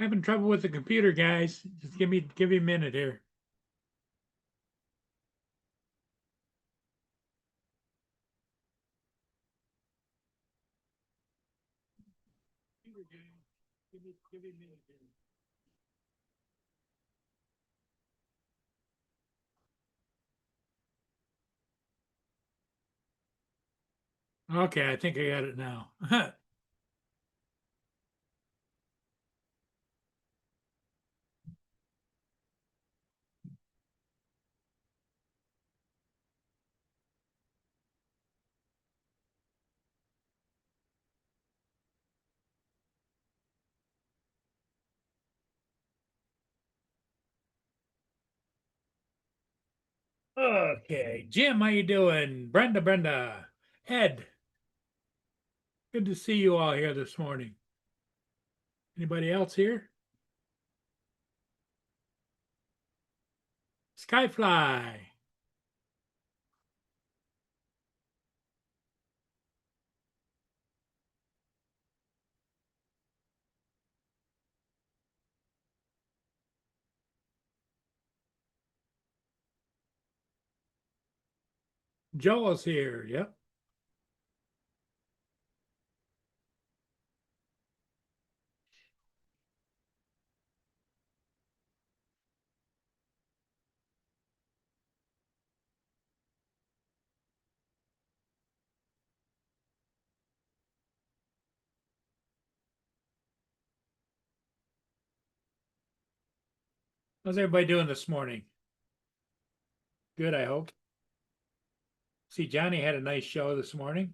Having trouble with the computer, guys. Just give me a minute here. Computer guys, give me a minute here. Okay, I think I got it now. Okay, Jim, how you doing? Brenda, Ed, good to see you all here this morning. Anybody else here? Skyfly, Joel's here. Yep. How's everybody doing this morning? Good, I hope. See, Johnny had a nice show this morning.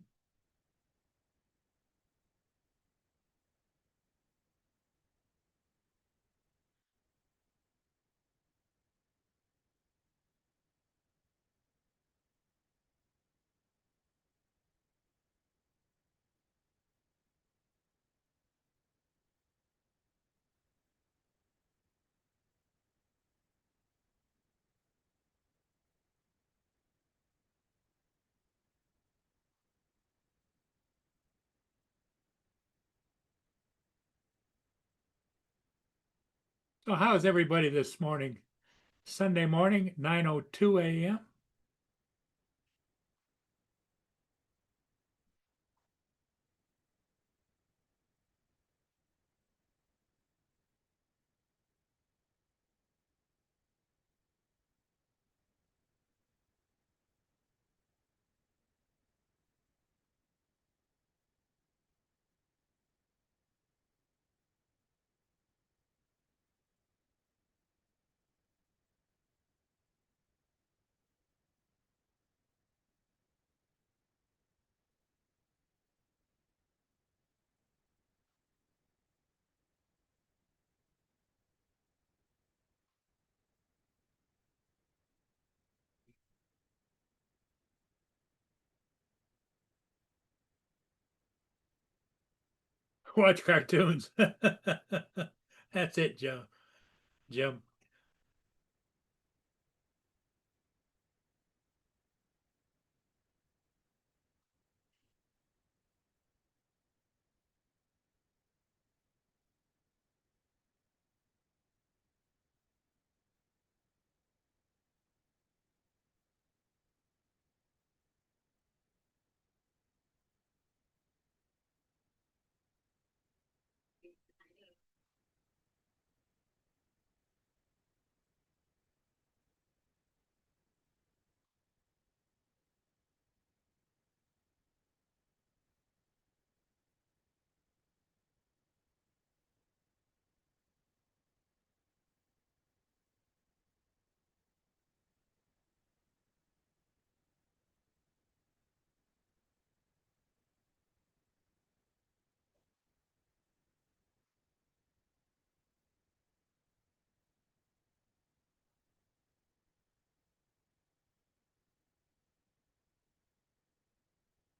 So how's everybody this morning? Sunday morning, 9:02 a.m. Watch cartoons. That's it, Joe. Jim.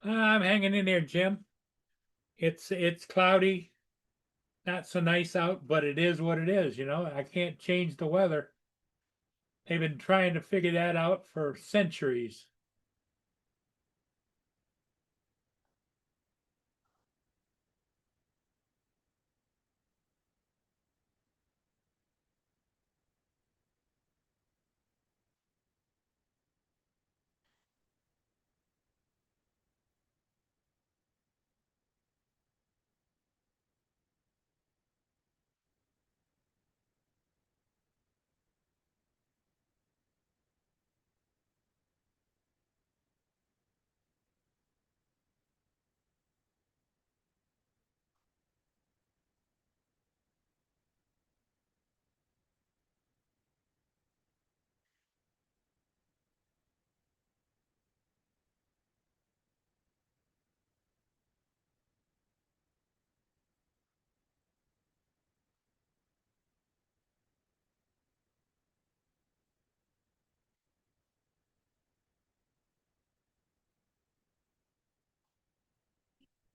I'm hanging in there, Jim. It's cloudy, not so nice out, but it is what it is, I can't change the weather. They've been trying to figure that out for centuries.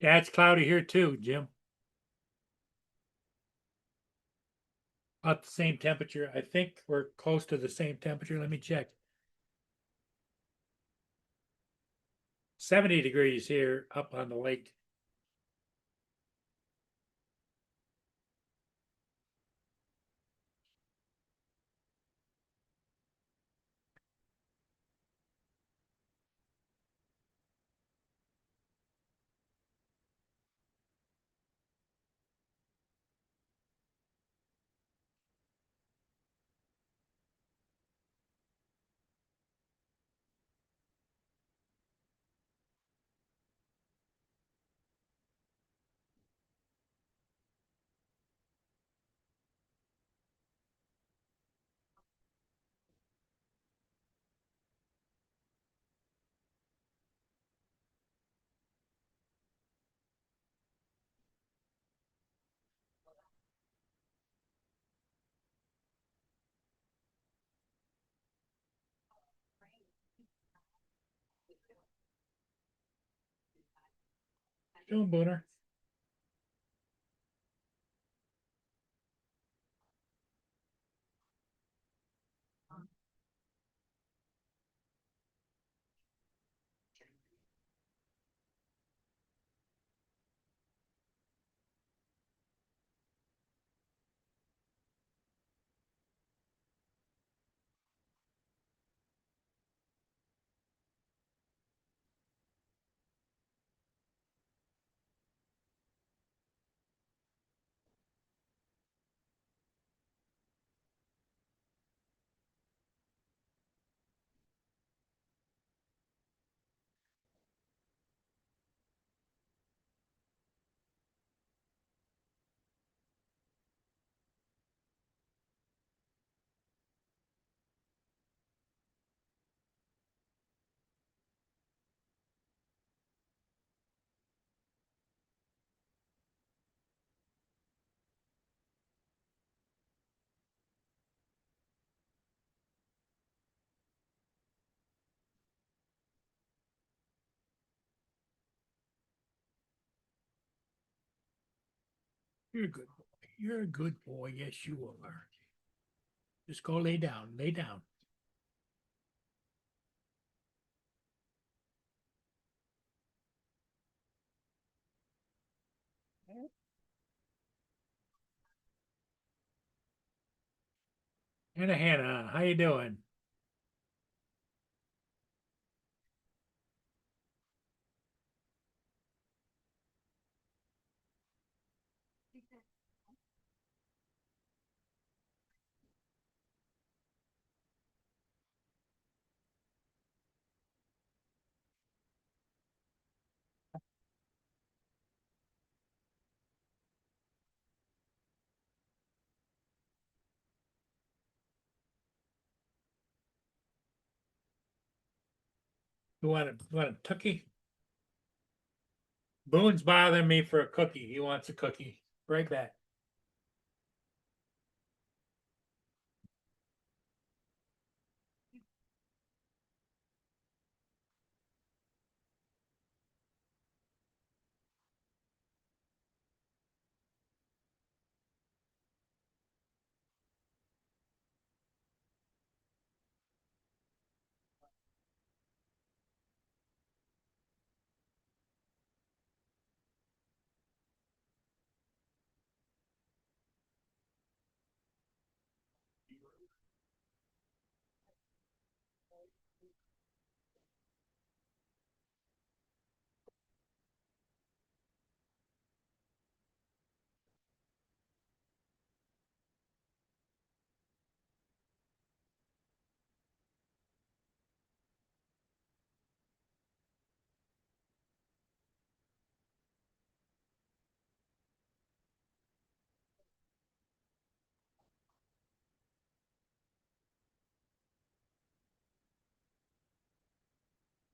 Yeah, it's cloudy here too, Jim. About the same temperature. I think we're close to the same temperature. Let me check. 70 degrees here up on the lake. Doing Booner. You're a good boy. You're a good boy. Yes, you are. Just go lay down. Lay down. Hannah, how you doing? You want a cookie? Boone's bothering me for a cookie. He wants a cookie. Right back.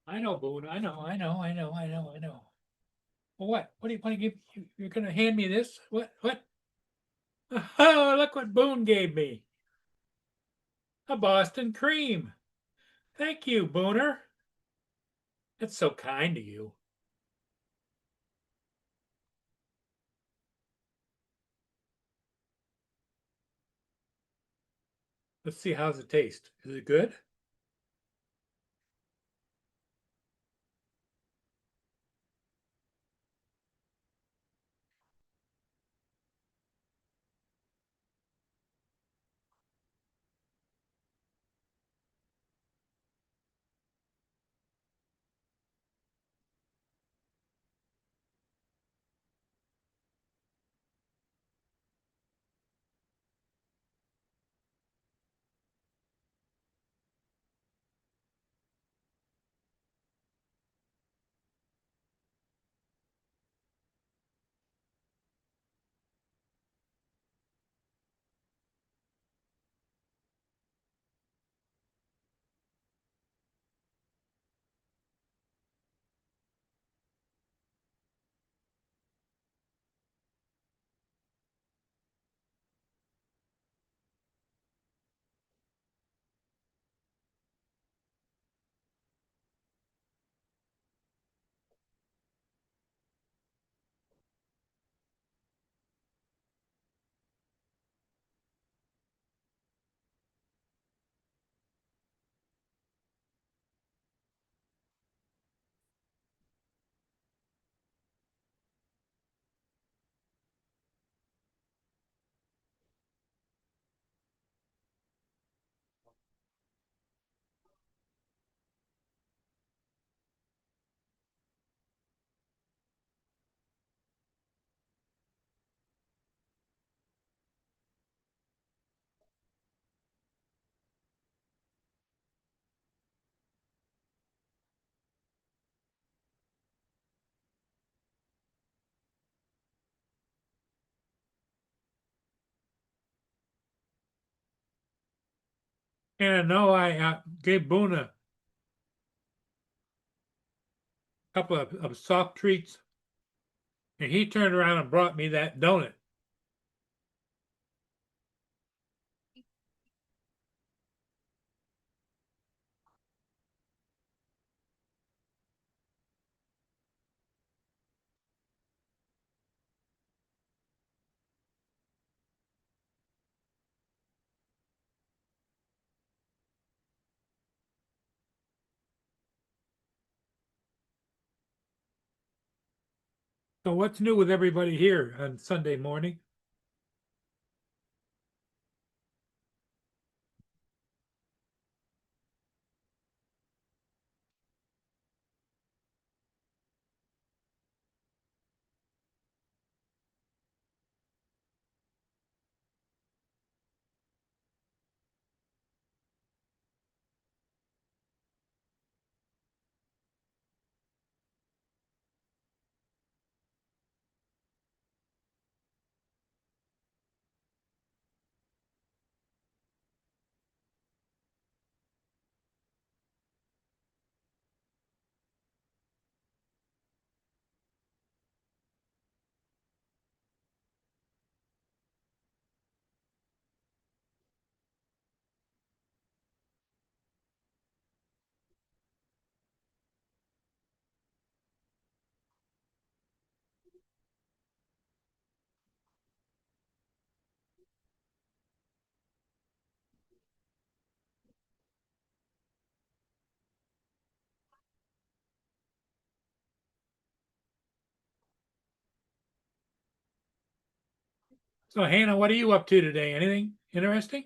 I know, Boone. I know. Well, what? What do you want to give? You're going to hand me this? What? What? Oh, look what Boone gave me. A Boston cream. Thank you, Booner. That's so kind of you. Let's see, how's it taste? Is it good? And I know I gave Boone a couple of soft treats, and he turned around and brought me that donut. So what's new with everybody here on Sunday morning? So Hannah, what are you up to today? Anything interesting?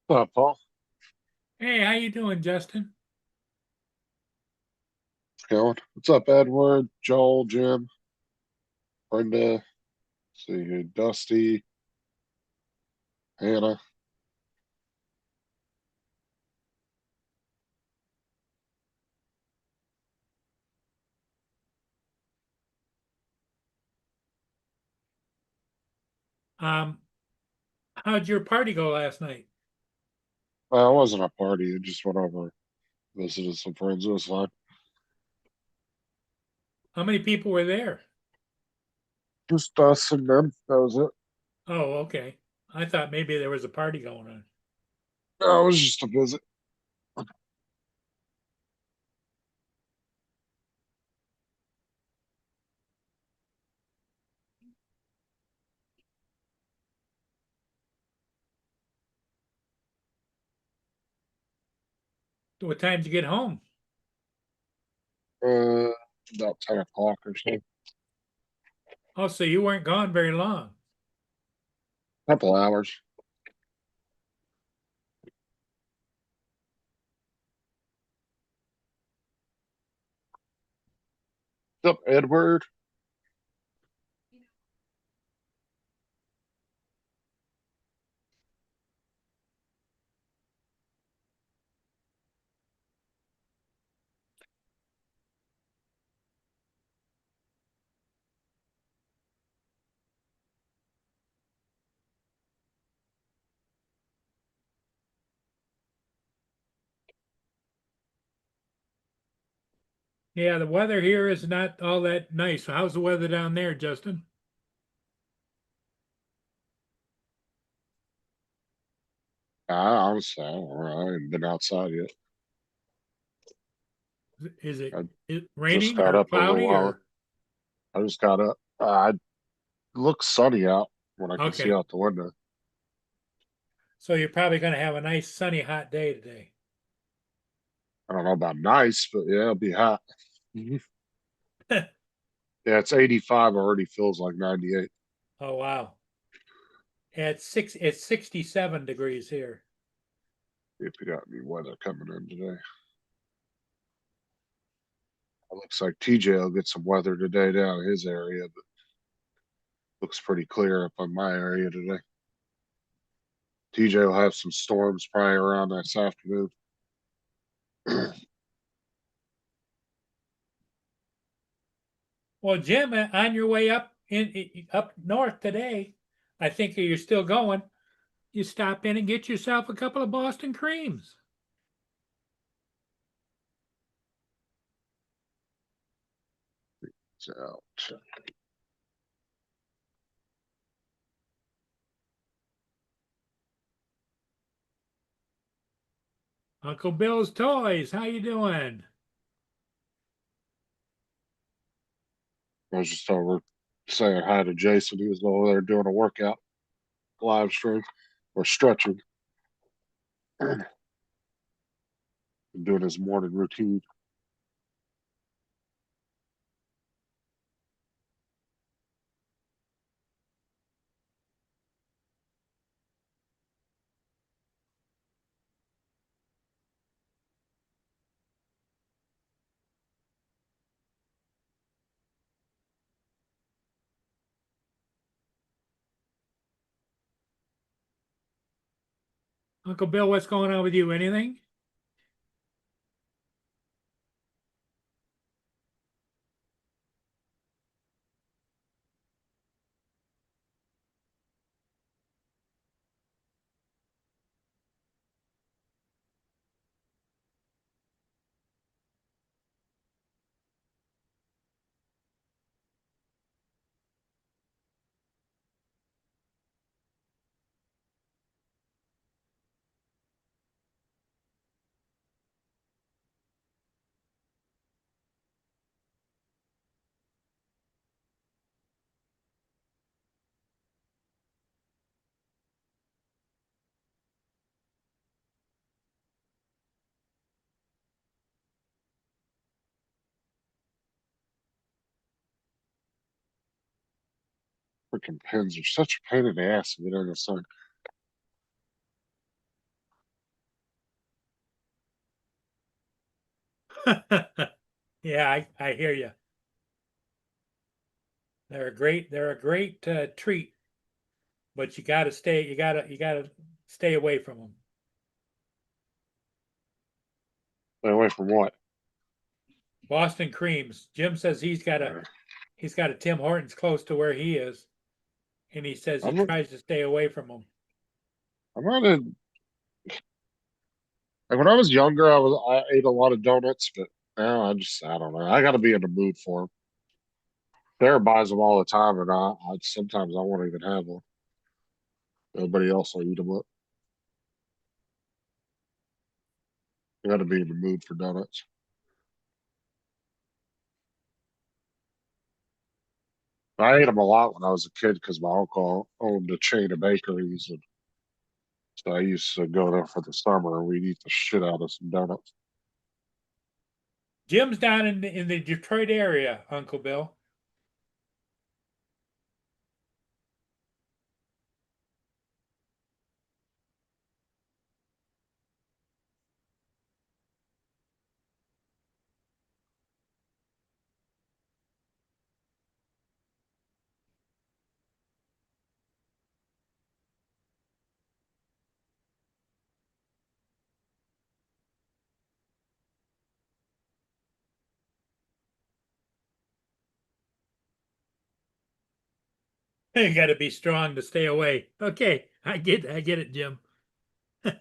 Paul. Hey, how you doing, Justin? Going. What's up, Edward, Joel, Jim, Brenda, see you, Dusty, Hannah. Um, how'd your party go last night? It wasn't a party. I just went over, visited some friends. It was fine. How many people were there? Just us and them. That was it. Oh, okay. I thought maybe there was a party going on. No, it was just a visit. What time did you get home? Uh, about 10 o'clock or so. Oh, so you weren't gone very long. Couple hours. What's up, Edward? Yeah, the weather here is not all that nice. How's the weather down there, Justin? Honestly, I don't know. I haven't been outside yet. Is it, I it just raining got or up a little cloudy while. or I just got up. It looks sunny out when I can see okay. out the window. So you're probably going to have a nice sunny hot day today. I don't know about nice, but yeah, it'll be hot. Mhm. Yeah, it's 85 already, feels like 98. Oh wow. It's 67 degrees here. If you got any weather coming in today. It looks like TJ will get some weather today down in his area, but looks pretty clear up in my area today. TJ will have some storms probably around this afternoon. Well, Jim, on your way up north today, I think you're still going. You stop in and get yourself a couple of Boston creams. So, Uncle Bill's Toys. How you doing? I was just over saying hi to Jason. He was over there doing a workout live stream or stretching, doing his morning routine. Uncle Bill, what's going on with you? Anything? Freaking pins are such a pain in the ass to get in the sun. Yeah, I hear you. They're a great treat, but you gotta stay away from them. Stay away from what? Boston creams. Jim says he's got a Tim Hortons close to where he is, and he says he I'm not, tries to stay away from them. I'm not in, like when I was younger, I ate a lot of donuts, but now I don't know. I got to be in the mood for them. Sarah buys them all the time, and I sometimes I won't even have one. Everybody else will eat them up. You got to be in the mood for donuts. I ate them a lot when I was a kid because my uncle owned a chain of bakeries, and so I used to go there for the summer, and we'd eat the shit out of some donuts. Jim's down in the Detroit area, Uncle Bill. You got to be strong to stay away. Okay, I get it, Jim. I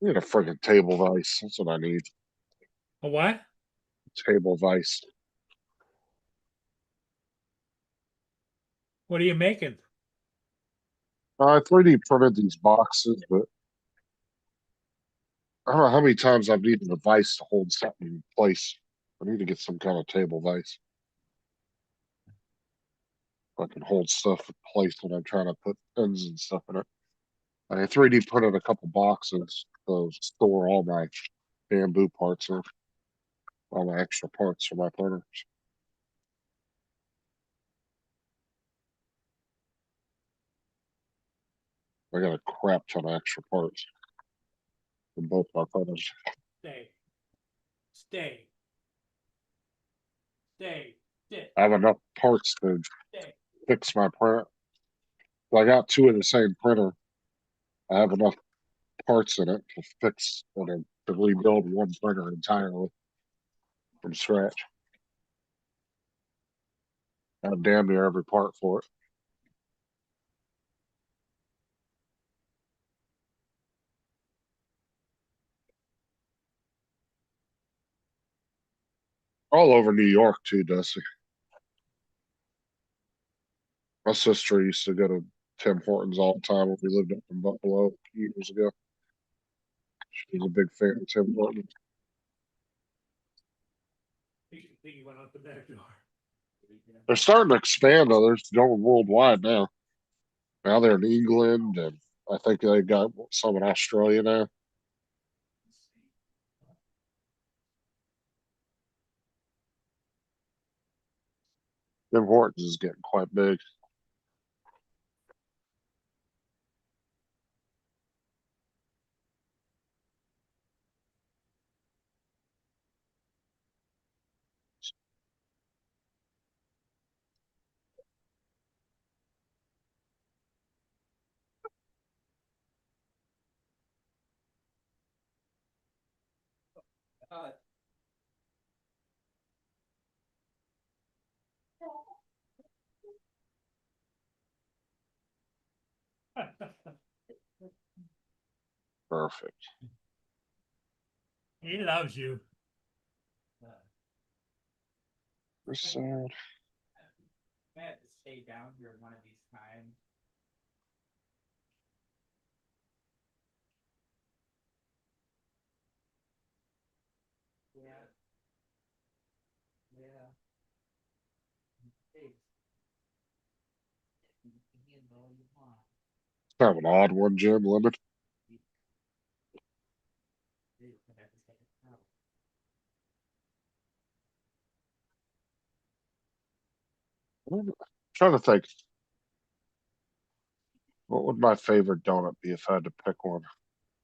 need a friggin' table vice. That's what I need. A what? Table vice. What are you making? I 3D printed these boxes, but I don't know how many times I've needed a vice to hold something in place. I need to get some kind of table vice. I can hold stuff in place when I'm trying to put pins and stuff in it. I 3D printed a couple boxes to store all my bamboo parts in, all my extra parts for my printers. I got a crap ton of extra parts in both my printers. Stay, stay, stay, sit, I have enough parts to stay. fix my print. I got two of the same printer. I have enough parts in it to fix and to rebuild one printer entirely from scratch. I have damn near every part for it. All over New York too, Dusty. My sister used to go to Tim Hortons all the time when we lived up in Buffalo years ago. She was a big fan of Tim Hortons. He went out the back door. They're starting to expand though. They're going worldwide now. Now they're in England, and I think they got some in Australia now. Tim Hortons is getting quite big. Perfect. He loves you. So, I had to stay down here one of these times. Yeah, yeah. Hey, you can handle all you want. Kind of an odd one, Jim, lemon. Trying to think, what would my favorite donut be if I had to pick one?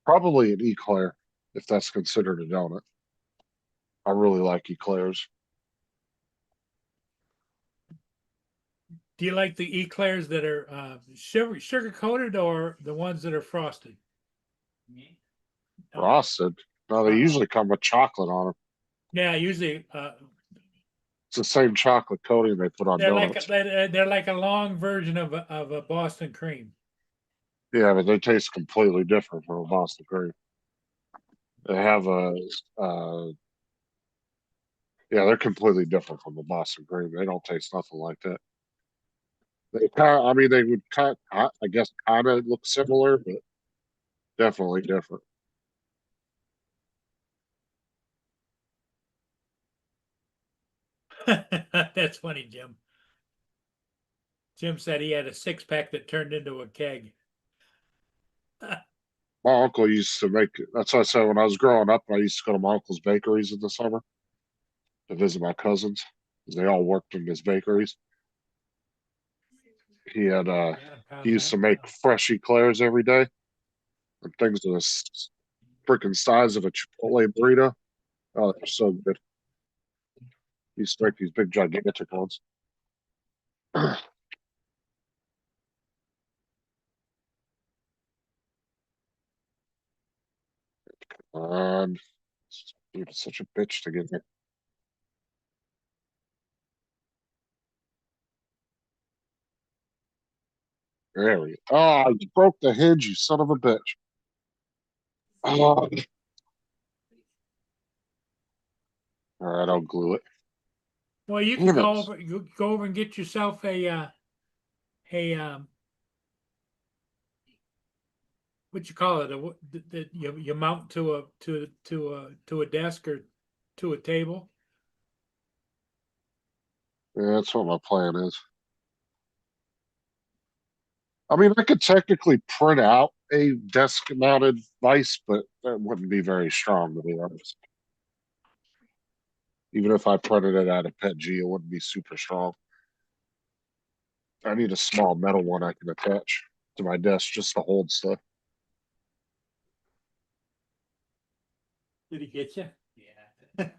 Probably an eclair, if that's considered a donut. I really like eclairs. Do you like the eclairs that are sugar coated or the ones that are frosted? No. Frosted. No, they usually come with chocolate on them. Yeah, usually It's the same chocolate coating they put on they're like donuts. they're like a long version of a Boston cream. Yeah, but they taste completely different from a Boston cream. They have uh, yeah, they're completely different from the Boston cream. They don't taste nothing like that. They kind of, I mean, they would kind, I guess, kind of look similar, but definitely different. That's funny, Jim. Jim said he had a 6-pack that turned into a keg. My uncle used to make. That's what I said when I was growing up. I used to go to my uncle's bakeries in the summer to visit my cousins because they all worked in his bakeries. He had Yeah, he pound used that. to make fresh eclairs every day and things the freaking size of a Chipotle burrito. Oh, they're so good. He used to make these big gigantic ones. And dude, it's such a bitch to get there. There we go. Oh, you broke the hinge, you son of a bitch. Oh, all right, I'll glue it. Well, you could Damn it. go over and get yourself a what you call it, that you mount to a desk or to a table. Yeah, that's what my plan is. I mean, I could technically print out a desk mounted vise, but that wouldn't be very strong, to be honest. Even if I printed it out of PETG, it wouldn't be super strong. I need a small metal one I can attach to my desk just to hold stuff. Did he get you? Yeah.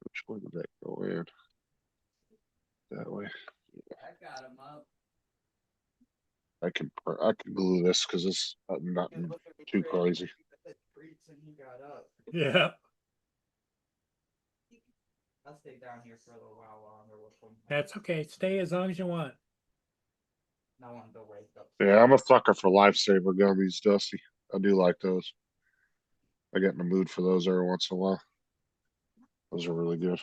Which way did that go in? That way. I got him up. I can glue this because it's not too crazy. Yeah, I'll stay down here for a little while longer with them. that's okay. Stay as long as you want. I want to go wake up. Yeah, I'm a sucker for lifesaver gummies, Dusty. I do like those. I get in the mood for those every once in a while. Those are really good.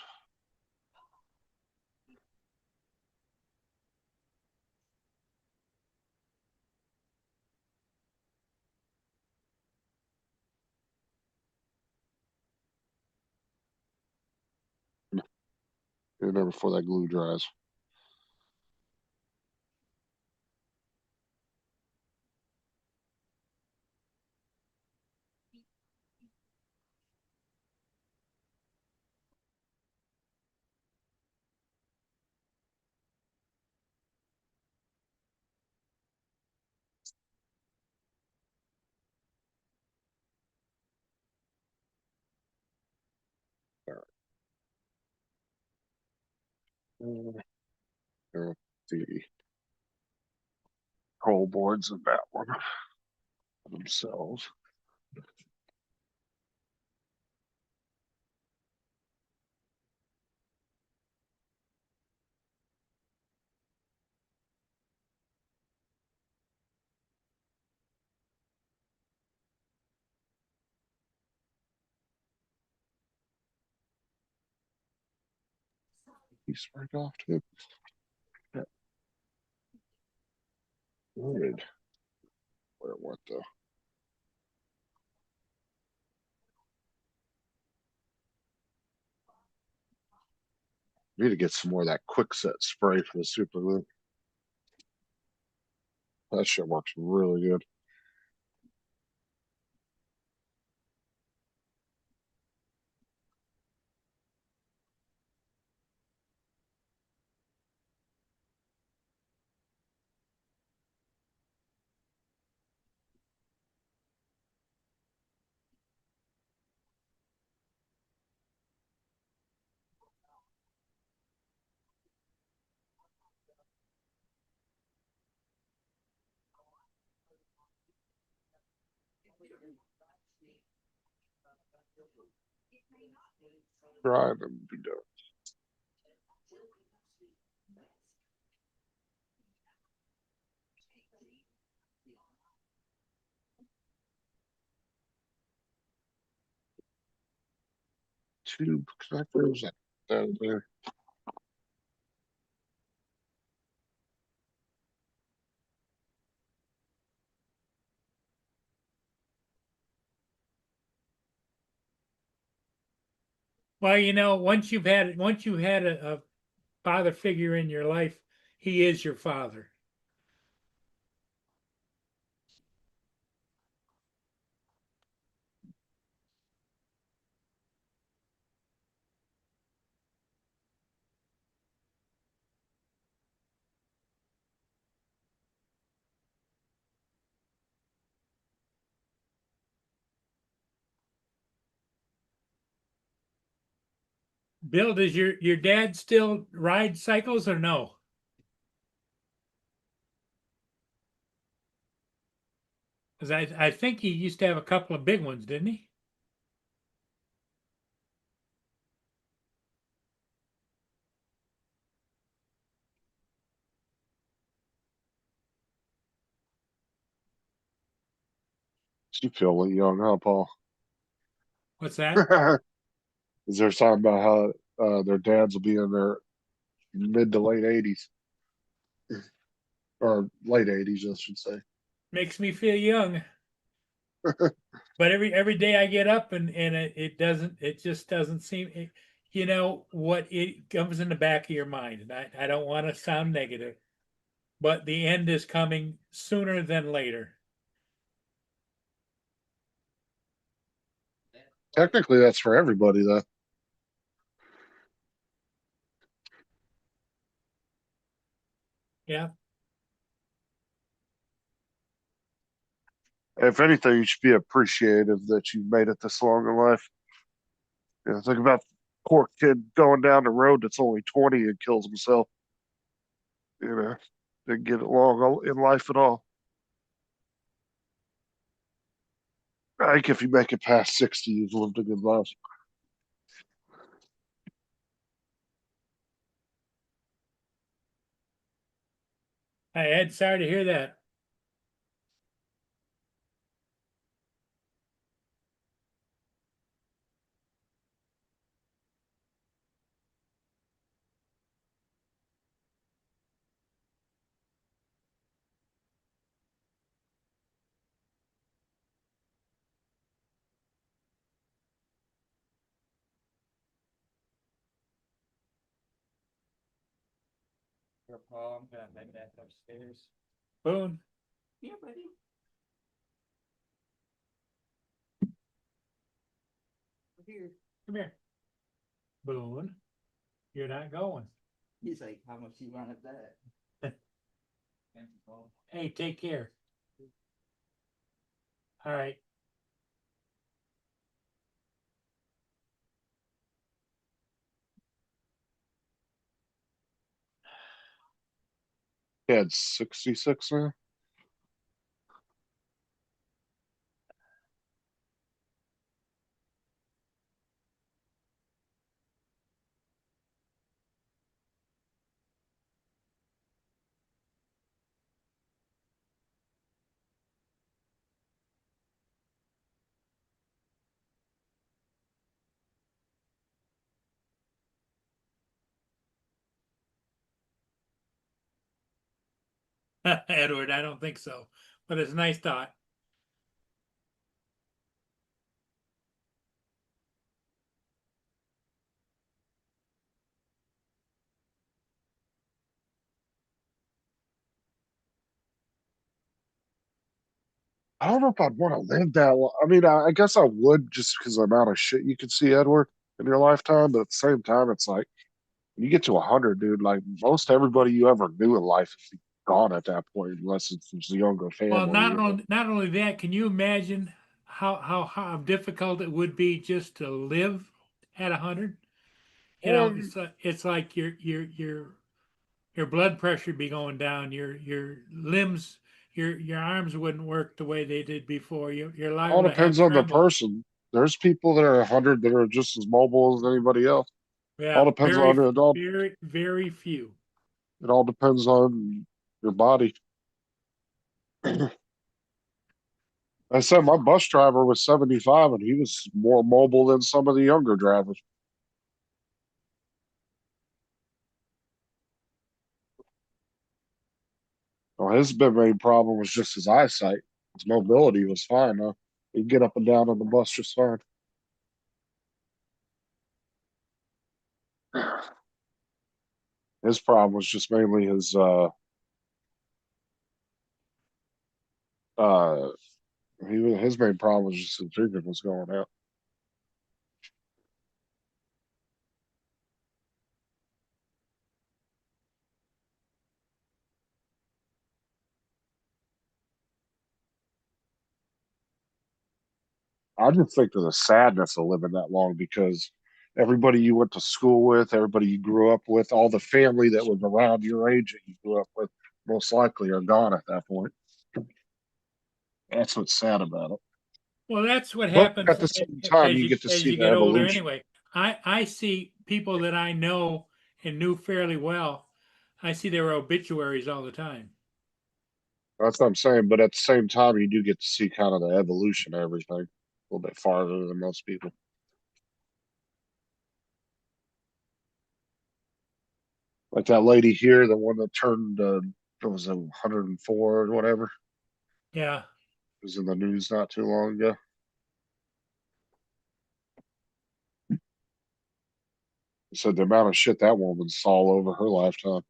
And then before that glue dries. All right. The coal boards in that one themselves. He's right off to that wood. Where it went though. Need to get some more of that quick set spray for the super glue. That shit works really good. Try and be done. Tube connectors down there. Well, you know, once you've had a father figure in your life, he is your father. Bill, does your dad still ride cycles or no? Because I think he used to have a couple of big ones, didn't he? You feel young, huh, Paul? What's that? Is there something about how their dads will be in their mid to late 80s or late 80s, I should say. Makes me feel young. But every day I get up and it just doesn't seem you know what, it comes in the back of your mind, and I don't want to sound negative, but the end is coming sooner than later. Technically, that's for everybody, though. Yeah. If anything, you should be appreciative that you've made it this long in life. You know, think about poor kid going down the road that's only 20 and kills himself. You know, didn't get along in life at all. I think if you make it past 60, you've lived a good life. Hi, Ed, sorry to hear that. Here, Paul, I'm gonna head back upstairs. Boone, Yeah, buddy. Here. come here. Boone, you're not going. He's like, how much you wanted that? Thank you, Paul. Hey, take care. All right. He had 66 now. Edward, I don't think so, but it's a nice thought. I don't know if I'd want to live that long. I mean, I guess I would just because the amount of shit you could see, Edward, in your lifetime. But at the same time, it's like when you get to 100, dude, like most everybody you ever knew in life is gone at that point, unless it's just a younger Well, family, you know. not only that, can you imagine how difficult it would be just to live at 100? You know, Um, it's like your blood pressure be going down, your limbs, your arms wouldn't work the way they did before. You're all liable to depends have on the tremors. person. There's people that are 100 that are just as mobile as anybody else. All Yeah, depends on it. All very few. it all depends on your body. I said my bus driver was 75 and he was more mobile than some of the younger drivers. Well, his big main problem was just his eyesight. His mobility was fine, though. He'd get up and down on the bus just fine. His problem was just mainly his uh his main problem was just his vision was going out. I just think there's a sadness of living that long because everybody you went to school with, everybody you grew up with, all the family that was around your age that you grew up with, most likely are gone at that point. That's what's sad about it. Well, that's what But at happens the same time, you get to as see you the get older evolution. anyway. I see people that I know and knew fairly well. I see their obituaries all the time. That's what I'm saying. But at the same time, you do get to see kind of the evolution of everything a little bit farther than most people. Like that lady here, the one that turned, it was 104 or whatever, Yeah. was in the news not too long ago. So the amount of shit that woman saw over her lifetime.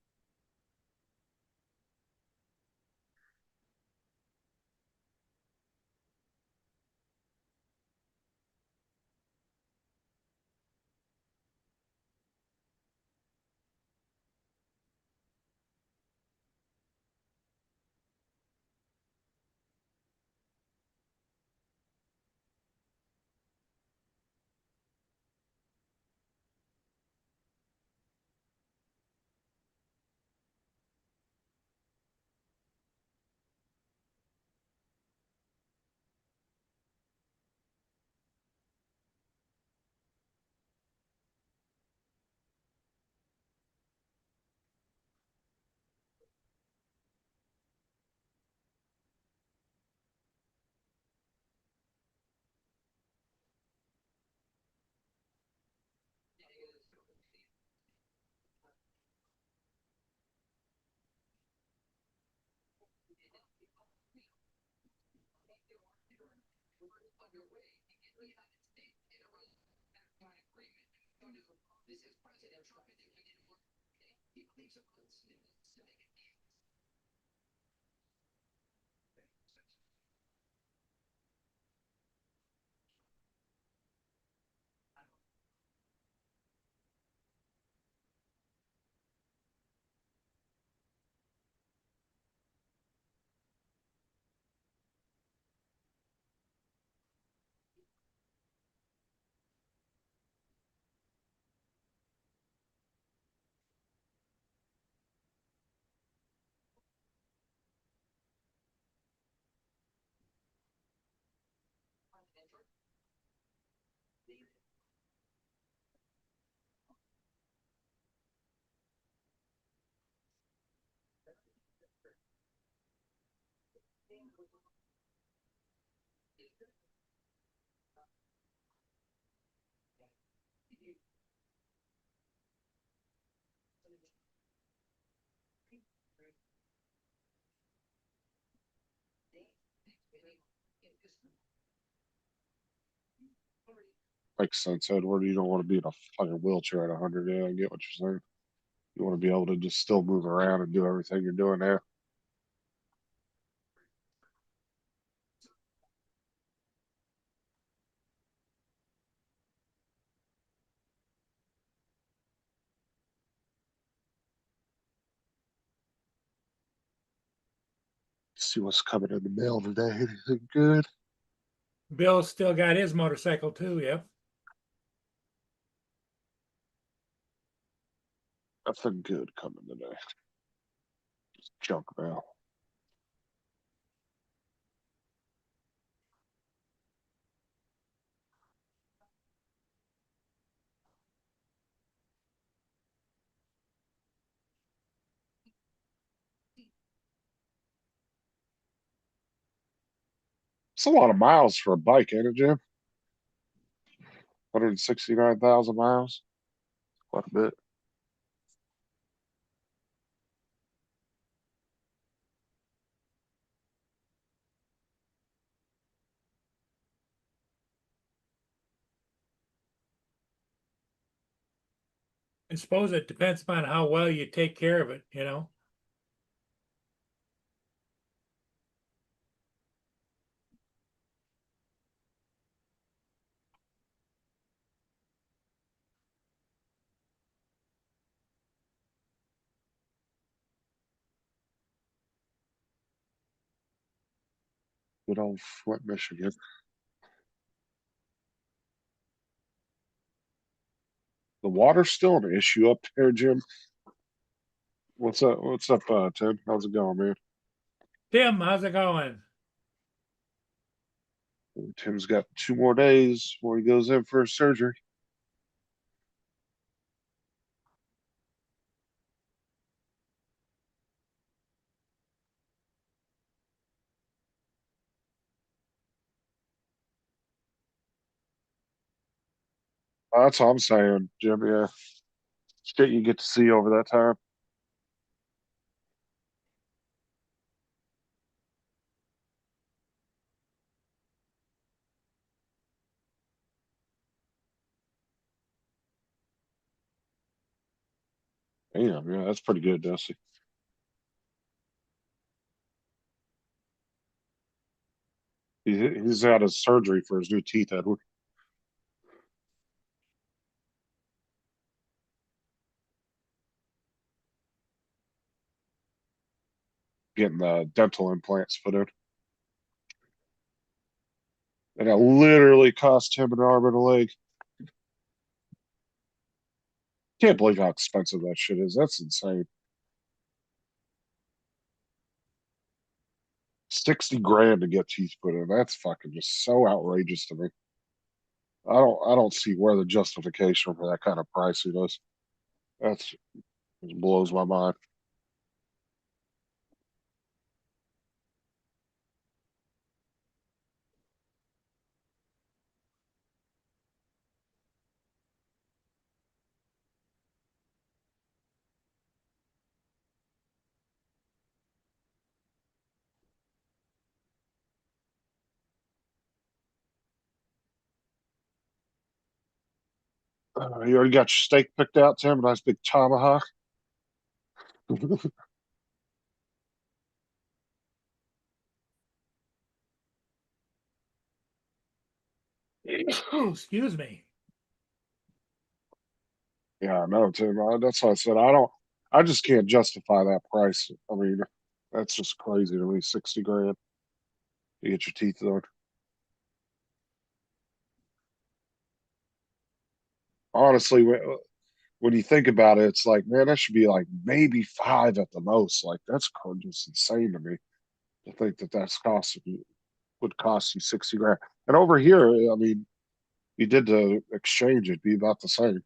Makes sense, Edward. You don't want to be in a fucking wheelchair at 100. Yeah, I get what you're saying. You want to be able to just still move around and do everything you're doing now. See what's coming in the mail today. Anything good? Bill still got his motorcycle too, yep. Nothing good coming today. Just junk mail. It's a lot of miles for a bike, ain't it, Jim? 169,000 miles. Quite a bit. I suppose it depends upon how well you take care of it, you know? Good old Flint, Michigan. The water's still an issue up there, Jim. What's up? What's up, Tim? How's it going, man? Tim, how's it going? Tim's got 2 more days before he goes in for surgery. That's all I'm saying, Jim. Yeah, shit you get to see over that time. Damn, yeah, that's pretty good, Dusty. He's had his surgery for his new teeth, Edward. Getting the dental implants put in. And it literally cost him an arm and a leg. Can't believe how expensive that shit is. That's insane. 60 grand to get teeth put in. That's fucking just so outrageous to me. I don't see where the justification for that kind of pricing is. That's It blows my mind. You already got your steak picked out, Tim? A nice big tomahawk. Excuse me. Yeah, I know, Tim. That's why I said I just can't justify that price. I mean, that's just crazy to me. 60 grand to get your teeth done. Honestly, when you think about it, it's like, man, that should be like maybe five at the most. Like just insane to me to think that would cost you 60 grand. And over here, I mean, you did the exchange, it'd be about the same.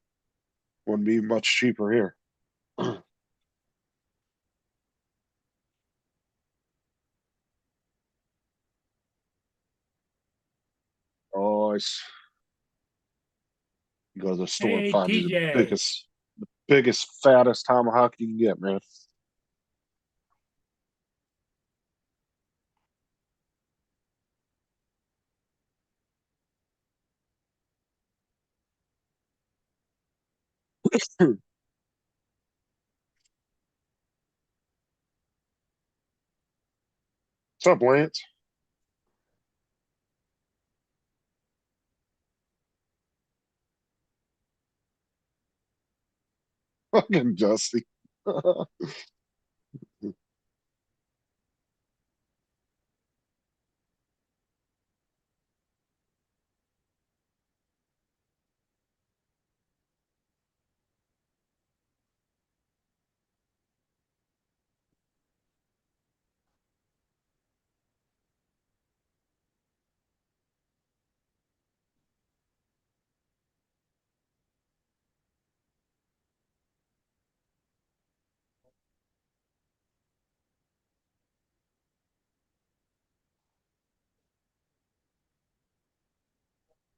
Wouldn't be much cheaper here. Oh, you go to the store and Hey, find you TJ. the biggest, fattest tomahawk you can get, man. What's up, Lance? Fucking Dusty.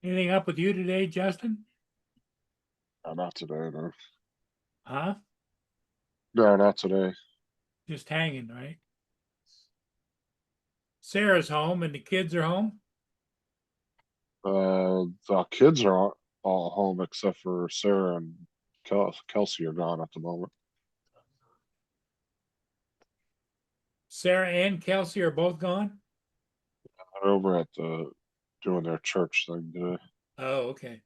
Anything up with you today, Justin? Not today, no. Huh? No, not today. Just hanging, right? Sarah's home and the kids are home. The kids are all home except for Sarah and Kelsey are gone at the moment. Sarah and Kelsey are both gone. They're over at the doing their church thing today. Oh, okay.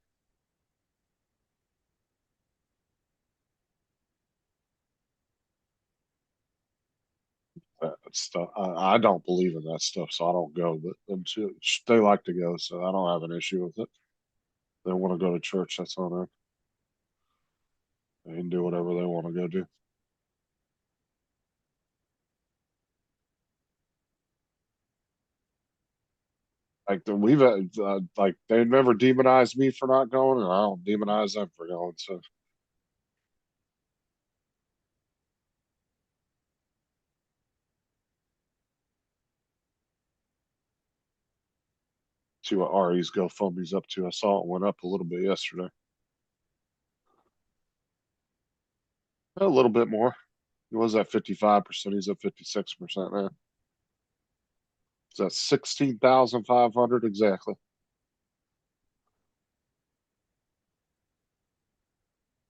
That stuff. I don't believe in that stuff, so I don't go. But them two, they like to go, so I don't have an issue with it. They want to go to church. That's on them. They can do whatever they want to go do. Like we've like they never demonized me for not going, and I don't demonize them for going. So see what Ari's GoFundMe's up to. I saw it went up a little bit yesterday. A little bit more. He was at 55%. He's at 56% now. Is that 16,500 exactly?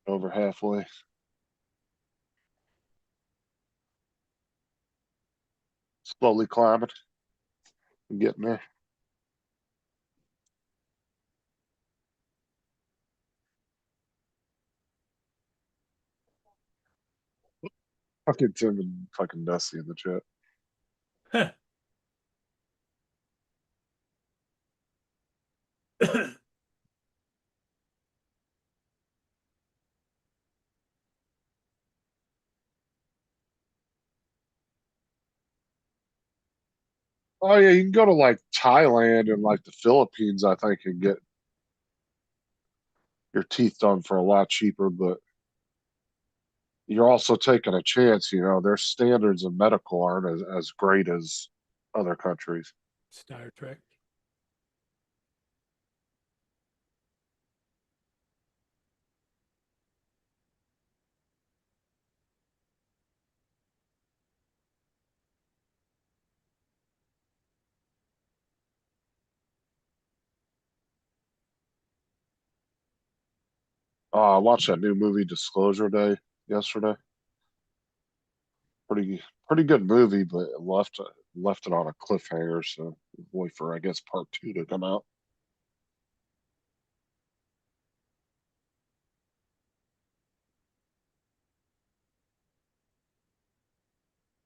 Over halfway. Slowly climbing. And getting there. Fucking Tim and fucking Dusty in the chat. Oh yeah, you can go to like Thailand and like the Philippines, I think, and get your teeth done for a lot cheaper, but you're also taking a chance, their standards of medical aren't as great as other countries. Star Trek. I watched that new movie Disclosure Day yesterday. Pretty good movie, but it left it on a cliffhanger, so wait for I guess part two to come out.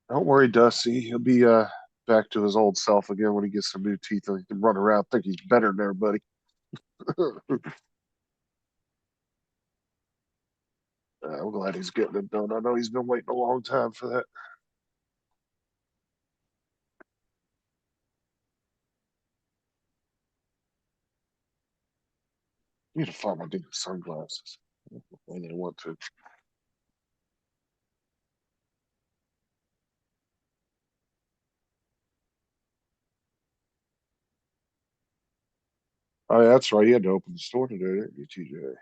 Don't worry, Dusty. He'll be back to his old self again when he gets some new teeth and he can run around think he's better than everybody. I'm glad he's getting it done. I know he's been waiting a long time for that. I need to find my damn sunglasses when they want to. Oh, yeah, that's right. You had to open the store today, didn't you, TJ?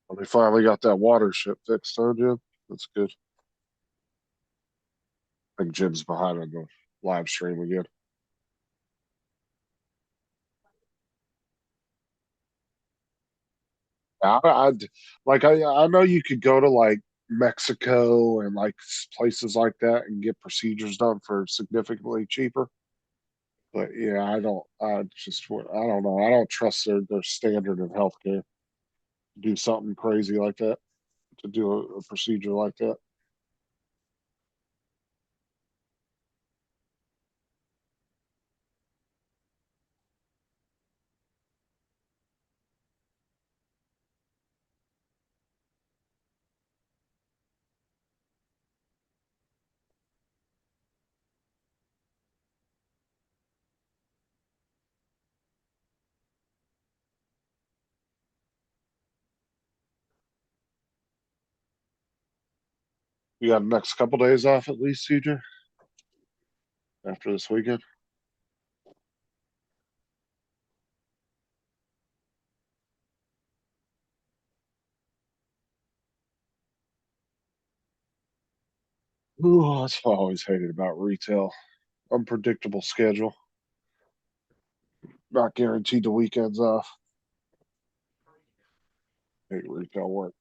Well, they finally got that water ship fixed, huh, Jim? That's good. I think Jim's behind on the live stream again. I know you could go to like Mexico and like places like that and get procedures done for significantly cheaper. But yeah, I don't know. I don't trust their standard of healthcare to do something crazy like that, to do a procedure like that. You got the next couple days off at least, CJ? After this weekend? Ooh, that's what I always hated about retail. Unpredictable schedule. Not guaranteed the weekends off. Hate retail work.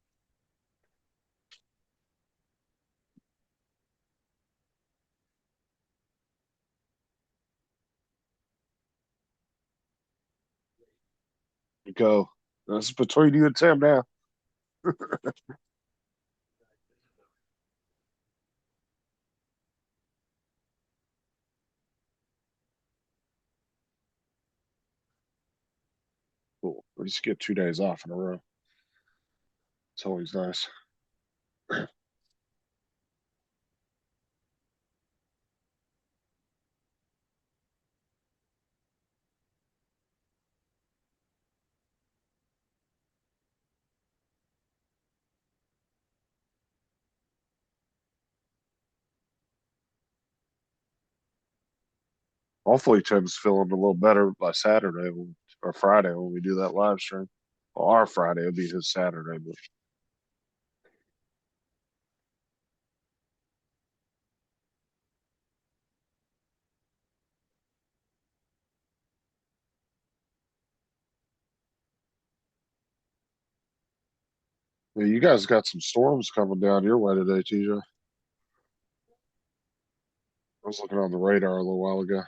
Go. This is between you and Tim now. Cool. We just get 2 days off in a row. It's always nice. Hopefully Tim's feeling a little better by Saturday or Friday when we do that live stream. Well, our Friday will be his Saturday, but yeah, you guys got some storms coming down your way today, TJ. I was looking on the radar a little while ago.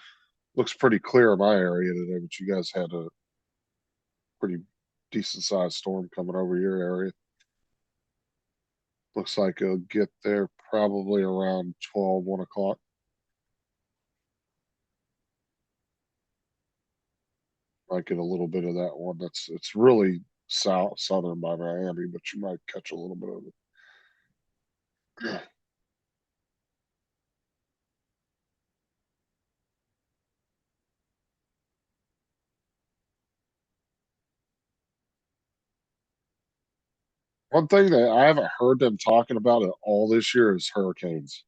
Looks pretty clear in my area today, but you guys had a pretty decent sized storm coming over your area. Looks like it'll get there probably around 12, 1 o'clock. Might get a little bit of that one. It's really southern by Miami, but you might catch a little bit of it. One thing that I haven't heard them talking about at all this year is hurricanes.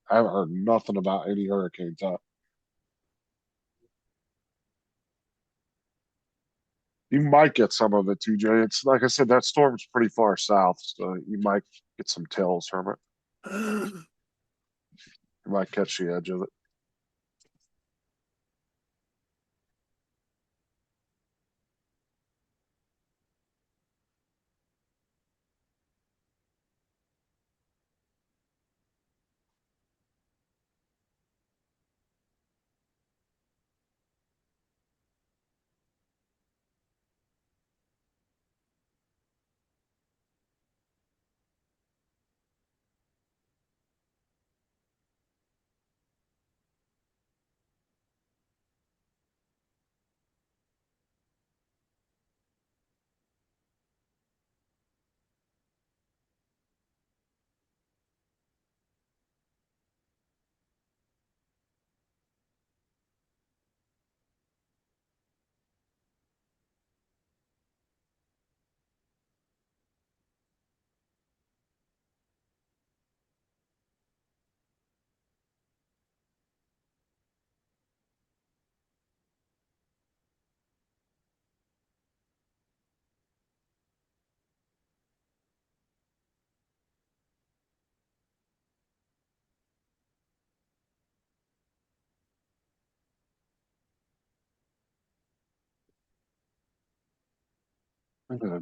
I haven't heard nothing about any hurricanes. You might get some of it, TJ. It's like I said, that storm's pretty far south, so you might get some tails from it. You might catch the edge of it.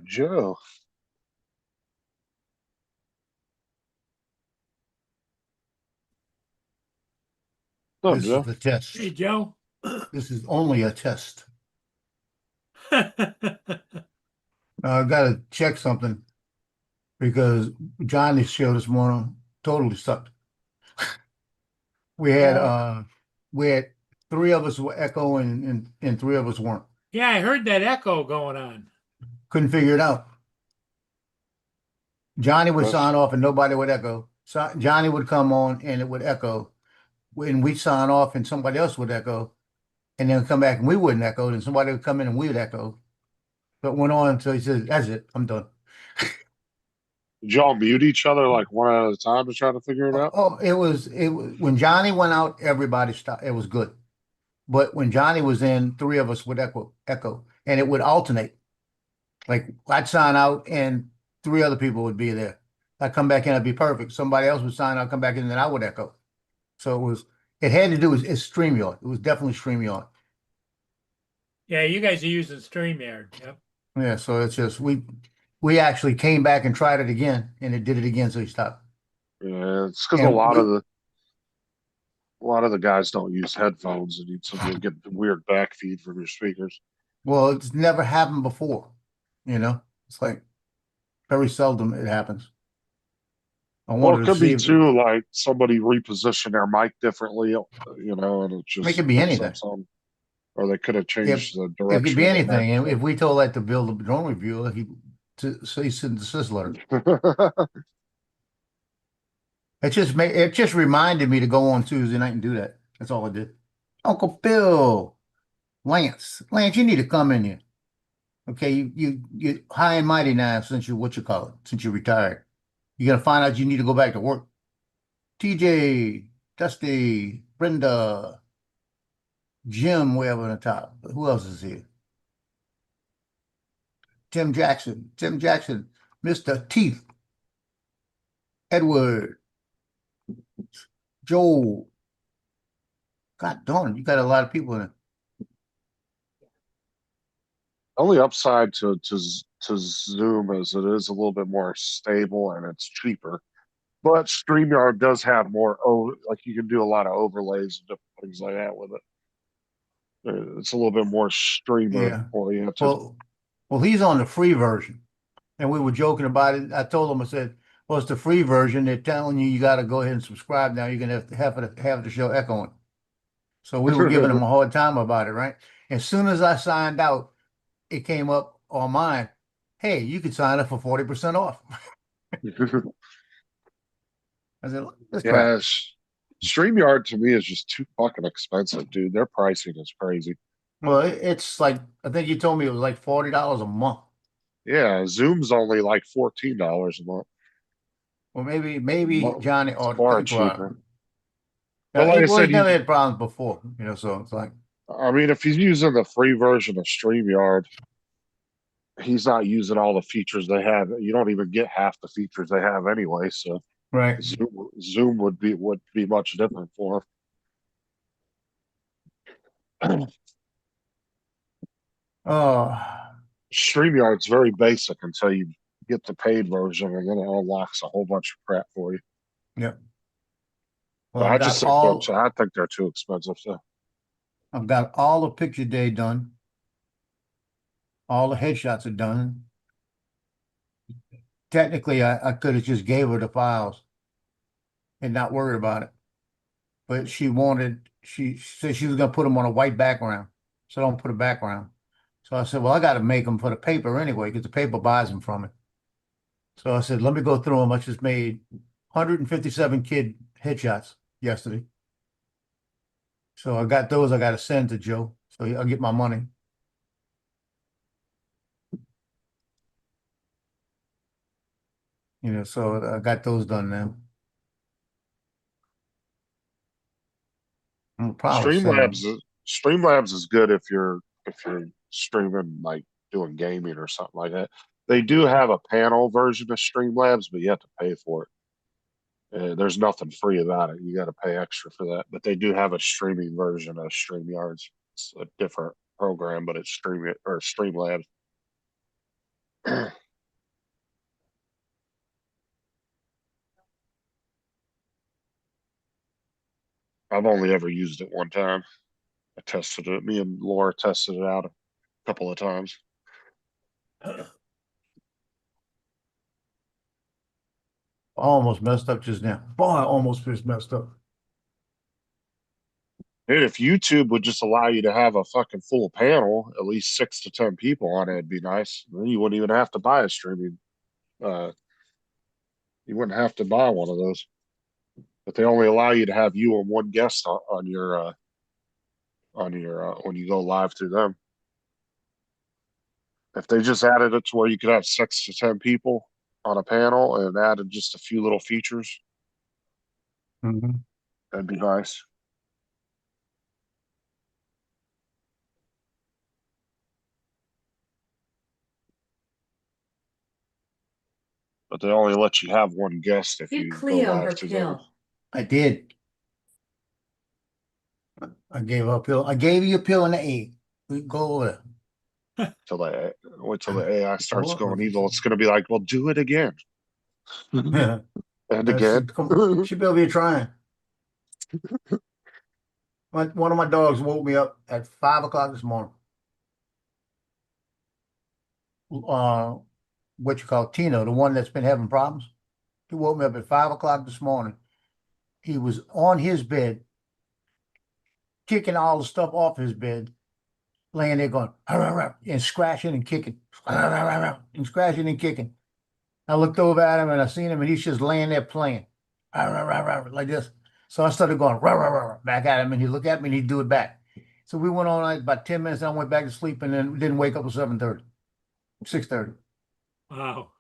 Joe. Oh, This is Joe. the test. Hey, Joe. This is only a test. I've got to check something because Johnny's show this morning totally sucked. We had Oh. we had three of us were echoing and three of us weren't. Yeah, I heard that echo going on. Couldn't figure it out. Johnny would That's- sign off and nobody would echo. So Johnny would come on and it would echo. When we sign off and somebody else would echo, and then come back and we wouldn't echo, and somebody would come in and we would echo. But went on until he said, "That's it, I'm done." Did y'all mute each other like one at a time to try to figure it out? Oh, it was when Johnny went out, everybody stopped. It was good. But when Johnny was in, three of us would echo, and it would alternate. Like I'd sign out and three other people would be there. I'd come back in, it'd be perfect. Somebody else would sign out, come back in, and then I would echo. So it had to do with it's StreamYard. It was definitely StreamYard. Yeah, you guys are using StreamYard. Yep. Yeah, so it's just we actually came back and tried it again, and it did it again, so he stopped. Yeah, it's because And a lot of the guys don't use headphones and you get the weird back feed from your speakers. well, it's never happened before. It's like very seldom it happens. I Well, wanted it to could see be if too like somebody repositioned their mic differently, and it it just could be picks anything. up some, or they could have If changed the it could direction be of the anything, and if we told that to Bill, the drone reviewer, he to cease and desist letter. microphone. It just reminded me to go on Tuesday night and do that. That's all I did. Uncle Bill, Lance, you need to come in here. Okay, you high and mighty now since you what you call it since you retired. You're gonna find out you need to go back to work. TJ, Dusty, Brenda, Jim, way up on the top. Who else is here? Tim Jackson, Mr. Teeth, Edward, Joel. God darn, you got a lot of people in it. Only upside to Zoom is it is a little bit more stable and it's cheaper. But StreamYard does have more like you can do a lot of overlays and different things like that with it. It's a little bit more streamer Yeah. oriented. Well, he's on the free version, and we were joking about it. I told him, I said, "Well, it's the free version. They're telling you got to go ahead and subscribe now. You're gonna have the show echoing." So we were giving him a hard time about it, right? As soon as I signed out, it came up on mine. Hey, you could sign up for 40% off. I said, "Look at this crap." Yes. StreamYard to me is just too fucking expensive, dude. Their pricing is crazy. Well, it's like I think you told me it was like $40 a month. Yeah, Zoom's only like $14 a month. Well, maybe Johnny It's ought to far think about it. cheaper. But like I Well, he's said, never had problems before, so it's like, I mean, if he's using the free version of StreamYard, he's not using all the features they have. You don't even get half the features they have anyway. So right. Zoom would be much different for him. Oh, StreamYard's very basic until you get the paid version, and then it unlocks a whole bunch of crap for you. yep. Well, But I think they're too expensive. So I've got all the picture day done. All the headshots are done. Technically, I could have just gave her the files and not worried about it. But she said she was gonna put them on a white background. So don't put a background. So I said, well, I got to make them for the paper anyway, because the paper buys them from me. So I said, let me go through them. I just made 157 kid headshots yesterday. So I got those I got to send to Joe. So I'll get my money. So I got those done now. I'm probably send Streamlabs them. is Streamlabs is good if you're streaming like doing gaming or something like that. They do have a panel version of Streamlabs, but you have to pay for it. There's nothing free about it. You got to pay extra for that. But they do have a streaming version of StreamYards. It's a different program, but it's Streamlabs. I've only ever used it one time. I tested it. Me and Laura tested it out a couple of times. I almost messed up just now. Boy, I almost just messed up. Dude, if YouTube would just allow you to have a fucking full panel, at least 6 to 10 people on it, it'd be nice. Then you wouldn't even have to buy a streaming. Uh, you wouldn't have to buy one of those. But they only allow you to have you and one guest on your when you go live through them. If they just added it to where you could have 6 to 10 people, on a panel and added just a few little features, Mhm. that'd be nice. But they only let you have one guest if Give you go Cleo live her to them. pill. I did. I gave her a pill. I gave you a pill and an egg. We go over Till they wait till the AI starts What was going it? evil. It's gonna be like, well, do it again there. and No, again. she be over here trying. One of my dogs woke me up at 5 o'clock this morning. Uh, what you call Tino, the one that's been having problems. He woke me up at 5 o'clock this morning. He was on his bed, kicking all the stuff off his bed, laying there going "Arr, arr, arr," and scratching and kicking, "Arr, arr, arr," arr," and scratching and kicking. I looked over at him and I seen him and he's just laying there playing, "Arr, arr, arr, arr," like this. So I started going "Rah, rah, rah, rah," back at him and he looked at me and he'd do it back. So we went on like about 10 minutes and I went back to sleep and then didn't wake up till 7:30, 6:30. Wow.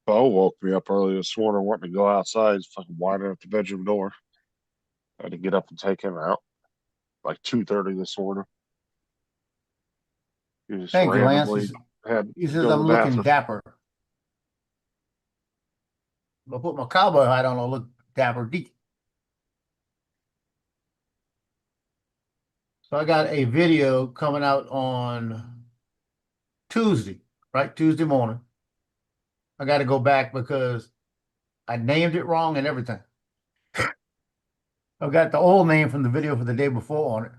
Bo woke me up early this morning wanting to go outside. He's fucking whining at the bedroom door. I had to get up and take him out like 2:30 this morning. He just Thank you, Lance. randomly had He to says go to I'm the looking bathroom. dapper. I put my cowboy hat on, I look dapper deep. So I got a video coming out on Tuesday, right? Tuesday morning. I got to go back because I named it wrong and everything. I got the old name from the video for the day before on it.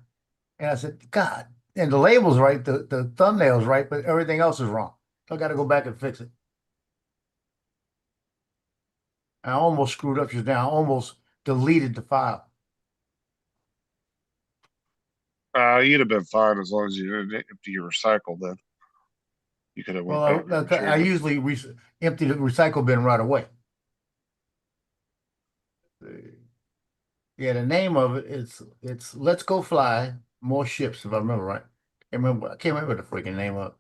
And I said, God, and the label's right, the thumbnail's right, but everything else is wrong. So I got to go back and fix it. I almost screwed up just now. I almost deleted the file. You'd have been fine as long as you didn't empty your recycle then. You could have went back and Well, I retrieved it. usually empty the recycle bin right away. Yeah, the name of it it's Let's Go Fly More Ships, if I remember right. I can't remember the freaking name of it.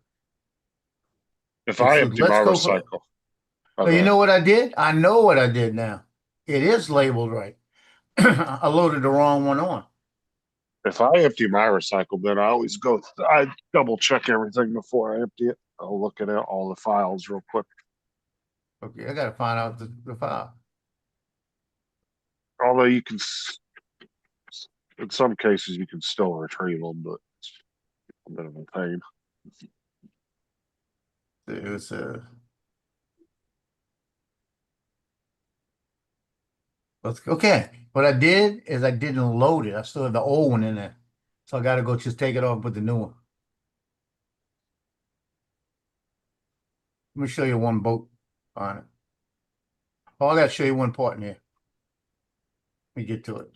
If I It's empty my Let's Go Fly. recycle, So you know what I did? I know what I did now. It is labeled right. I loaded the wrong one on. if I empty my recycle bin, I always I double check everything before I empty it. I'll look at all the files real quick. Okay, I gotta find out the file. Although you can, in some cases, you can still retrieve them, but it's a bit of a pain. It was okay. What I did is I didn't load it. I still have the old one in there. So I gotta go just take it off and put the new one. Let me show you one boat on it. Oh, I gotta show you one part in here. Let me get to it.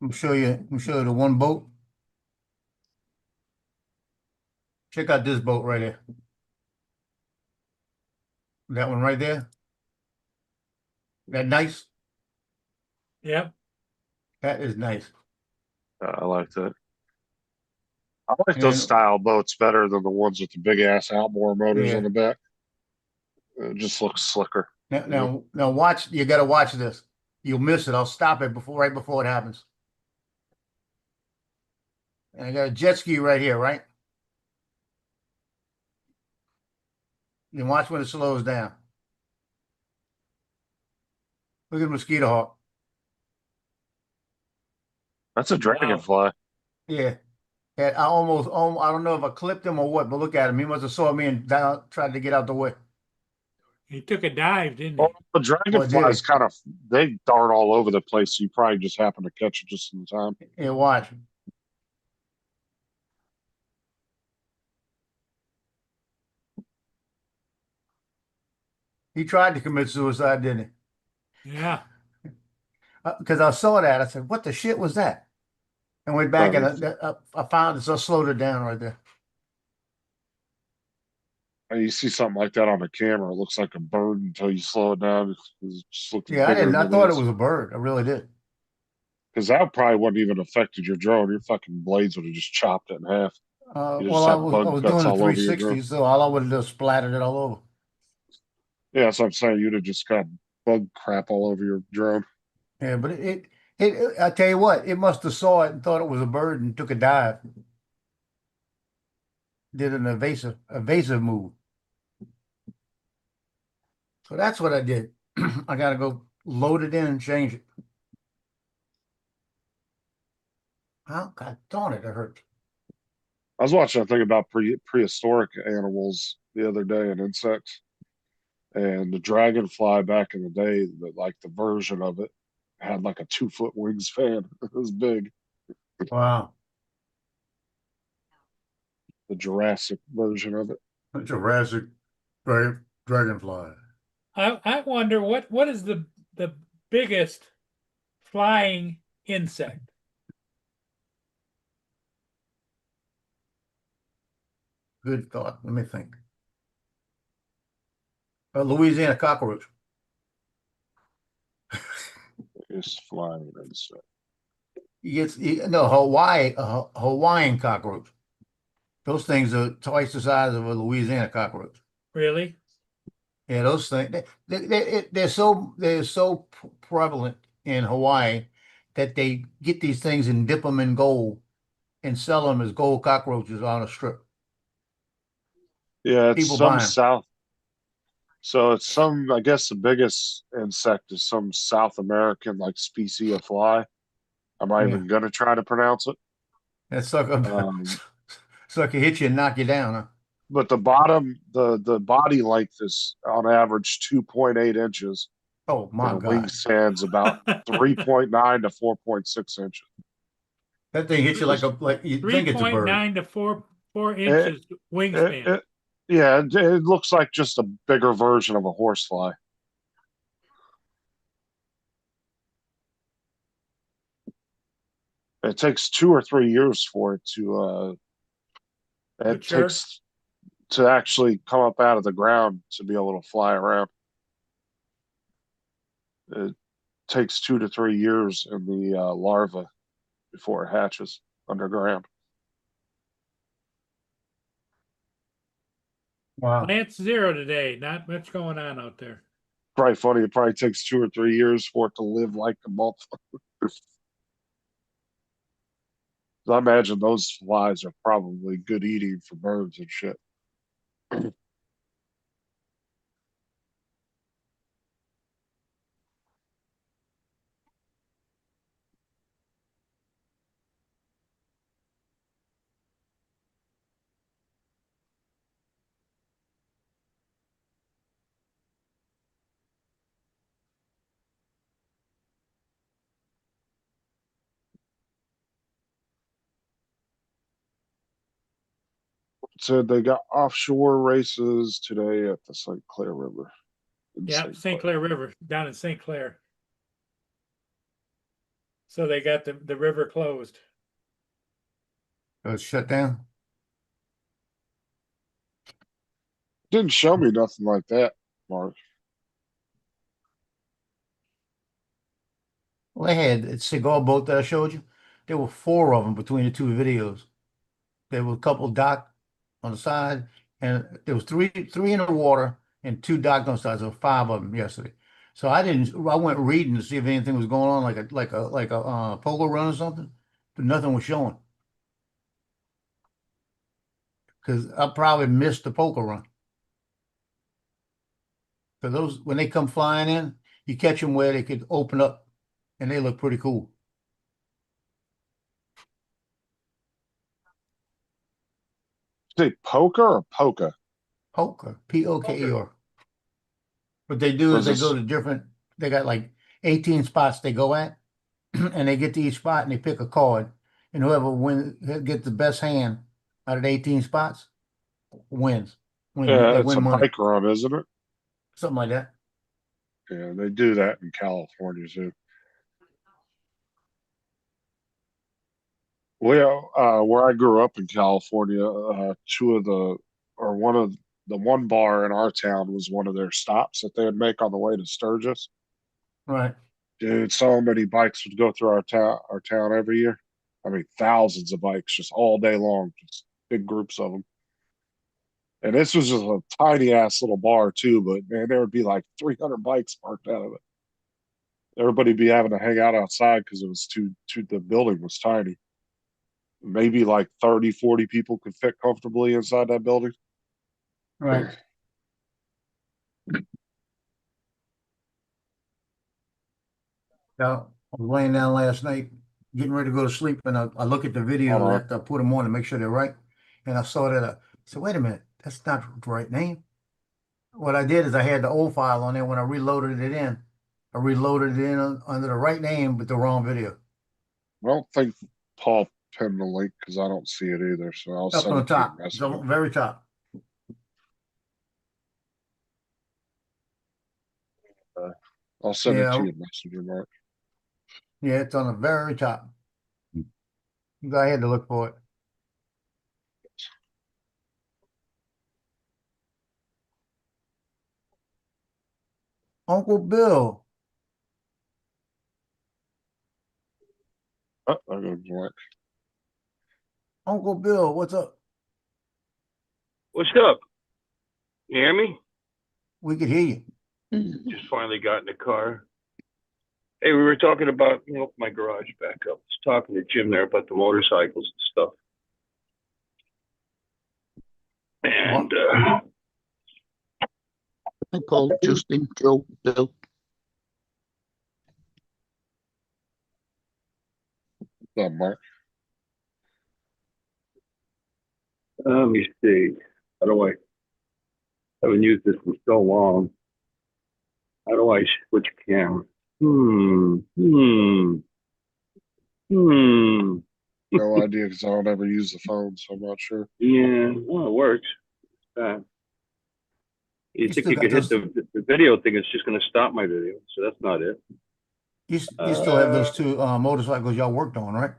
Let me show you the one boat. Check out this boat right here. That one right there. That nice? Yep. That is nice. I like that. I like those And style boats better than the ones with the big ass outboard motors Yeah. on the back. It just looks slicker. now watch, you gotta watch this. You'll miss it. I'll stop it right before it happens. And I got a jet ski right here, right? You watch when it slows down. Look at the mosquito hawk. That's a Wow. dragonfly. Yeah. And I don't know if I clipped him or what, but look at him. He must have saw me and tried to get out the way. He took a dive, didn't Well, he? the dragonflies he? kind of they dart all over the place. So you probably just happen to catch it just in time. Yeah, watch. He tried to commit suicide, didn't Yeah. he? Because I saw that. I said, what the shit was that? And went back and I found it, so I slowed it down right there. And you see something like that on the camera, it looks like a bird until you slow it down. It just looks Yeah, bigger I than thought it it is. was a bird. I really did. Because that probably wouldn't even affected your drone. Your fucking blades would have just chopped it in half. You Well, just have I bug was guts doing the all over your drone. 360, so all I would have done was splattered it all over. Yeah, that's what I'm saying. You'd have just got bug crap all over your drone. Yeah, but I tell you what, it must have saw it and thought it was a bird and took a dive. Did an evasive move. So that's what I did. I gotta go load it in and change it. Oh, God darn it, it hurt. I was watching a thing about prehistoric animals the other day and insects. And the dragonfly back in the day, like the version of it, had like a 2 foot wingspan. It was big. Wow. The Jurassic version of it. Jurassic dragonfly. I wonder what is the biggest flying insect? Good thought. Let me think. Louisiana cockroach. It's flying insect. No, Hawaii, Hawaiian cockroach. Those things are twice the size of a Louisiana cockroach. Really? Yeah, those things they're so prevalent in Hawaii that they get these things and dip them in gold and sell them as gold cockroaches on a strip. Yeah, it's People some buy them. South. So it's some, I guess the biggest insect is some South American like species of fly. I'm not Yeah, even gonna try to pronounce it. that sucker, Um, sucker hit you and knock you down, huh? but the body length is on average 2.8 inches, Oh and my the God, wingspan's about 3.9 to 4.6 inches. that thing hits you It's, like you Three think it's a point bird. nine to four it, inches it, wingspan. it, yeah, it looks like just a bigger version of a horsefly. It takes 2 or 3 years for it to it Mature. takes to actually come up out of the ground to be able to fly around. It takes 2 to 3 years in the larva before it hatches underground. Wow. Lance zero today. Not much going on out there. Probably funny. It probably takes 2 or 3 years for it to live like a month. I imagine those flies are probably good eating for birds and shit. Said they got offshore races today at the St. Clair River. In Yeah, St. St. Clair. Clair River down in St. Clair. So they got the river closed. It's shut down. Didn't show me nothing like that, Mark. Well, they had a cigar boat that I showed you. There were four of them between the two videos. There was a couple docked on the side, and there was three in the water and two docked on the side. So five of them yesterday. So I went reading to see if anything was going on, like a pogo run or something, but nothing was showing because I probably missed the poker run. So those when they come flying in, you catch them where they could open up, and they look pretty cool. Say poker or poka? Poker, Poker. What they do is Was they go this to they got like 18 spots they go at, and they get to each spot and they pick a card, and gets the best hand out of the 18 spots wins. They it's a win money, bike run, isn't it? something like that. Yeah, they do that in California too. Well, where I grew up in California, two of the, or one of the one bar in our town was one of their stops that they would make on the way to Sturgis. Right. Dude, so many bikes would go through our town every year. I mean, thousands of bikes just all day long, just big groups of them. And this was just a tiny ass little bar too, but man, there would be like 300 bikes parked out of it. Everybody'd be having to hang out outside because it was the building was tiny. Maybe like 30, 40 people could fit comfortably inside that building. Right. Now, I was laying down last night, getting ready to go to sleep, and I look at the video Uh-huh. after I put them on to make sure they're right. And I saw that, I said, wait a minute, that's not the right name. What I did is I had the old file on there. When I reloaded it in, I reloaded it in under the right name, but the wrong video. I don't think Paul pinned the link because I don't see it either. So I'll Up send on it the to you. top, it's on the very top. I'll send it Yeah. to you in Messenger, Mark. Yeah, it's on the very top. I had to look for it. Uncle Bill. Oh, I got blank. Uncle Bill, what's up? What's up? You hear me? We could hear you. Just finally got in the car. Hey, we were talking about, my garage back up. I was talking to Jim there about the motorcycles and stuff. And Hi, Paul, Justin, Joe, Bill. What's up, Mark? let me see. How do I haven't used this for so long. How do I switch camera? No idea because I don't ever use the phone, so I'm not sure. Yeah, well, it works. You You think still you got could hit those- the video thing, it's just going to stop my video. So that's not it. You still have those two motorcycles y'all worked on, right?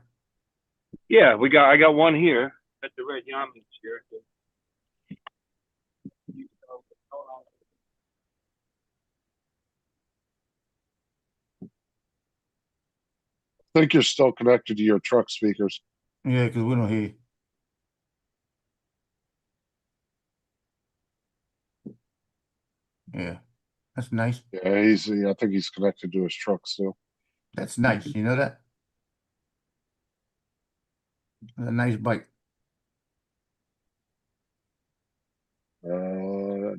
Yeah, I got one here at the Red Diamonds here. I think you're still connected to your truck speakers. Yeah, because we don't hear you. Yeah, that's nice. Yeah, I think he's connected to his truck still. That's nice. You know that? That's a nice bike.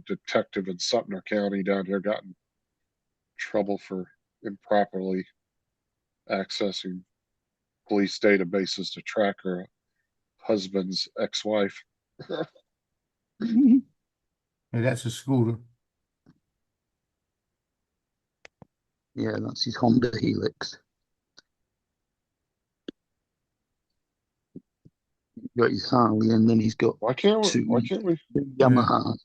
Detective in Sumter County down here got in trouble for improperly accessing police databases to track her husband's ex-wife. Yeah, that's a scooter. Yeah, that's his Honda Helix. He's got his Harley, and then he's got Why can't we? two Yamaha.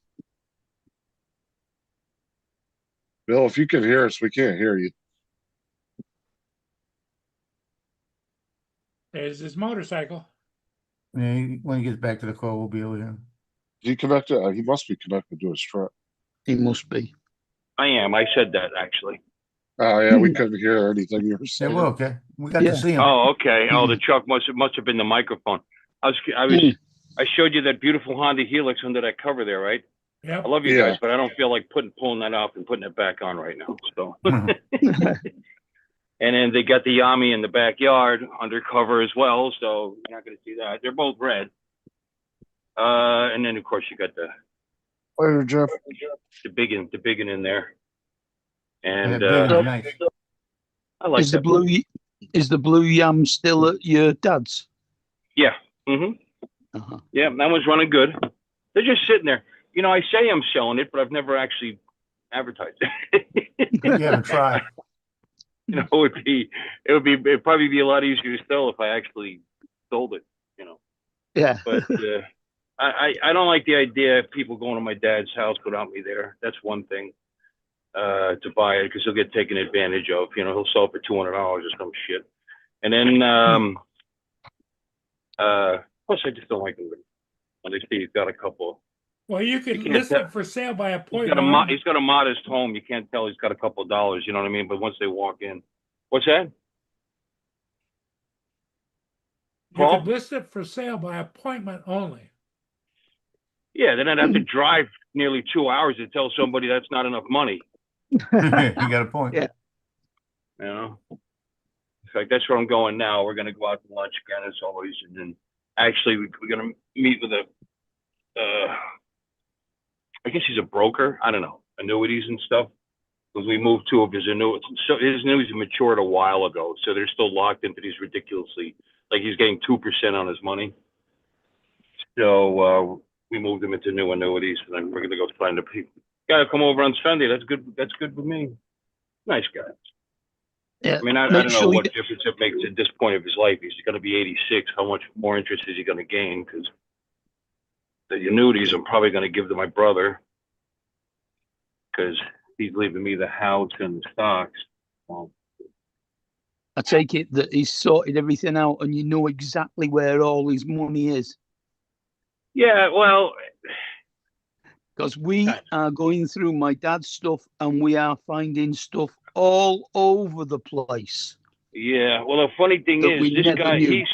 Bill, if you can hear us, we can't hear you. There's his motorcycle. Yeah, when he gets back to the car, we'll be able to hear him. Is he connected? He must be connected to his truck. He must be. I am. I said that actually. Oh yeah, we couldn't hear anything you were Yeah, saying. we're okay. We got Yeah. to see him. Oh, okay. Oh, the truck must have been the microphone. I showed you that beautiful Honda Helix under that cover there, right? Yep. I love you Yeah. guys, but I don't feel like pulling that off and putting it back on right now. So, and then they got the Yami in the backyard undercover as well, so you're not going to see that. They're both red. And then of course you got the Later, Jeff. biggin in there. And Yeah, big and nice. I like Is the that. is the blue Yam still at your dad's? Yeah. Mm-hmm. Uh-huh. Yeah, that one's running good. They're just sitting there. I say I'm selling it, but I've never actually advertised it. You haven't tried. It'd probably be a lot easier to sell if I actually sold it, Yeah. But I don't like the idea of people going to my dad's house without me there. That's one thing. To buy it because he'll get taken advantage of. He'll sell it for $200 or some shit. And then plus I just don't like him when they see he's got a couple Well, you can can't list tell. it for sale by He's appointment. got a only. he's got a modest home. You can't tell he's got a couple of dollars. You know what I mean? But once they walk in, what's that? You Paul? could list it for sale by appointment only. Yeah, then I'd have to drive nearly 2 hours to tell somebody that's not enough money. You got a point. Yeah. You know. In fact, that's where I'm going now. We're gonna go out to lunch again as always, and then actually we're gonna meet with a. I guess he's a broker. I don't know, annuities and stuff. Because we moved two of his annuities. So his annuities matured a while ago, so they're still locked into these ridiculously, like he's getting 2% on his money. So we moved him into new annuities, and then we're gonna go find a people. Gotta come over on Sunday. That's good. That's good with me. Nice guy. Yeah. I mean, I Make don't sure know you what difference it makes at this point of his life. He's going to be 86. How much more interest is he going to gain? Because the annuities I'm probably going to give to my brother because he's leaving me the house and the stocks. Well, I take it that he's sorted everything out and you know exactly where all his money is. yeah, well, Because we are going through my dad's stuff and we are finding stuff all over the place. yeah. Well, the funny thing That is, we this never guy, knew.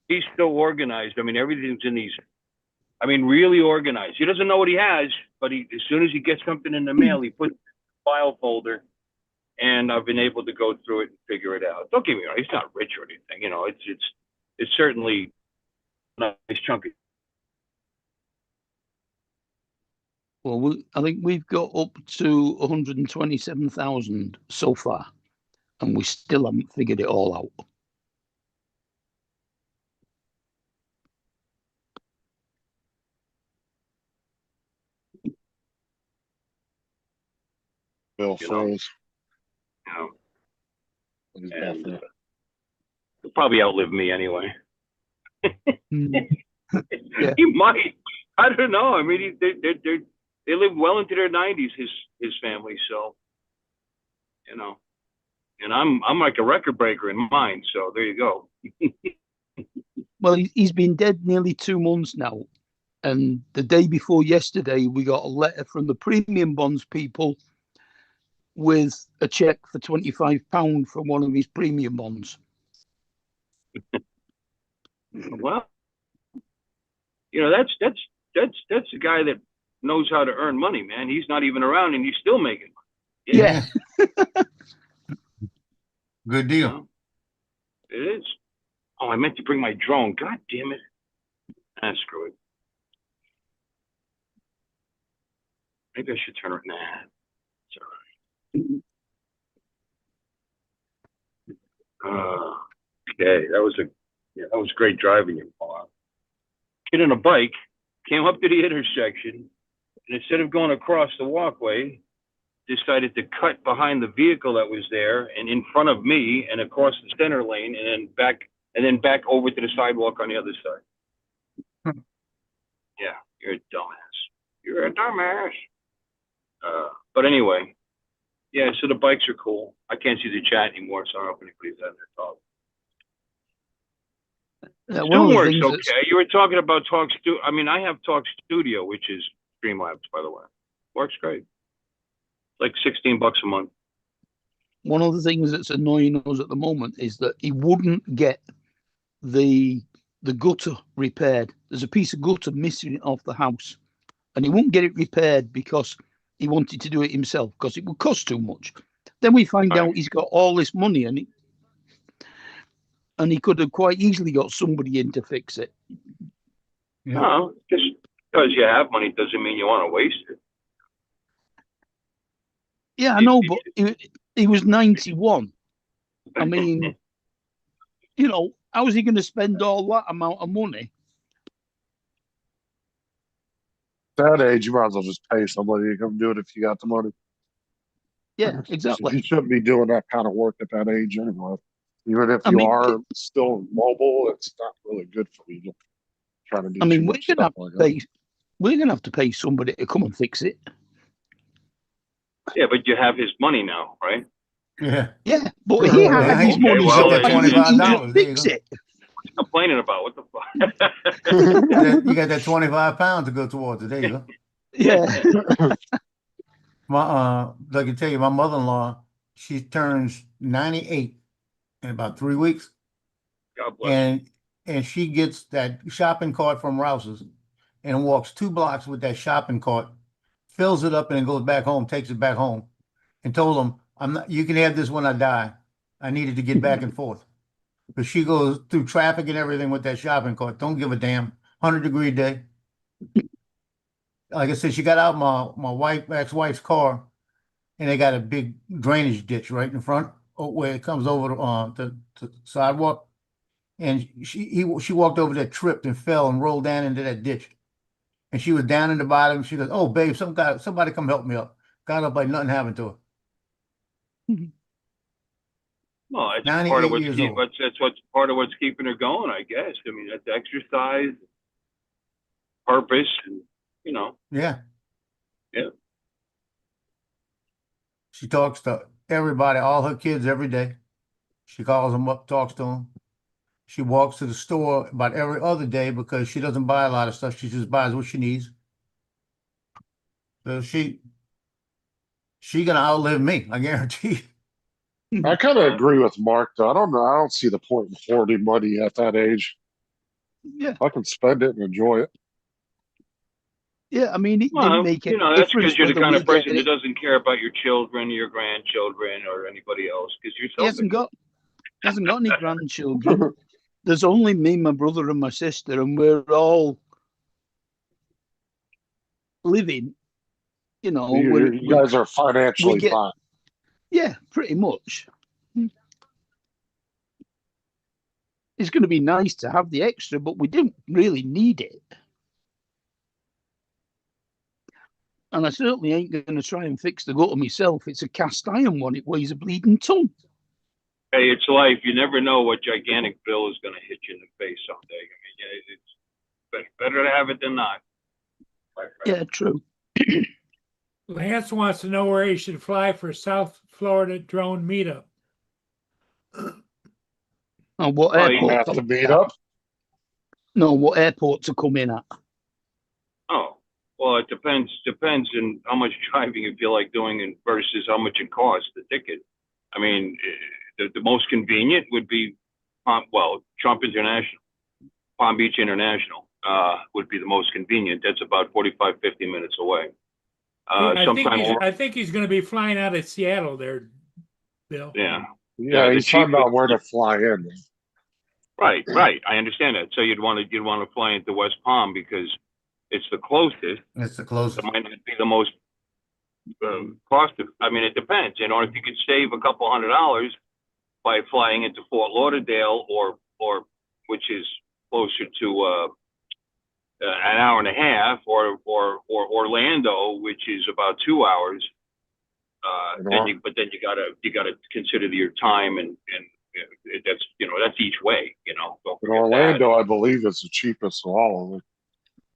he's so organized. I mean, everything's in these. I mean, really organized. He doesn't know what he has, but as soon as he gets something in the mail, he puts it in the file folder. And I've been able to go through it and figure it out. Don't get me wrong; he's not rich or anything. You know, it's certainly a nice chunk. Well, I think we've got up to 127,000 so far, and we still haven't figured it all out. Bill You know. froze. You know, He's and back there. he'll probably outlive me anyway. Yeah. He might. I don't know. I mean, they live well into their 90s. His family, so you know. And I'm like a record breaker in mine. So there you go. Well, he's been dead nearly 2 months now. And the day before yesterday, we got a letter from the premium bonds people with a check for £25 for one of his premium bonds. Well, you know, that's a guy that knows how to earn money, man. He's not even around, and he's still making money. Yeah. Good You deal. know? It is. Oh, I meant to bring my drone. God damn it. Ah, screw it. Maybe I should turn it. Nah, it's all right. Okay, that was great driving you, Paul. Kid on a bike came up to the intersection, and instead of going across the walkway, decided to cut behind the vehicle that was there and in front of me and across the center lane and then back over to the sidewalk on the other side. Yeah, you're a dumbass. You're a dumbass. But anyway, yeah, so the bikes are cool. I can't see the chat anymore, so I don't know if anybody's out there talking. One of Zoom the works things okay. that's, You were talking about I mean, I have Talk Studio, which is Streamlabs, by the way. Works great. Like $16 a month. one of the things that's annoying us at the moment is that he wouldn't get the gutter repaired. There's a piece of gutter missing off the house, and he won't get it repaired because he wanted to do it himself because it would cost too much. Then we find Right. out he's got all this money, and he could have quite easily got somebody in to fix it. Yeah. No, just because you have money doesn't mean you want to waste it. Yeah, I know, but he was 91. I mean, you know, how's he going to spend all that amount of money? At that age, you might as well just pay somebody to come do it if you got the money. Yeah, You exactly. shouldn't be doing that kind of work at that age anyway. Even if I you mean, are still mobile, it's not really good for you to try to do I mean, too we're much gonna stuff have like to that. pay. We're gonna have to pay somebody to come and fix it. Yeah, but you have his money now, right? Yeah. Yeah, but Sure, he yeah, had hey, his okay, money, well, so that why wouldn't he $25, just there you fix go. it? What you complaining about? What the fuck? You got that £25 to go towards it. There you go. Yeah. I can tell you, my mother-in-law, she turns 98 in about 3 weeks, God bless. and she gets that shopping cart from Rouse's and walks 2 blocks with that shopping cart, fills it up, and then goes back home, takes it back home, and told them, "I'm not. You can have this when I die. I needed to get back and forth." But she goes through traffic and everything with that shopping cart. Don't give a damn. 100-degree day. Like I said, she got out my ex-wife's car, and they got a big drainage ditch right in front, where it comes over the sidewalk. And she walked over there, tripped and fell and rolled down into that ditch. And she was down in the bottom. She goes, "Oh, babe, somebody come help me up." Got up like nothing happened to her. Well, it's 98 part of what's years old. that's what's part of what's keeping her going, I guess. I mean, that's exercise, purpose, and you know. Yeah. Yeah. She talks to everybody, all her kids every day. She calls them up, talks to them. She walks to the store about every other day because she doesn't buy a lot of stuff. She just buys what she needs. So she gonna outlive me, I guarantee you. I kind of agree with Mark, though. I don't know. I don't see the point in hoarding money at that age. Yeah. I can spend it and enjoy it. Yeah. I mean, it Well, didn't make any that's difference because you're the whether kind we of person get that it. doesn't care about your children, your grandchildren, or anybody else, because you're He hasn't selfish. got any grandchildren. There's only me, my brother, and my sister, and we're all living. You know, You guys are we financially get, fine. yeah, pretty much. It's going to be nice to have the extra, but we didn't really need it. And I certainly ain't going to try and fix the gutter myself. It's a cast iron one. It weighs a bleeding ton. Hey, it's life. You never know what gigantic bill is going to hit you in the face someday. I mean, yeah, it's better to have it than not. Yeah, true. Lance wants to know where he should fly for South Florida drone meetup. And what Well, you You airport? have to meet up. No, what airport to come in at? Oh, well, it depends on how much driving you feel like doing and versus how much it costs, the ticket. I mean, the most convenient would be, Trump International, Palm Beach International, would be the most convenient. That's about 45, 50 minutes away. I think he's going to be flying out of Seattle there, Bill. Yeah. Yeah, the he's talking cheapest- about where to fly in. Right. I understand that. So you'd want to fly into West Palm because it's the closest. It's the closest. It might not be the most cost. I mean, it depends. You know, if you could save a couple $100 by flying into Fort Lauderdale or which is closer to an hour and a half, or Orlando, which is about 2 hours. Then you gotta consider your time and that's each way. Don't In forget Orlando, I believe, is the cheapest of all of them.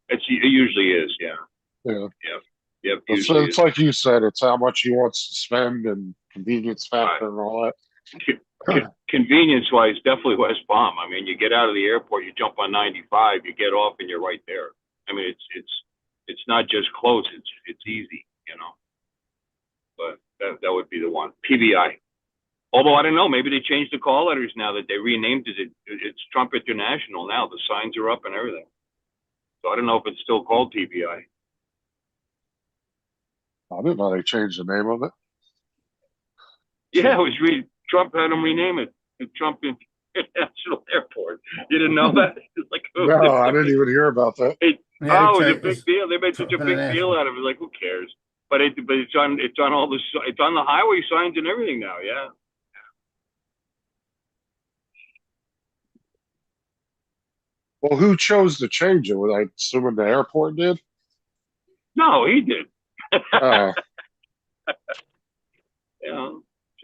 it usually is. Yeah. Yeah. Yep. So Usually it's is. like you said, it's how much he wants to spend and convenience factor and all that. Convenience wise, definitely West Palm. I mean, you get out of the airport, you jump on 95, you get off, and you're right there. I mean, it's not just close; it's easy, But that would be the one. PBI. Although I don't know, maybe they changed the call letters now that they renamed it. It's Trump International now. The signs are up and everything. So I don't know if it's still called PBI. I didn't know they changed the name of it. Yeah, it was Trump had them rename it to Trump International Airport. You didn't know that? It's like, No, I didn't even hear about that. It Yeah, was a it's- big deal. They made such a Trump big deal International. out of it. Like, who cares? But it's on all it's on the highway signs and everything now. Yeah. Well, who chose to change it? Was I assuming the airport did? No, he did. Oh,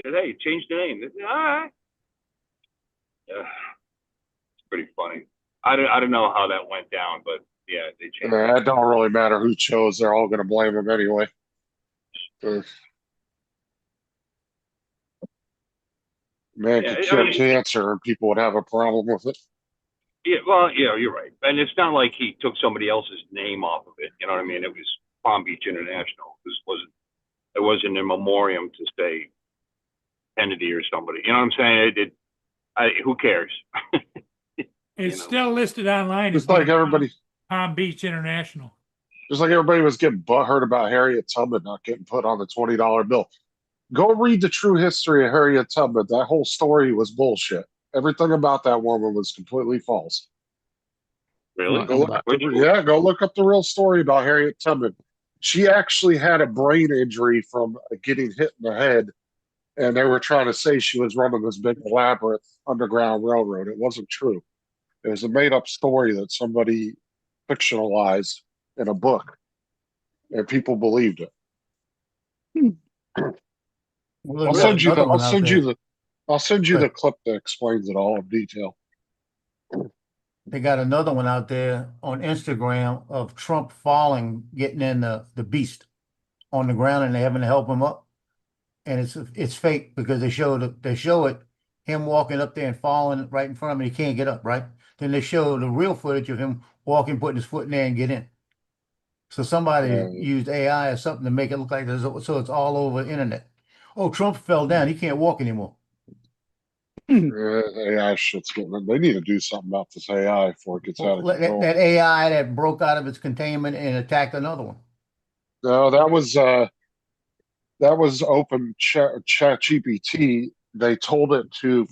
Said, hey, change the name. They said, all right. Yeah. It's pretty funny. I don't know how that went down, but yeah, they changed it. it don't really matter who chose. They're all going to blame him anyway. Man Yeah, could I cure mean- cancer and people would have a problem with it. Yeah, well, yeah, you're right. And it's not like he took somebody else's name off of it. You know what I mean? It was Palm Beach International. It wasn't in memoriam to say Kennedy or somebody. You know what I'm saying? Who cares? It's know. still listed online as Just like being everybody, Palm Beach International. just like everybody was getting butthurt about Harriet Tubman not getting put on the $20 bill. Go read the true history of Harriet Tubman. That whole story was bullshit. Everything about that woman was completely false. Really? Right, Go look, Which- go look up the real story about Harriet Tubman. She actually had a brain injury from getting hit in the head, and they were trying to say she was running this big elaborate underground railroad. It wasn't true. It was a made-up story that somebody fictionalized in a book, and people believed it. Well, I'll there's send you the. another one out there. I'll send you the Right. clip that explains it all in detail. They got another one out there on Instagram of Trump falling, getting in the beast on the ground, and they having to help him up. And it's fake because they show it him walking up there and falling right in front of him, and he can't get up, right? Then they show the real footage of him walking, putting his foot in there and get in. So somebody used AI or something to make it look like so it's all over the internet. Oh, Trump fell down. He can't walk anymore. AI shit's getting. They need to do something about this AI before it gets out of control. That AI that broke out of its containment and attacked another one. No, that was open chat GPT. They told it to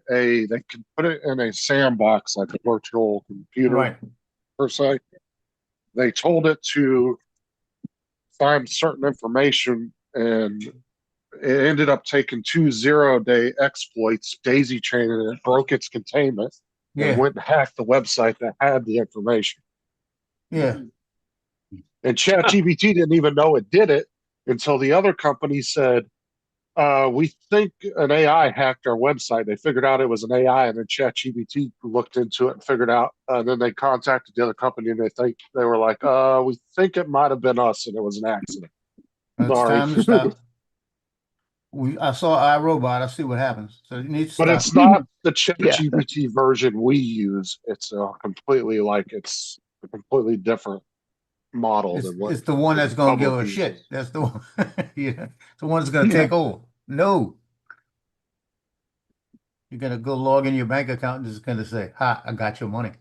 they can put it in a sandbox like a virtual computer Right. per se. They told it to find certain information, and it ended up taking 2 0-day exploits, daisy chaining it, broke its containment, and Yeah. went and hacked the website that had the information. Yeah. And ChatGPT didn't even know it did it until the other company said, we think an AI hacked our website. They figured out it was an AI, and then ChatGPT looked into it and figured out. And then they contacted the other company, and they were like, we think it might have been us, and it was an accident. It's Sorry. time to stop. I saw iRobot. I see what happens. So it needs to But stop. it's not the Yeah. ChatGPT version we use. It's a completely different model than what It's the one that's gonna give public a uses. shit. That's the one. Yeah. It's the one that's gonna Yeah. take over. No. You're gonna go log in your bank account and it's gonna say, "Ha, I got your money."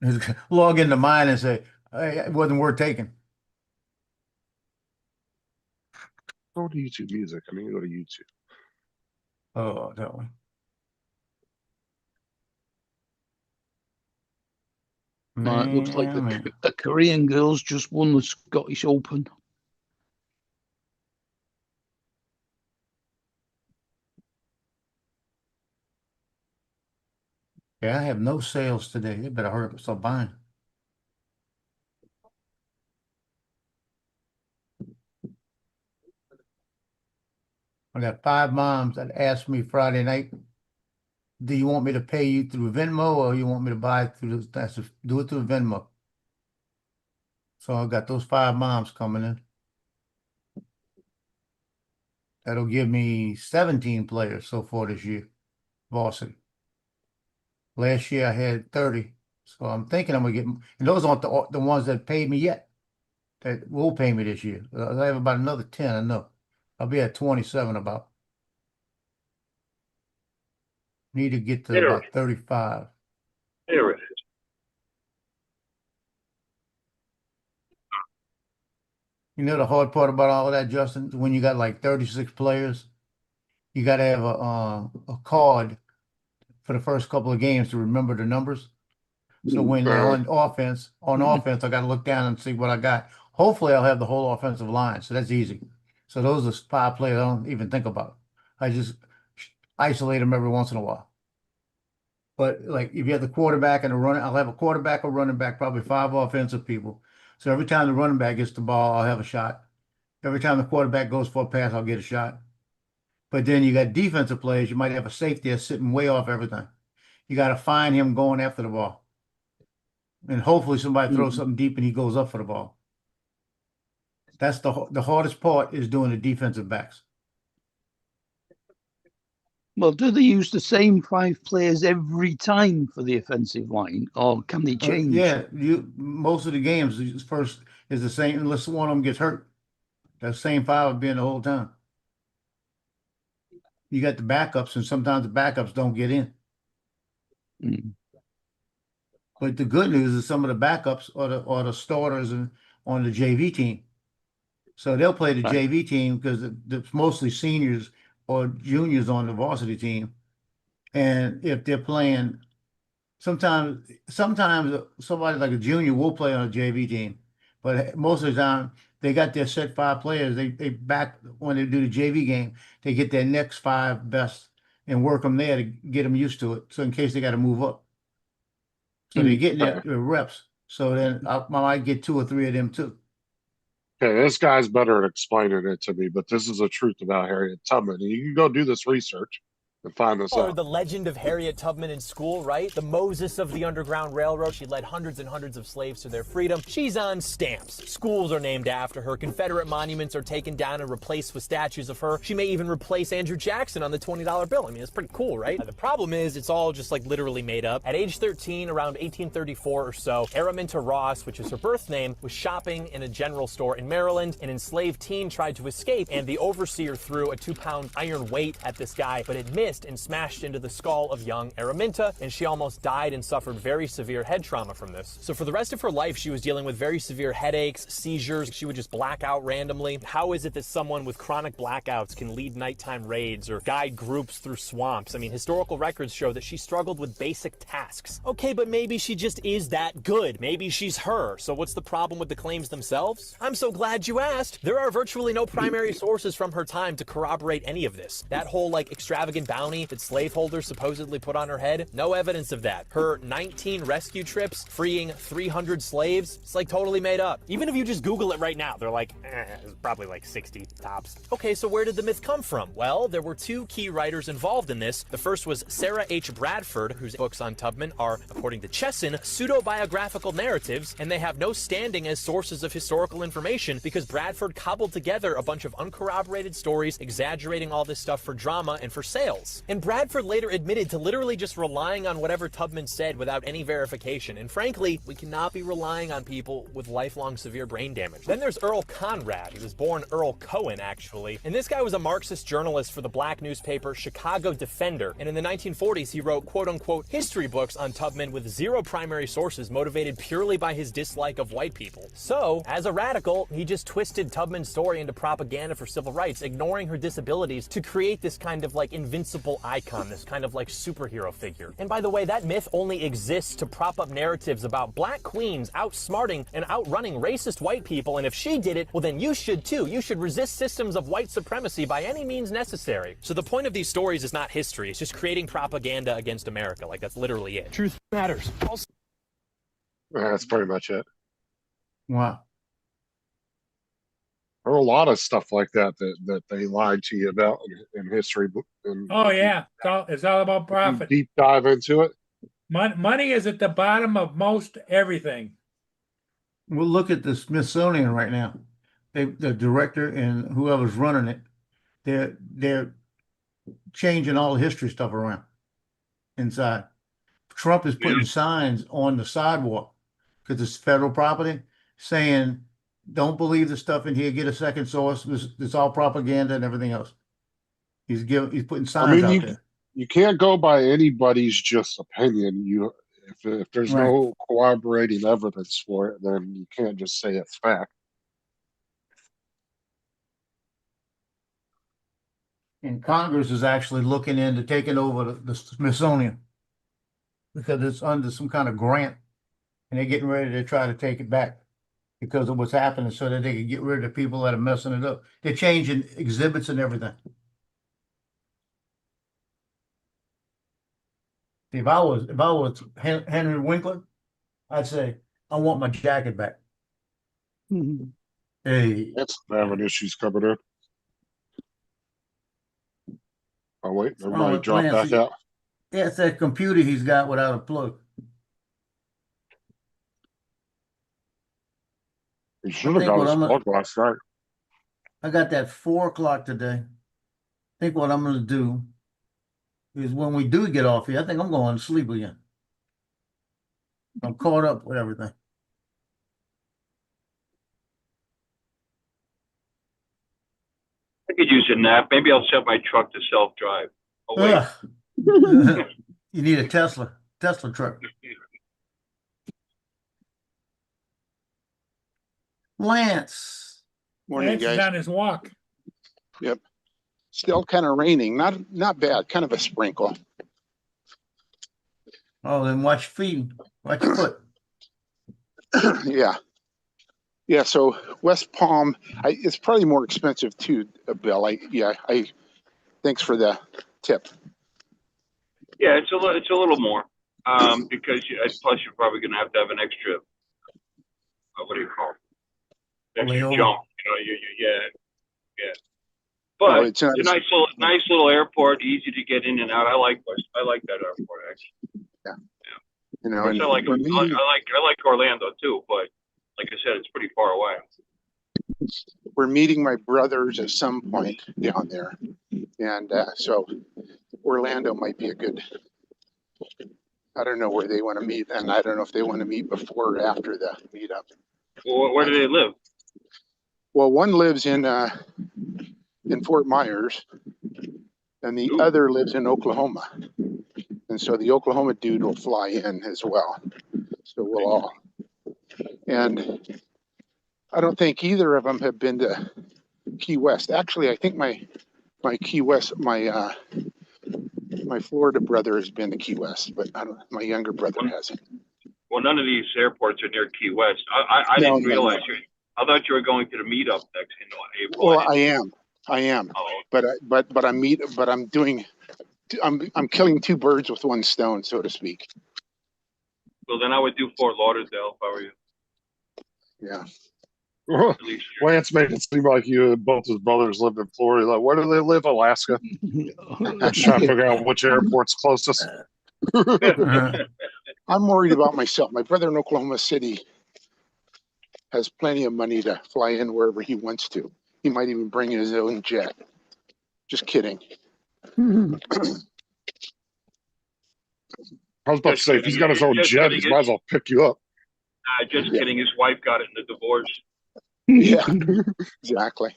It's gonna log into mine and say, hey, it wasn't worth taking. Go to YouTube Music. I mean, go to YouTube. Oh, that one. It looks like Man. a Korean girl's just won the Scottish Open. Yeah, I have no sales today. They better hurry up and start buying. I got 5 moms that asked me Friday night, do you want me to pay you through Venmo or you want me to buy it through do it through Venmo? So I got those 5 moms coming in. That'll give me 17 players so far this year, varsity. Last year I had 30. So I'm thinking I'm gonna get, and those aren't the ones that paid me yet, that will pay me this year. I have about another 10, I know. I'll be at 27 about. Need to get to There. about 35. There it is. You know the hard part about all of that, Justin, when you got like 36 players, you got to have a card for the first couple of games to remember the numbers. So when they're on offense, I got to look down and see what I got. Hopefully, I'll have the whole offensive line, so that's easy. So those are 5 players I don't even think about. I just isolate them every once in a while. But like if you have the quarterback and a running, I'll have a quarterback or running back, probably 5 offensive people. So every time the running back gets the ball, I'll have a shot. Every time the quarterback goes for a pass, I'll get a shot. But then you got defensive players. You might have a safety that's sitting way off everything. You got to find him going after the ball. And hopefully somebody throws something deep and he goes up for the ball. That's the hardest part is doing the defensive backs. Well, do they use the same 5 players every time for the offensive line, or can they change? Yeah, most of the games first is the same unless one of them gets hurt. That same 5 will be in the whole time. You got the backups, and sometimes the backups don't get in. Mm. But the good news is some of the backups are the starters on the JV team. So they'll play the Right. JV team because it's mostly seniors or juniors on the varsity team. And if they're playing, sometimes somebody like a junior will play on a JV team, but most of the time they got their set 5 players. They back when they do the JV game, they get their next 5 best and work them there to get them used to it. So in case they got to move up, so they're getting their reps. So then I might get 2 or 3 of them too. Okay, this guy's better at explaining it to me, but this is the truth about Harriet Tubman. You can go do this research and find this Or out. the legend of Harriet Tubman in school, right? The Moses of the Underground Railroad. She led hundreds and hundreds of slaves to their freedom. She's on stamps. Schools are named after her. Confederate monuments are taken down and replaced with statues of her. She may even replace Andrew Jackson on the $20 bill. I mean, it's pretty cool, right? The problem is it's all just like literally made up. At age 13, around 1834 or so, Araminta Ross, which is her birth name, was shopping in a general store in Maryland. An enslaved teen tried to escape, and the overseer threw a 2-pound iron weight at this guy, but it missed and smashed into the skull of young Araminta, and she almost died and suffered very severe head trauma from this. So for the rest of her life, she was dealing with very severe headaches, seizures. She would just black out randomly. How is it that someone with chronic blackouts can lead nighttime raids or guide groups through swamps? I mean, historical records show that she struggled with basic tasks. Okay, but maybe she just is that good. Maybe she's her. So what's the problem with the claims themselves? I'm so glad you asked. There are virtually no primary sources from her time to corroborate any of this. That whole like extravagant bounty that slaveholders supposedly put on her head, no evidence of that. Her 19 rescue trips freeing 300 slaves, it's like totally made up. Even if you just Google it right now, they're like, it's probably like 60 tops. Okay, so where did the myth come from? Well, there were 2 key writers involved in this. The first was Sarah H. Bradford, whose books on Tubman are, according to Chesson, pseudo-biographical narratives, and they have no standing as sources of historical information because Bradford cobbled together a bunch of uncorroborated stories exaggerating all this stuff for drama and for sales. And Bradford later admitted to literally just relying on whatever Tubman said without any verification. And frankly, we cannot be relying on people with lifelong severe brain damage. Then there's Earl Conrad. He was born Earl Cohen, actually. And this guy was a Marxist journalist for the black newspaper Chicago Defender. And in the 1940s, he wrote quote-unquote history books on Tubman with 0 primary sources, motivated purely by his dislike of white people. So, as a radical, he just twisted Tubman's story into propaganda for civil rights, ignoring her disabilities to create this kind of like invincible icon, this kind of like superhero figure. And by the way, that myth only exists to prop up narratives about black queens outsmarting and outrunning racist white people, and if she did it, well then you should too. You should resist systems of white supremacy by any means necessary. So the point of these stories is not history, it's just creating propaganda against America. Like, that's literally it. Truth matters. That's pretty much it. Wow. There are a lot of stuff like that they lied to you about in history. And Oh yeah, it's all about if you profit. deep dive into it. Money is at the bottom of most everything. We'll look at the Smithsonian right now. The director and whoever's running it, they're changing all the history stuff around inside. Trump is putting signs on the sidewalk because it's federal property saying, don't believe the stuff in here, get a second source. It's all propaganda and everything else. He's putting signs out there. You can't go by anybody's just opinion. If there's Right. no corroborating evidence for it, then you can't just say it's fact. And Congress is actually looking into taking over the Smithsonian because it's under some kind of grant, and they're getting ready to try to take it back because of what's happening, so that they can get rid of the people that are messing it up. They're changing exhibits and everything. If I was Henry Winkler, I'd say, I want my jacket back. Mhm. Hey, That's having issues coming in. Oh wait, never mind. Drop back Clancy. out. Yeah, it's that computer he's got without a plug. He should have think got what his I'm plug last night. I got that 4 o'clock today. I think what I'm gonna do Because when we do get off here, I think I'm going to sleep again. I'm caught up with everything. I could use a nap. Maybe I'll set my truck to self-drive. Oh, wait. Ugh. You need a Tesla truck. Lance. Morning, Lance is guys. on his walk. Still kind of raining, not bad, kind of a sprinkle. Oh, then watch feet. Watch your foot. Yeah. Yeah, so West Palm, it's probably more expensive too, Bill. Thanks for the tip. Yeah, it's a little more, because plus you're probably gonna have to have an extra, what do you call it? Extra Layover. jump, yeah. Oh, But it's it's a nice little airport, easy to get in and out. I like that airport actually. You know, Of course, and I like we're meeting, I like Orlando too, but like I said, it's pretty far away. we're meeting my brothers at some point down there. And so Orlando might be a good, I don't know where they want to meet, and I don't know if they want to meet before or after the meetup. Well, where do they live? Well, one lives in Fort Myers, and the Ooh. other lives in Oklahoma. And so the Oklahoma dude will fly in as well. So we'll all. And I don't think either of them have been to Key West. Actually, I think my Key West, my Florida brother has been to Key West, but my younger brother hasn't. Well, none of these airports are near Key West. I No, didn't no, realize no. you. I thought you were going to the meetup next in April. Well, I am, Oh, but I'm killing two birds with one stone, so to speak. well, then I would do Fort Lauderdale if I were you. Yeah. At least you're- Lance made it seem like you and both his brothers lived in Florida. Like, where do they live? Alaska. I'm trying to figure out which airport's closest. I'm worried about myself. My brother in Oklahoma City has plenty of money to fly in wherever he wants to. He might even bring his own jet. Just kidding. I was about to say, if he's got his own jet, he might as well pick you up. Just kidding. His wife got it in the divorce. Yeah, exactly.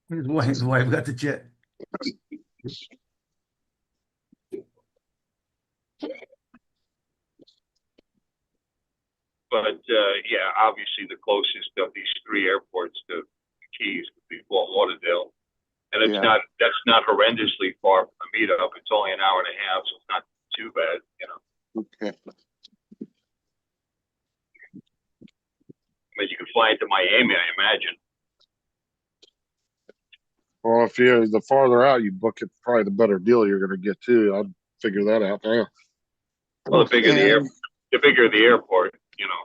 His wife got the jet. But yeah, obviously the closest of these three airports to the Keys would be Fort Lauderdale, and it's Yeah. that's not horrendously far from the meetup. It's only an hour and a half, so it's not too bad, you know. Okay. I mean, you can fly into Miami, I imagine. Well, if you the farther out you book it, probably the better deal you're going to get too. I'd figure that out now. Well, the bigger And- the bigger the airport, you know.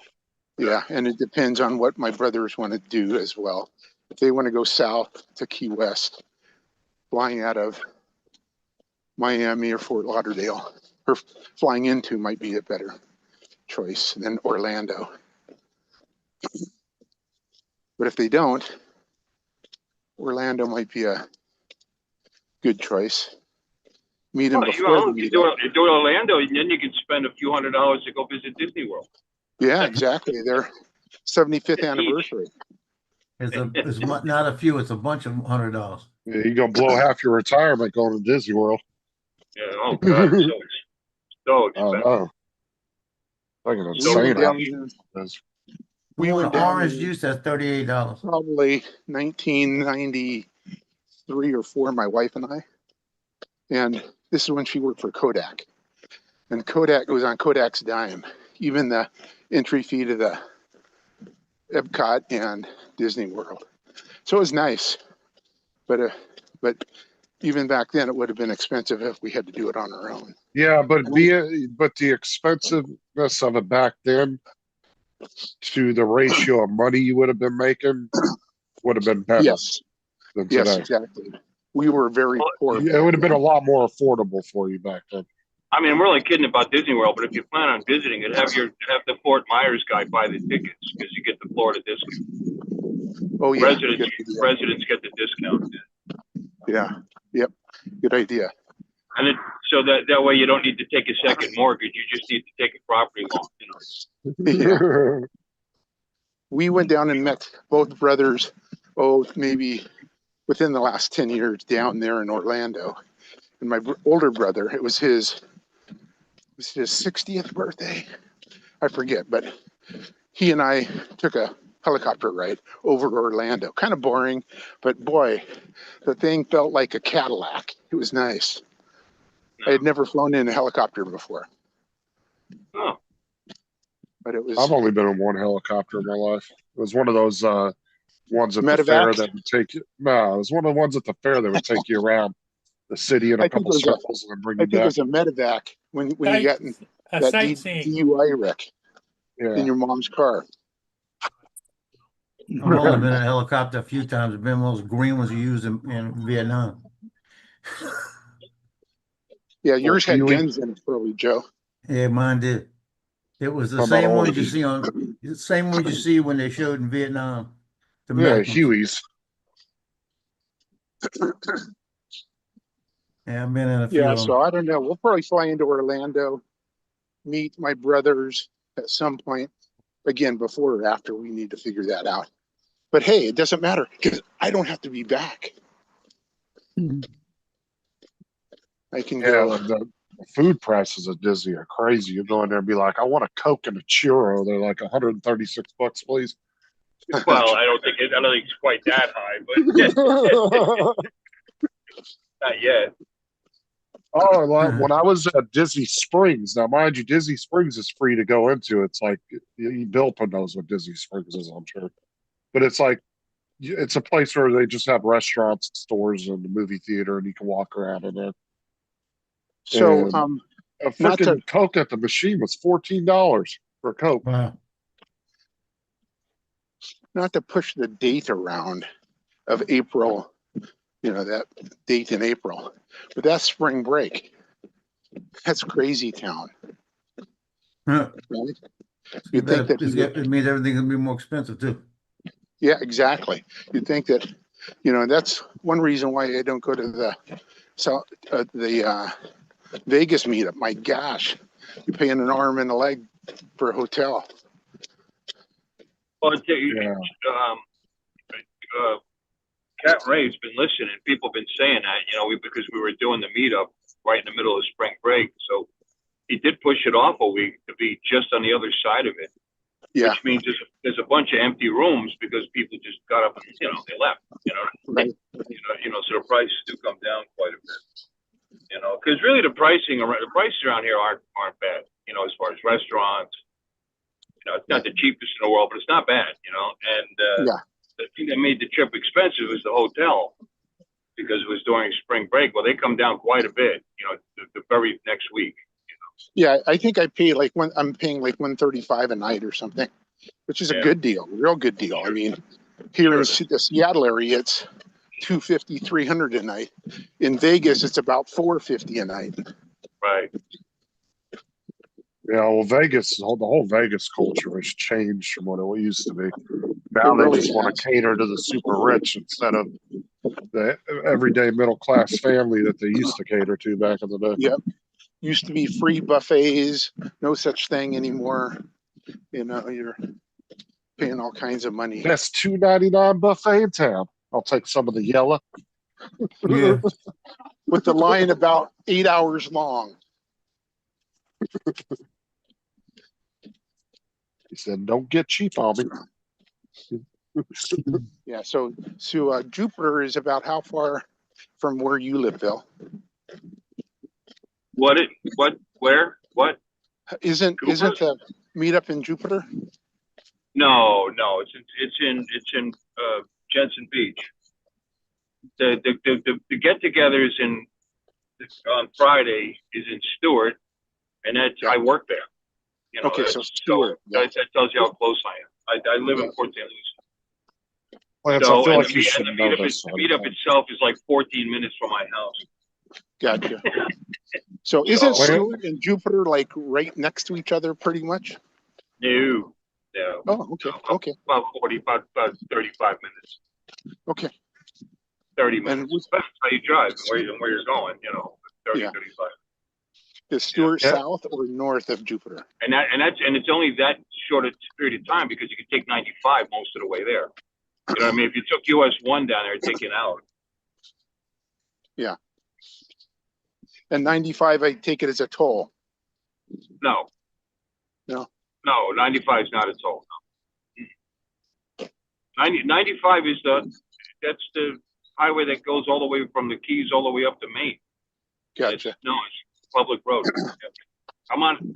Yeah, and it depends on what my brothers want to do as well. If they want to go south to Key West, flying out of Miami or Fort Lauderdale, or flying into might be a better choice than Orlando. But if they don't, Orlando might be a good choice. Meet them Well, before the you meetup. do Orlando, and then you can spend a few $100s to go visit Disney World. Yeah, exactly. Their 75th Each. anniversary. It's not a few, it's a bunch of $100. Yeah, you're going to blow half your retirement going to Disney World. Yeah. Oh God, so Oh, expensive. no. Like an So insane down option. there, That's- We One went down orange in juice, that's $38. probably 1993 or 4, my wife and I. And this is when she worked for Kodak. And Kodak was on Kodak's dime. Even the entry fee to the Epcot and Disney World. So it was nice. But even back then, it would have been expensive if we had to do it on our own. Yeah, but the expensiveness of it back then to the ratio of money you would have been making would have been better Yes, than yes, today. exactly. We were very poor. Yeah, it would have been a lot more affordable for you back then. I mean, we're only kidding about Disney World, but if you plan on visiting it, have the Fort Myers guy buy the tickets because you get the Florida discount. Oh, yeah. Residents get the discount. Yeah, yep, good idea. And it, so that way you don't need to take a second mortgage. You just need to take a property loan, Yeah. We went down and met both brothers, maybe within the last 10 years down there in Orlando. And my older brother, it was his 60th birthday. I forget, but he and I took a helicopter ride over to Orlando. Kind of boring, but boy, the thing felt like a Cadillac. It was nice. I had never flown in a helicopter before, Oh, but it was I've only been in one helicopter in my life. It was one of those ones at the fair Medevac? that would take you. No, it was one of the ones at the fair that would take you around the city in I a think couple it was a- circles and then bring I you think it back. was a medevac when you got in A that sightseeing. DUI wreck Yeah. in your mom's car. I've only been in a helicopter a few times. I've been one of those green ones you use in Vietnam. Yeah, yours had Huey. guns in it, probably, Joe. Yeah, mine did. It was the How about same all ones of you you? see the same ones you see when they showed in Vietnam. The Yeah, medical ones. Huey's. Yeah, I've been in a few Yeah, of them. so I don't know. We'll probably fly into Orlando, meet my brothers at some point. Again, before or after, we need to figure that out. But hey, it doesn't matter because I don't have to be back. I can Yeah, go. the food prices at Disney are crazy. You go in there and be like, I want a Coke and a churro. They're like $136, please. well, I don't think it's quite that high, but not yet. Oh, like when I was at Disney Springs, now mind you, Disney Springs is free to go into. It's like Bill knows what Disney Springs is, I'm sure, but it's like it's a place where they just have restaurants, stores, and the movie theater, and you can walk around in there. So, And a not to- freaking Coke at the machine was $14 for a Coke. Wow. not to push the date around of April, that date in April, but that's spring break. That's crazy town, Huh. right? You You'd think that it means everything's gonna be more expensive too. Yeah, exactly. You'd think that, that's one reason why I don't go to the Vegas meetup. My gosh, you're paying an arm and a leg for a hotel. Well, Yeah. Cat Ray's been listening. People have been saying that, because we were doing the meetup right in the middle of spring break. So he did push it off a week to be just on the other side of it. Yeah, Which means there's a bunch of empty rooms because people just got up and, they left, right. So the prices do come down quite a bit, because really the prices around here aren't bad, as far as restaurants. It's not the cheapest in the world, but it's not bad, and Yeah. the thing that made the trip expensive was the hotel because it was during spring break. Well, they come down quite a bit, the very next week. Yeah, I think I'm paying like $135 a night or something, which is a Yeah. good deal, real good deal. I mean, here in the Seattle area, it's $250, $300 a night. In Vegas, it's about $450 a night. Right. Yeah, well, Vegas, the whole Vegas culture has changed from what it used to be. Now It they really just want has. to cater to the super rich instead of the everyday middle class family that they used to cater to back in the day. Yep. Used to be free buffets, no such thing anymore. You're paying all kinds of money. Best $2.99 buffet in town. I'll take some of the yellow. Yeah. With the line about 8 hours long. He said, "Don't get cheap on me." Yeah, so Jupiter is about how far from where you live, Bill? What? Isn't the meetup in Jupiter? No, it's in Jensen Beach. The get-together is on Friday is in Stewart, and I work there. Okay, so Stewart. That tells you how close I am. I live in Port St. Lucie. Lance, So, I feel and like you should the know meetup, this. the meetup itself is like 14 minutes from my house. Gotcha. So isn't So- Stewart and Jupiter like right next to each other pretty much? No. Oh, okay. About 35 minutes. Okay. 30 And minutes. Depends how you drive and where you're going, 30, Yeah. 35. Is Stewart Yeah. south or north of Jupiter? And it's only that short a period of time because you could take 95 most of the way there. You know what I mean? If you took US 1 down there, it'd take you an hour. And 95, I take it as a toll. No. No? No, 95 is not a toll. 95 is that's the highway that goes all the way from the Keys all the way up to Maine. Gotcha. It's public road. I'm on.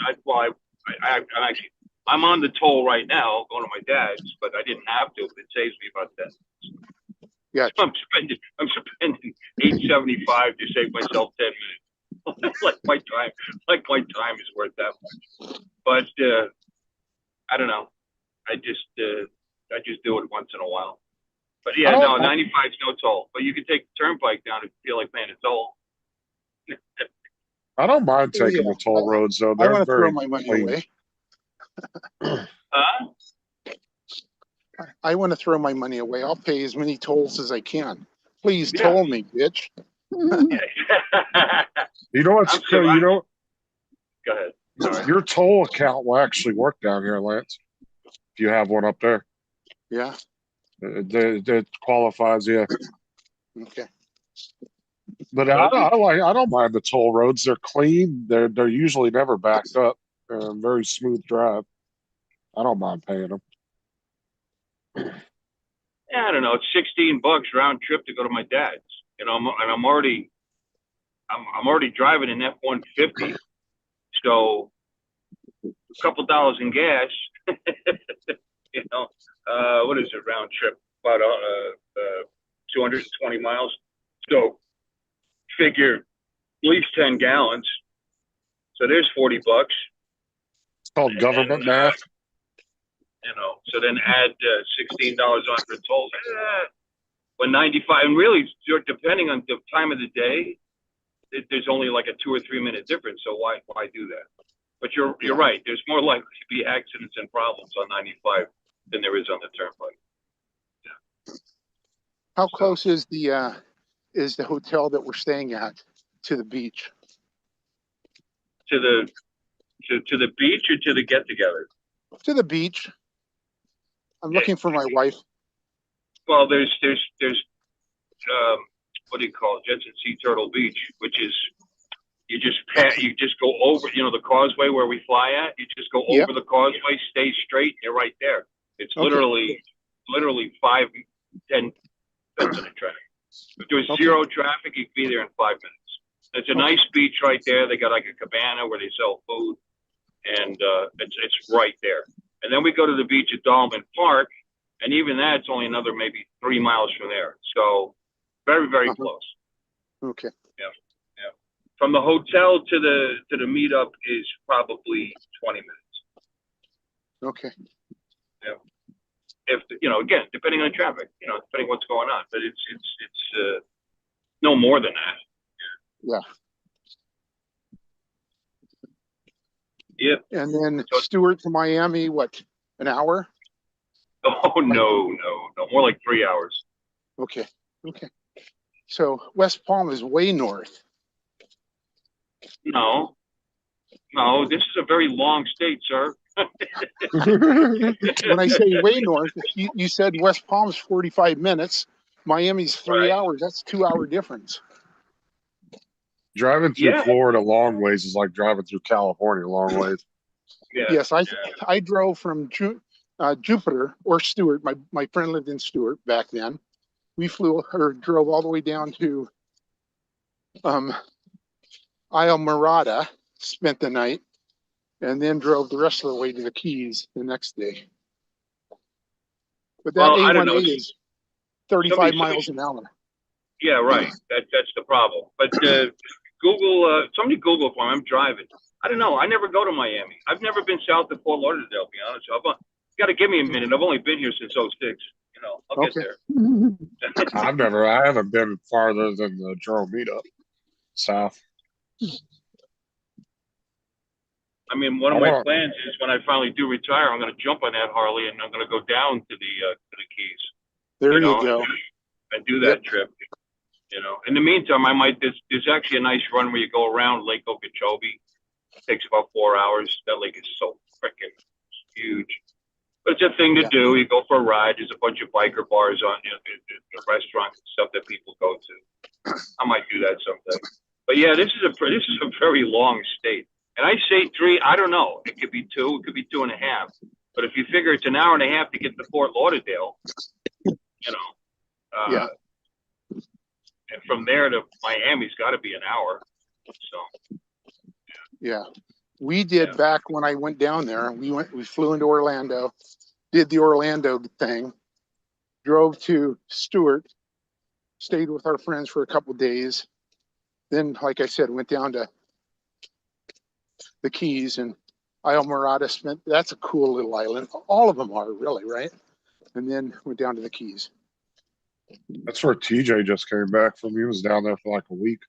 I'm on the toll right now, going to my dad's, but I didn't have to. It saves me about that. Gotcha. I'm spending $8.75 to save myself 10 minutes. like my time is worth that much. But I don't know. I just do it once in a while. But yeah, no, 95 is no toll. But you can take the turnpike down if you feel like paying a toll. I don't mind taking Yeah. the toll roads though. I They're want to very throw my money clean. away. Huh? I want to throw my money away. I'll pay as many tolls as I can. Please Yeah. toll me, bitch. You know what's I'm cool? sorry. You know, Go ahead. Sorry. your toll account will actually work down here, Lance. If you have one up there, Yeah. it qualifies you. Okay. But I don't mind the toll roads. They're clean. They're usually never backed up. Very smooth drive. I don't mind paying them. Yeah, I don't know. It's $16 round trip to go to my dad's. You know, I'm already driving an F-150, so a couple dollars in gas. You know, what is it round trip? About 220 miles. So figure at least 10 gallons. So there's $40. It's called government math. You know, so then add $16 on for tolls. When 95, and really, depending on the time of the day, there's only like a 2 or 3 minute difference. So why do that? But you're right. There's more likely to be accidents and problems on 95 than there is on the turnpike. Yeah. How close is the hotel that we're staying at to the beach? To the beach or to the get together? To the beach. I'm looking for my wife. Well, there's what do you call it? Jensen Sea Turtle Beach, which is you just go over, you know, the causeway where we fly at. You just go Yep. over the causeway, stay straight, and you're right there. It's Okay. literally 5-10 minutes in traffic. If there was Okay. zero traffic, you could be there in 5 minutes. It's a nice beach right there. They got like a cabana where they sell food, and it's right there. And then we go to the beach at Dolman Park, and even that's only another maybe 3 miles from there. So very, very Uh-huh. close. Okay. From the hotel to the meetup is probably 20 minutes. Okay. If you know, again, depending on traffic, you know, depending on what's going on, but it's no more than that. Yeah. Yep. And then So- Stewart to Miami, what, an hour? Oh no, more like 3 hours. Okay. Okay. So West Palm is way north. No, this is a very long state, sir. When I say way north, you said West Palm's 45 minutes. Miami's 3 Right. hours. That's 2-hour difference. Driving through Yeah. Florida long ways is like driving through California long ways. Yeah. Yes, I drove from Jupiter or Stewart. My friend lived in Stewart back then. We drove all the way down to Isle Morada, spent the night, and then drove the rest of the way to the Keys the next day. But that Well, I don't know. A1A is 35 Somebody- miles an hour. Yeah, right. That's the problem. But somebody Google for me. I'm driving. I don't know. I never go to Miami. I've never been south of Fort Lauderdale, to be honest. You got to give me a minute. I've only been here since 06. You know, I'll get Okay. there. I haven't been farther than the Jerome meetup south. I mean, one of my plans is when I finally do retire, I'm going to jump on that Harley and I'm going to go down to the Keys. There you know, go. and do that trip. You know, in the meantime, there's actually a nice run where you go around Lake Okeechobee. Takes about 4 hours. That lake is so freaking huge. But it's a thing to Yeah. do. You go for a ride. There's a bunch of biker bars on, you know, the restaurants and stuff that people go to. I might do that someday. But yeah, this is a very long state. And I say 3, I don't know. It could be 2, it could be 2.5. But if you figure it's an hour and a half to get to Fort Lauderdale, you know, Yeah. and from there to Miami's got to be an hour. So Yeah. We did Yeah. back when I went down there. We flew into Orlando, did the Orlando thing, drove to Stewart, stayed with our friends for a couple days. Then, like I said, went down to the Keys and Isle Morada. That's a cool little island. All of them are really, right? And then went down to the Keys. That's where TJ just came back from. He was down there for like a week.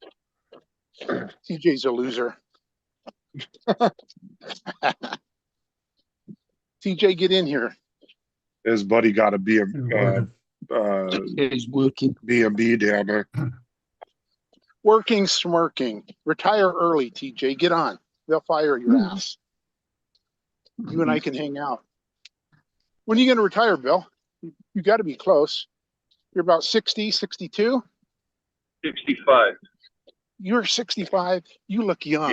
TJ's a loser. TJ, get in here. His buddy got a He's working. B&B down there. Working, smirking. Retire early, TJ. Get on. They'll fire your ass. You and I can hang out. When are you going to retire, Bill? You got to be close. You're about 60, 62. 65. You're 65. You look young.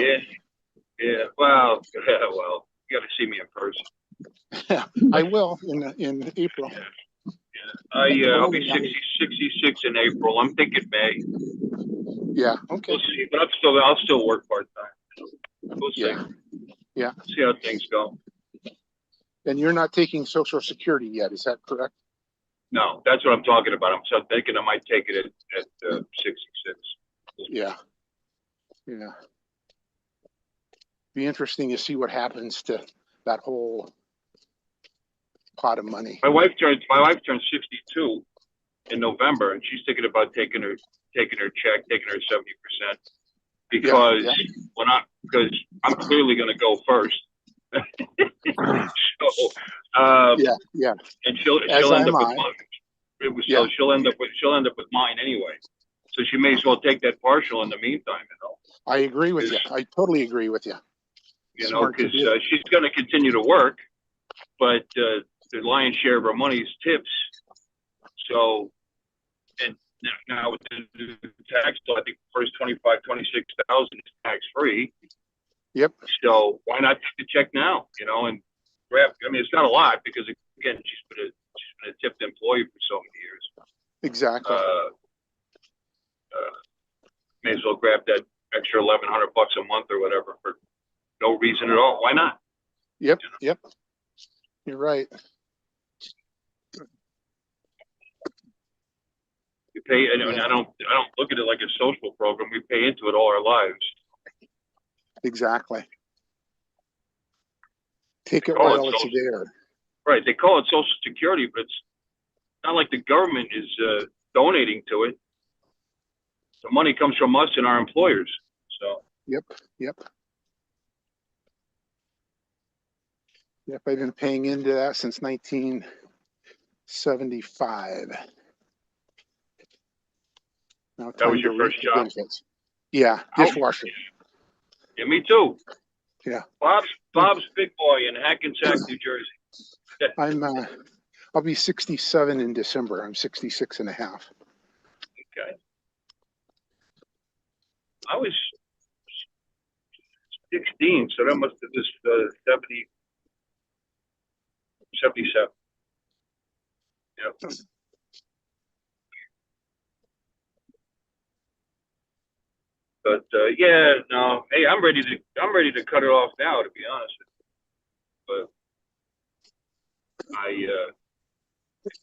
Yeah. Well, you got to see me in person. I will in April. I'll be 66 in April. I'm thinking May. Yeah. Okay. We'll see, but I'll still work part time. We'll see. Yeah. See how things go. And you're not taking Social Security yet, is that correct? No, that's what I'm talking about. I'm so thinking I might take it at 66. Yeah. Yeah. Be interesting to see what happens to that whole pot of money. My wife turned 62 in November, and she's thinking about taking her check, taking her 70%, because because I'm clearly going to go first. So, yeah. And she'll As end am up with I. mine. So she'll end up with mine anyway. So she may as well take that partial in the meantime, you know. I agree with you. I totally agree with you. You know, Smart to because do. she's going to continue to work, but the lion's share of her money is tips. So, and now with the new tax law, I think the first 26,000 is tax free. Yep. So why not take the check now? You know, and grab. I mean, it's not a lot because again, she's been a tipped employee for so many years. Exactly. May as well grab that extra $1,100 a month or whatever for no reason at all. Why not? Yep. Yep. You're right. You pay, and I don't look at it like a social program. We pay into it all our lives. Exactly. Take it call it while it's social- there. Right. They call it Social Security, but it's not like the government is donating to it. The money comes from us and our employers. So Yep. Yep. Yep. I've been paying into that since 1975. Now That was time your to first reap the job? benefits. Yeah, dishwasher. yeah, me too. Yeah. Bob's Big Boy in Hackensack, New Jersey. I'll be 67 in December. I'm 66 and a half. Okay. I was 16, so that must have just 77. Yep. But yeah, no. Hey, I'm ready to cut it off now, to be honest with you. But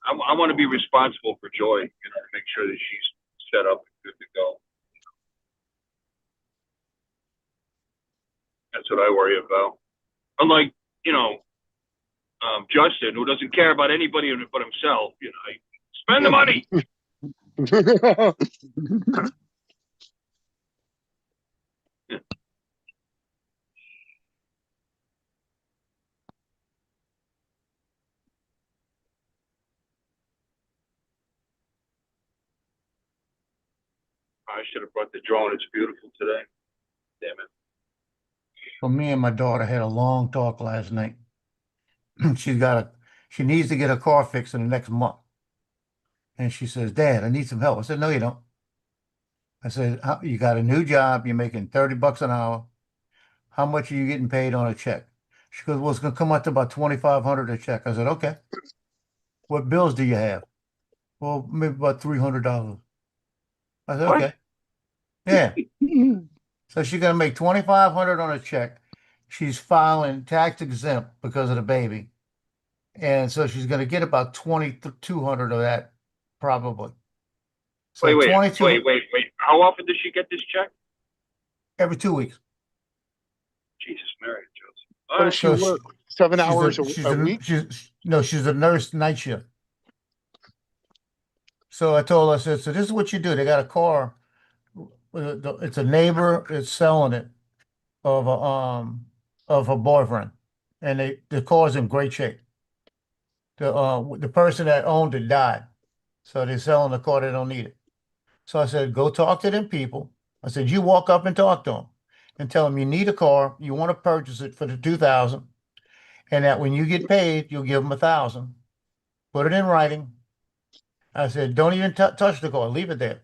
I want to be responsible for Joy, you know, to make sure that she's set up and good to go. That's what I worry about. Unlike, you know, Justin, who doesn't care about anybody but himself, you know, spend the money. I should have brought the drone. It's beautiful today. Damn it. So me and my daughter had a long talk last night. She needs to get a car fixed in the next month. And she says, Dad, I need some help. I said, no, you don't. I said, you got a new job. You're making $30 an hour. How much are you getting paid on a check? She goes, well, it's going to come out to about $2,500 a check. I said, okay. What bills do you have? Well, maybe about $300. I said, What? okay. Yeah. So she's going to make $2,500 on a check. She's filing tax exempt because of the baby. And so she's going to get about 2,200 of that probably. So Wait. 22 How often does she get this check? every 2 weeks. Jesus, Mary, Joseph. What All does right. she So work? 7 she's hours she's a week? she's a nurse night shift. So I told her, I said, so this is what you do. They got a car. It's a neighbor is selling it of her boyfriend. And the car's in great shape. The person that owned it died. So they're selling the car, they don't need it. So I said, go talk to them people. I said, you walk up and talk to them and tell them you need a car, you want to purchase it for the 2,000, and that when you get paid, you'll give them 1,000. Put it in writing. I said, don't even touch the car, leave it there.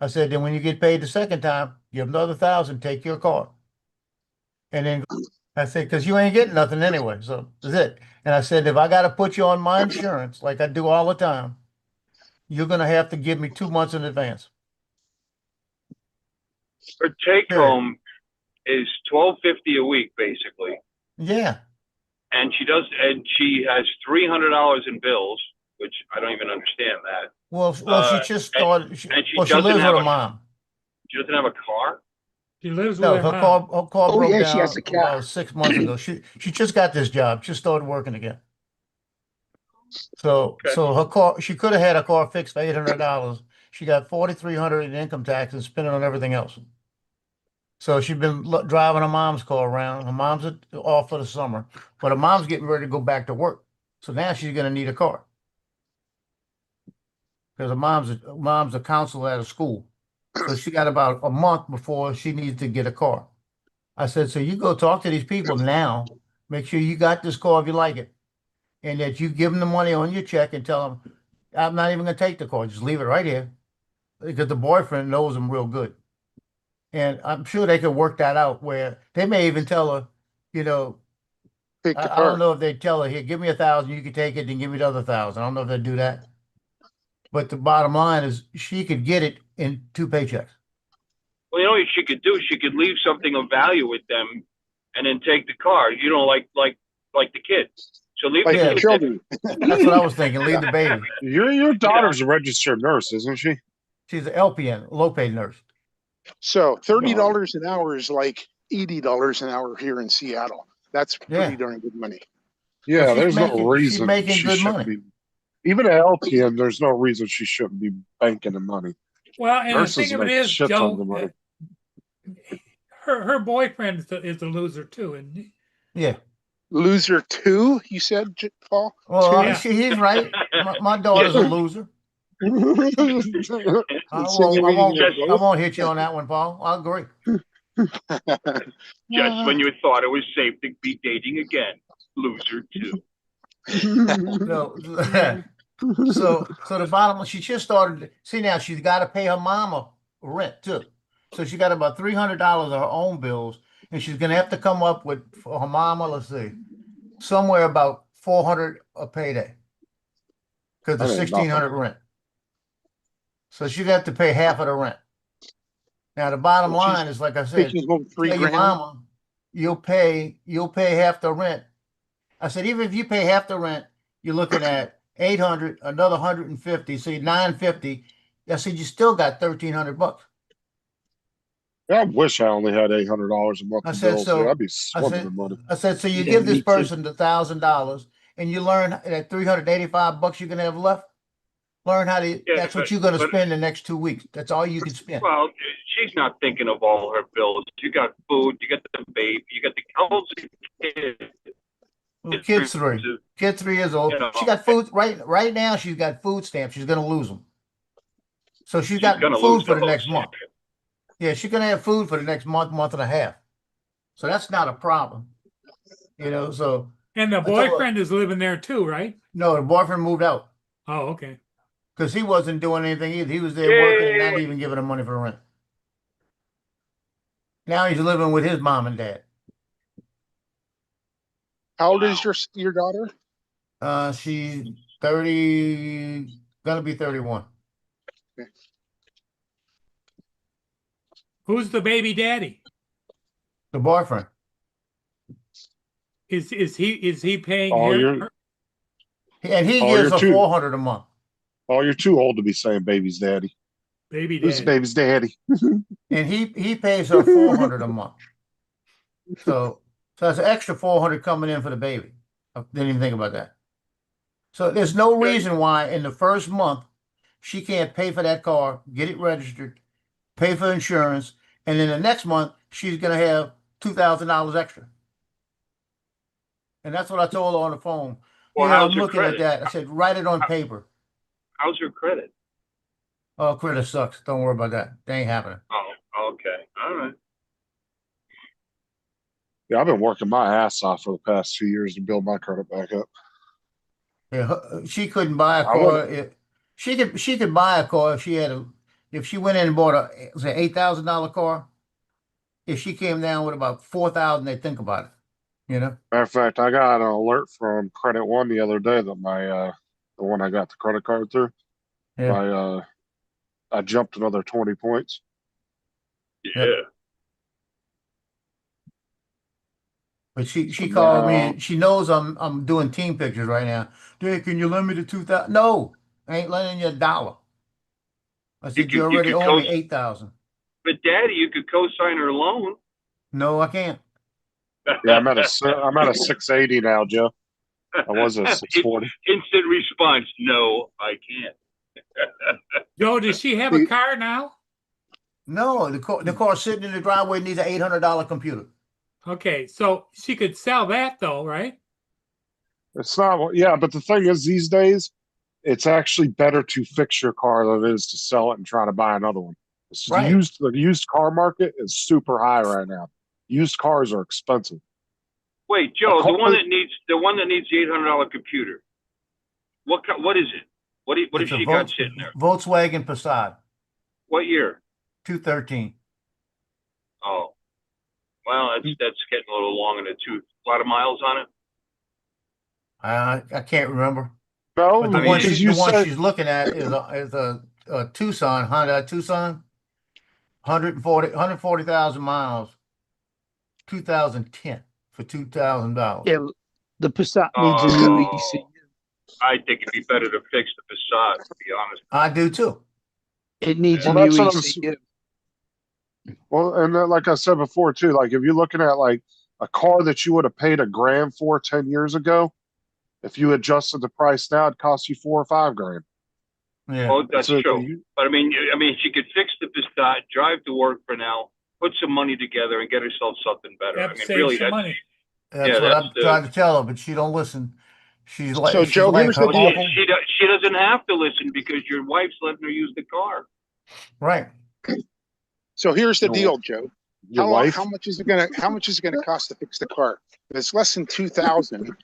I said, then when you get paid the second time, give them another 1,000, take your car. And then I said, because you ain't getting nothing anyway, so that's it. And I said, if I got to put you on my insurance, like I do all the time, you're going to have to give me 2 months in advance. Her take home is $1,250 a week, basically. Yeah. And she has $300 in bills, which I don't even understand that. Well, she just started. She and she lives doesn't with have her a- mom. She doesn't have a car. She lives No, with her her mom. car Oh, broke yeah, down she has a car. about 6 months ago. She just got this job. Just started working again. So Okay. so her car, she could have had a car fixed for $800. She got $4,300 in income tax and spent it on everything else. So she's been driving her mom's car around. Her mom's off for the summer, but her mom's getting ready to go back to work. So now she's going to need a car because her mom's a counselor at a school. So she got about a month before she needs to get a car. I said, so you go talk to these people now. Make sure you got this car if you like it, and that you give them the money on your check and tell them, I'm not even going to take the car. Just leave it right here, because the boyfriend knows them real good. And I'm sure they could work that out where they may even tell her, you know, Take the I don't car. know if they tell her, here, give me 1,000, you can take it, then give me the other 1,000. I don't know if they do that. But the bottom line is she could get it in 2 paychecks. Well, you know what she could do? She could leave something of value with them, and then take the car. You know, like the kids. So leave Like the Yeah. the kids. children. That's what I was thinking. Leave the baby. Your daughter's a registered nurse, isn't she? She's an LPN, low paid nurse. So $30 an hour is like $80 an hour here in Seattle. That's Yeah. pretty darn good money. Yeah, she's there's making- no she's reason making she good shouldn't money. be. Even at LPN, there's no reason she shouldn't be banking the money. Well, and Nurses the thing of it make is, shit tons of Joe, money. her boyfriend is the loser too, and Yeah. Loser 2, you said, Paul? Well, Yeah. he's right. My daughter's a loser. I won't hit you on that one, Paul. I agree. Just when you thought it was safe to be dating again, loser too. So the bottom line, she just started. See, now she's got to pay her mama rent too. So she got about $300 of her own bills, and she's gonna have to come up with for her mama. Let's see, somewhere about $400 a payday because the That ain't $1,600 rent. So she'd have to pay half of the rent. Now the bottom Well, she's line is, like I said, Taking home tell your $3,000. mama you'll pay half the rent. I said, even if you pay half the rent, you're looking at 800, another 150, so you're 950. I said, you still got $1,300. I wish I only had $800 a month I in said, bills. so- dude. I'd be swimming in money. I said, so you Yeah, give me this too. person the $1,000 and you learn that $385 you're gonna have left. Learn how to, Yeah, that's what but- you're gonna but- spend the next 2 weeks. That's all you can spend. Well, she's not thinking of all her bills. You got food, you got the baby, you got the kids. Well, kid's 3. Kid 3 years old. You know. She got food right now. She's got food stamps. She's gonna lose them. So she's She's got gonna food lose for the those. next month. Yeah, she's gonna have food for the next month, month and a half. So that's not a problem. So And the I told her- boyfriend is living there too, right? no, the boyfriend moved out Oh, okay. because he wasn't doing anything either. He was there working and not even giving him money for rent. Now he's living with his mom and dad. How old is your daughter? She's 30, gonna be 31. Who's the baby daddy? The boyfriend. Is he paying Oh, her? you're- And he Oh, gives you're her too- 400 a month. Oh, you're too old to be saying baby's daddy. Baby Who's daddy. baby's daddy? And he pays her 400 a month. So that's an extra 400 coming in for the baby. I didn't even think about that. So there's no reason why in the first month she can't pay for that car, get it registered, pay for insurance, and then the next month she's gonna have $2,000 extra. And that's what I told her on the phone. Well, Yeah, how's I'm her looking at credit? that. I said, write it on paper. How's her credit? Oh, credit sucks. Don't worry about that. They ain't happening. Oh, okay. All right. Yeah, I've been working my ass off for the past 2 years to build my credit back up. Yeah, she couldn't buy a I car. She could buy a car if she had if she went in and bought a was it $8,000 car. If she came down with about 4,000, they'd think about it. Matter of fact, I got an alert from Credit One the other day that my the one I got the credit card through. Yeah. I jumped another 20 points. Yeah. But she So called me now- and she knows I'm doing team pictures right now. Dude, can you lend me the 2,000? No, I ain't lending you a dollar. I said, could- you you already could owe me co- 8,000. But Daddy, you could co-sign her loan. No, I can't. Yeah, I'm at a 680 now, Joe. I was at 640. Instant response. No, I can't. Joe, does she have a car now? No, the car sitting in the driveway needs an $800 computer. Okay, so she could sell that though, right? It's not. Yeah, but the thing is, these days, it's actually better to fix your car than it is to sell it and try to buy another one. Right. The used car market is super high right now. Used cars are expensive. Wait, Joe, A car- the one that needs the $800 computer. What is it? What has It's a she got sitting there? Volkswagen Passat, What year? 213. Oh, well, that's getting a little long in the tooth. A lot of miles on it. I can't remember. No, But the I mean, one, because the you one said she's looking at is a Tucson, Honda Tucson, 140,000 miles, 2010 for $2,000. Yeah, the Passat needs a new Oh. ECU. I think it'd be better to fix the Passat, to be honest. I do too. It needs Well, a that's new what I'm ECU. well, and then, like I said before too, like if you're looking at like a car that you would have paid $1,000 for 10 years ago, if you adjusted the price now, it'd cost you $4,000 or $5,000. Yeah. Oh, that's So true. But I mean, she could fix the Passat, drive to work for now, put some money together, and get herself something better. Yep, I mean, save really, some that's money. That's Yeah, what that's I'm the- trying to tell her, but she don't listen. She's like, So, she's Joe, like here's her the deal. uncle. she doesn't have to listen because your wife's letting her use the car. Right. So here's the No. deal, Joe. Your wife? How much is it gonna cost to fix the car? If it's less than 2,000.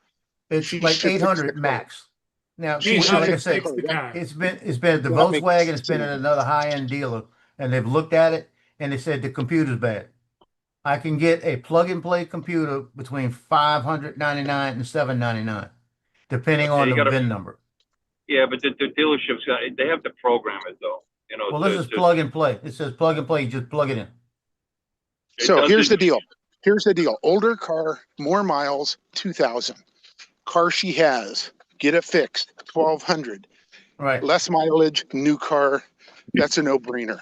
It's She like should fix the 800 car. max. Now, She like should I fix the said, Fix the car. it's been at the Well, that makes Volkswagen, it's been sense. at another high-end dealer, and they've looked at it and they said the computer's bad. I can get a plug-and-play computer between $599 and $799, depending Okay, on you the gotta- VIN number. Yeah, but the dealerships, they have to program it though. You know, Well, this is plug and play. It says plug and play. You just plug it in. it So here's doesn't- the deal. Older car, more miles, 2,000. Car she has, get it fixed, 1,200. Right. Less mileage, new car. That's a no-brainer.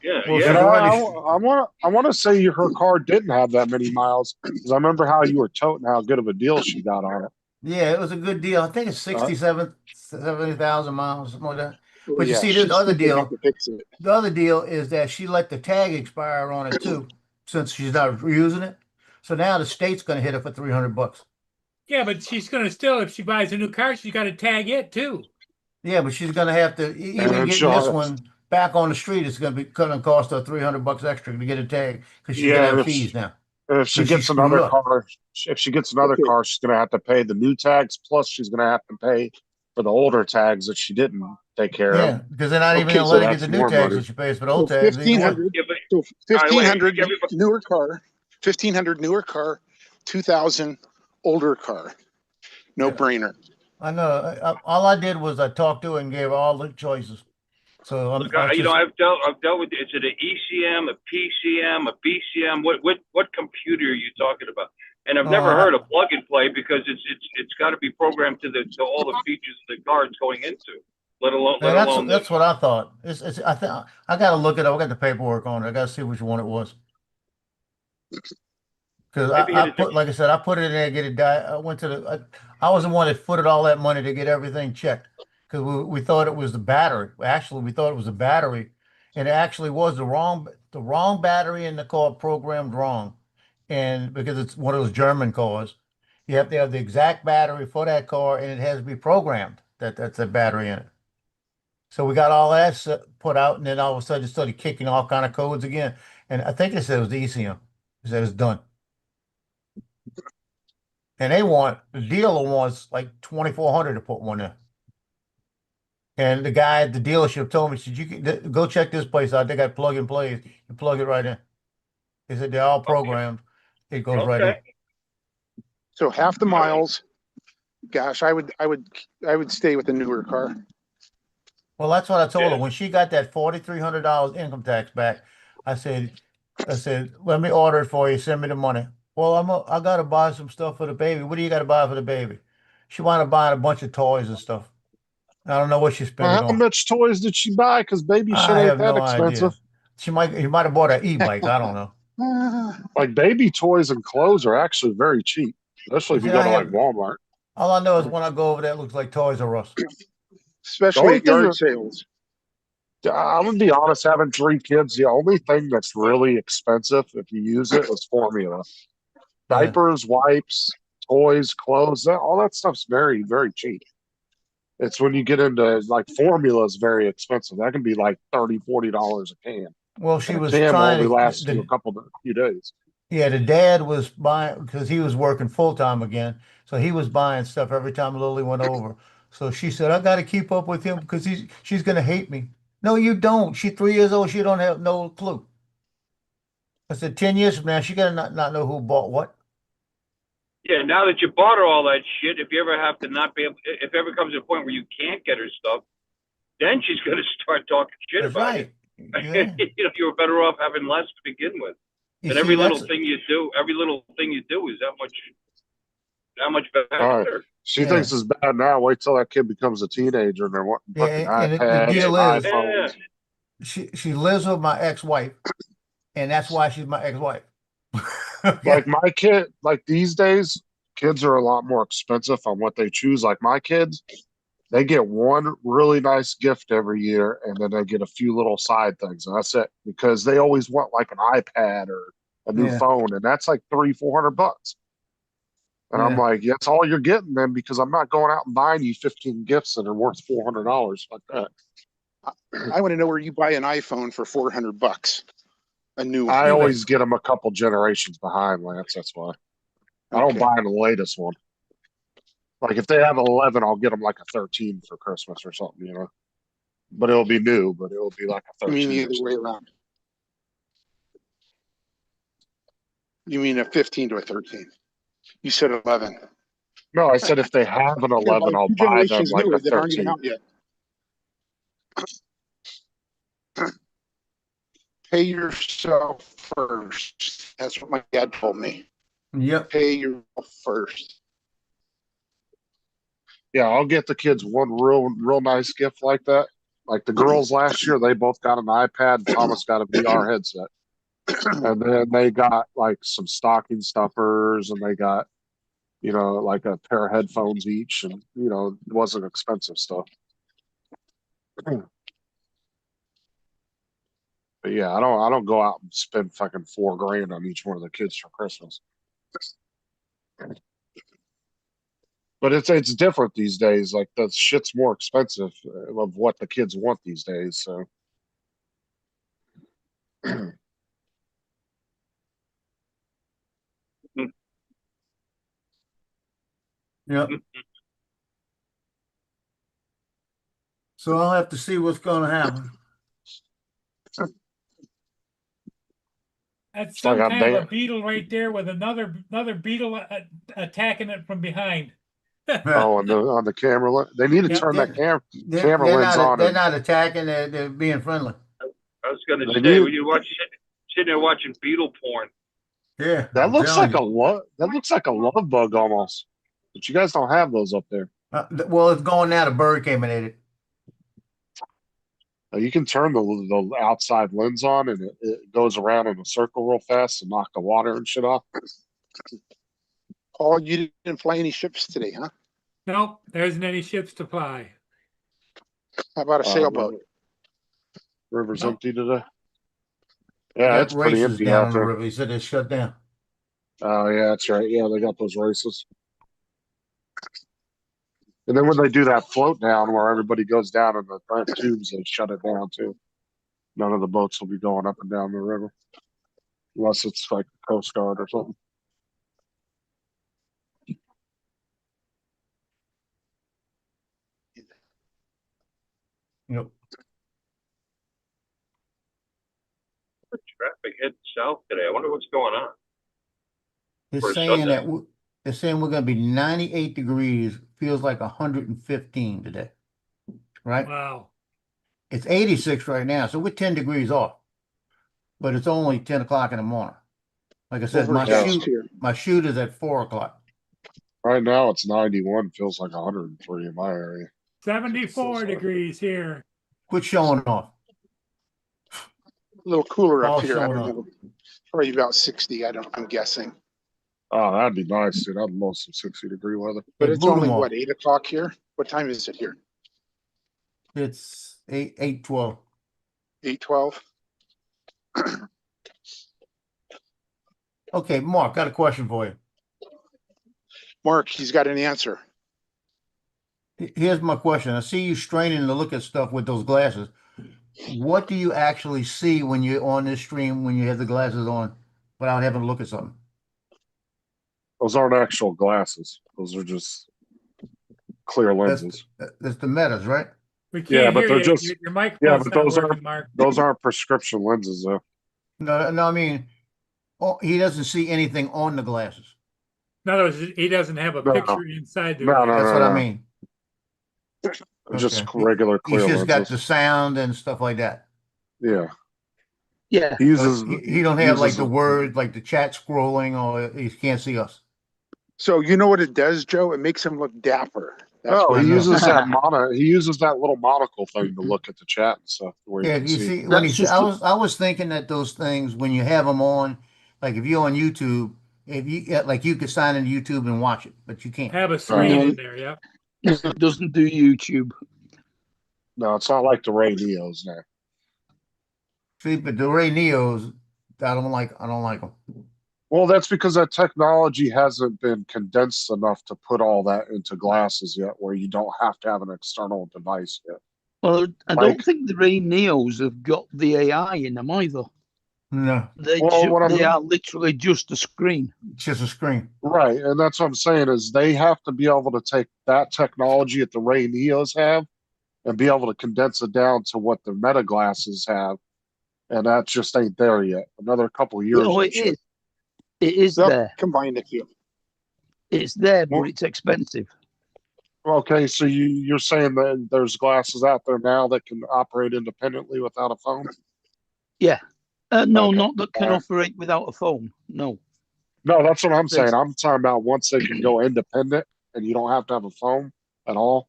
Yeah, Well, yeah. And so- I want to say her car didn't have that many miles because I remember how you were toting how good of a deal she got on it. Yeah, it was a good deal. I think it's 70,000 miles, something like that. But you Yeah, see, this she's other stupid deal- enough to fix it. The other deal is that she let the tag expire on it too, since she's not using it. So now the state's going to hit her for $300. Yeah, but she's gonna still, if she buys a new car, she's got to tag it too. Yeah, but she's going to have to even getting this insurance. one back on the street, it's gonna cost her $300 extra to get a tag because she's gonna Yeah, have if fees she, now. if she So she gets screwed another up. car, if she gets another Okay. car, she's gonna have to pay the new tags, plus she's gonna have to pay for the older tags that she didn't take care Yeah, of. because they're not even Okay, gonna So let her get that's the new more tags money. that she pays for the So old tags either way. 1,500, Yeah, but, so all right, wait, 1,500 everybody, newer car, 1,500 newer car, 2,000 older car. No Yeah. brainer. I know. All I did was I talked to her and gave her all the choices. So look, I you know, just, I've dealt with, is it an ECM, a PCM, a BCM? What computer are you talking about? And I've never heard of plug and play because it's got to be programmed to all the features the car it's going into, let alone that's what I thought. I think I gotta look it up. I got the paperwork on it. I gotta see which one it was. Because maybe hit I a put, different. like I said, I put it in there, get it I went to I was the one that footed all that money to get everything checked. Because we thought it was the battery. Actually, we thought it was the battery. And it actually was the wrong battery in the car programmed wrong. And because it's one of those German cars, you have to have the exact battery for that car and it has to be programmed that's a battery in it. So we got all that put out, and then all of a sudden it started kicking all kind of codes again. And I think it said it was the ECM. It said it's done. And the dealer wants like 2,400 to put one in. And the guy at the dealership told me, said, go check this place out. They got plug and plays. You plug it right in. He said they're all programmed. It goes right in. Okay. So half the miles. Gosh, I would stay with the newer car. Well, that's what I told her. Yeah. When she got that $4,300 income tax back, I said, let me order it for you. Send me the money. Well, I got to buy some stuff for the baby. What do you got to buy for the baby? She wound up buying a bunch of toys and stuff. I don't know what she spent it How on. much toys did she buy? Because baby shit I ain't have that no expensive. idea. He might have bought an e-bike. I don't know. Like baby toys and clothes are actually very cheap, especially if you See, go to like Walmart. all I know is when I go over there, it looks like Toys R Us. The Especially only at thing yard that sales. I'm gonna be honest, having 3 kids, the only thing that's really expensive if you use it is formula. Yeah. Diapers, wipes, toys, clothes, all that stuff's very, very cheap. It's when you get into like formula is very expensive. That can be like $30, $40 a can. Well, she And a was can will only trying last you a few days. yeah, the dad was buying because he was working full time again. So he was buying stuff every time Lily went over. So she said, I got to keep up with him because she's going to hate me. No, you don't. She's 3 years old. She don't have no clue. I said, 10 years from now, she got to not know who bought what. Yeah, now that you bought her all that shit, if you ever have to not be able, if ever comes to a point where you can't get her stuff, then she's going to start talking shit That's about right. it. Yeah. You know, you were better off having less to begin with. You And see, every little thing you do is that much All right. better. She Yeah. thinks it's bad now. Wait till that kid becomes a teenager and they're wanting Yeah, fucking and the iPads deal and is, iPhones. she lives with my ex-wife, and that's why she's my ex-wife. Like my kid, like these days, kids are a lot more expensive on what they choose. Like my kids, they get one really nice gift every year, and then they get a few little side things, and that's it. Because they always want like an iPad or a new Yeah. phone, and that's like $300-400. And I'm Yeah. like, that's all you're getting then, because I'm not going out and buying you 15 gifts that are worth $400 like that. I want to know where you buy an iPhone for $400. A new one. I eBay. always get them a couple generations behind, Lance. That's why I don't Okay. buy the latest one. Like if they have an 11, I'll get them like a 13 for Christmas or something, you know. But it'll be new, but it'll be like a You 13. mean the other way around? You mean a 15 to a 13? You said 11. No, I said if they have an You're gonna 11, buy I'll two buy them generations like newer a that aren't even 13. out yet. Pay yourself first. That's what my dad told me. Yep. Pay yourself first. Yeah, I'll get the kids one real nice gift like that. Like the girls last year, they both got an iPad. Thomas got a VR headset. And then they got like some stocking stuffers and they got, you know, like a pair of headphones each. And, you know, it wasn't expensive stuff. But yeah, I don't go out and spend fucking $4,000 on each one of the kids for Christmas. But it's different these days. Like the shit's more expensive of what the kids want these days. So Yep. So I'll have to see what's gonna happen. That's It's like some a kind of a damn- beetle right there with another beetle attacking it from behind. Oh, on the camera, they need to Yep. turn that camera They're lens on. they're and not attacking, they're being friendly. I was gonna They say, need- when you watch sitting there watching beetle porn. Yeah. That I'm looks telling like you. that looks like a love bug almost. But you guys don't have those up there. Well, it's going now, the bird came and ate it. You can turn the outside lens on, and it goes around in a circle real fast and knock the water and shit off. Paul, you didn't fly any ships today, huh? Nope, there isn't any ships to fly. How about a sailboat? River's Nope. empty today. They Yeah, got it's pretty races empty down out on the there. river. He said it's shut down. Oh yeah, that's right. Yeah, they got those races. And then when they do that float down where everybody goes down in the front tubes, they shut it down too. None of the boats will be going up and down the river. Unless it's like the Coast Guard or something. Yep. Traffic heading south today. I wonder what's going on. It's For a saying Sunday. that they're saying we're gonna be 98 degrees, feels like 115 today. Right? Wow. It's 86 right now, so we're 10 degrees off. But it's only 10 o'clock in the morning. Like I said, Overcast here. my shoot is at 4 o'clock. Right now it's 91, feels like 103 in my area. 74 degrees here. Quit showing off. A little cooler up Paul's here. I showing don't up. know. Probably about 60. I'm guessing. Oh, that'd be nice, dude. I'd love some 60-degree weather. But They it's boot 'em only off. what, 8 o'clock here? What time is it here? It's 8:12. 8:12. Okay, Mark, got a question for you. Mark, he's got an answer. Here's my question. I see you straining to look at stuff with those glasses. What do you actually see when you're on this stream when you have the glasses on without having to look at something? Those aren't actual glasses. Those are just clear lenses. That's the metas, right? We can't Yeah, but hear they're you. just- Your microphone's but not those working, Mark. Those aren't prescription lenses though. No, I mean, he doesn't see anything on the glasses. In other words, he doesn't have a No. picture inside the No, glass. no, That's what I mean. Just Okay. regular He's clear just got the lenses. sound and stuff like that. Yeah. Yeah. He uses He don't have like uses the a- words, like the chat scrolling, or he can't see us. So you know what it does, Joe? It makes him look dapper. That's Oh, what he I know. uses that he uses that little monocle thing to look at the chat and stuff. Where Yeah, you can you see. see, when That's he, just I was thinking that those things, when you have them on, like if you're on YouTube, if you like you could sign into YouTube and watch it, but you can't. Have a screen No. in there, yeah. It doesn't do YouTube. No, it's not like the Ray Neos now. See, but the Ray Neos, I don't like them. Well, that's because that technology hasn't been condensed enough to put all that into glasses yet, where you don't have to have an external device yet. Well, I Like- don't think the Ray Neos have got the AI in them either. No, They, Well, what I'm- they are literally just a screen. it's just a screen. Right, and that's what I'm saying is they have to be able to take that technology that the Ray Neos have and be able to condense it down to what the Meta glasses have, and that just ain't there yet. Another couple of years. No, that it shit. is. It is They'll there. combine the two. It's there, but Well- it's expensive. Okay, so you're saying that there's glasses out there now that can operate independently without a phone? No, Okay. not that can Alright. operate without a phone. No. No, that's what I'm saying. There's- I'm talking about once they can go independent and you don't have to have a phone at all.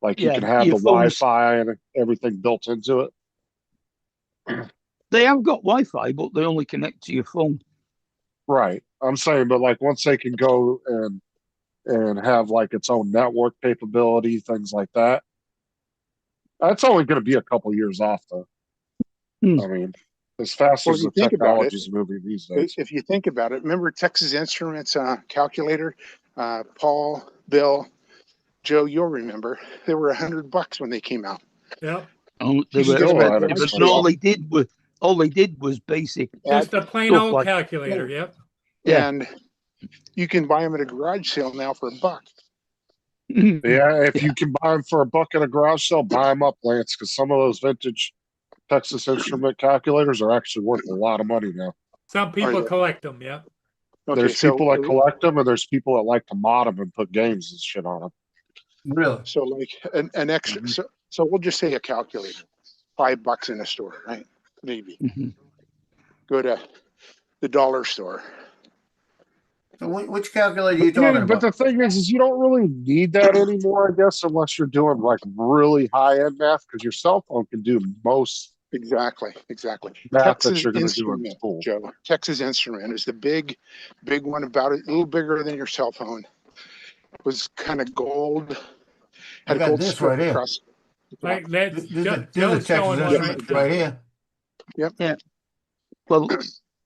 Like you Yeah, can have your the phone's- Wi-Fi and everything built into it. They have got Wi-Fi, but they only connect to your phone. Right. I'm saying, but like once they can go and have like its own network capability, things like that. That's only going to be a couple years off, though. Hmm. I mean, as fast Well, as you the think about it, technology is moving these days. If you think about it, remember Texas Instruments calculator? Paul, Bill, Joe, you'll remember they were $100 when they came out. Yep. Oh, they You were still had expensive. it That's special. all they did all they did was basic. Just a plain stuff old like- calculator, yep. Yeah. And you can buy them at a garage sale now for $1. Yeah, if you can buy them for $1 at a garage sale, buy them up, Lance, because some of those vintage Texas Instrument calculators are actually worth a lot of money now. Some people they? collect them, yeah. Okay, There's so, people that collect them, and there's people that like to mod them and put games and shit on them. Really? so like an extra, Mhm. so we'll just say a calculator, $5 in a store, right? Maybe. Mhm. Go to the dollar store. So which calculator are you talking Yeah, but about? the thing is you don't really need that anymore, I guess, unless you're doing like really high-end math, because your cell phone can do most Exactly. math that Texas you're going to do in Instrument, school. Joe. Texas Instrument is the big one, about a little bigger than your cell phone. It was kind of gold. I Had a got gold this strip right here. across. Like that's This is Joe's a Texas showing one right Instrument there. right here. Well,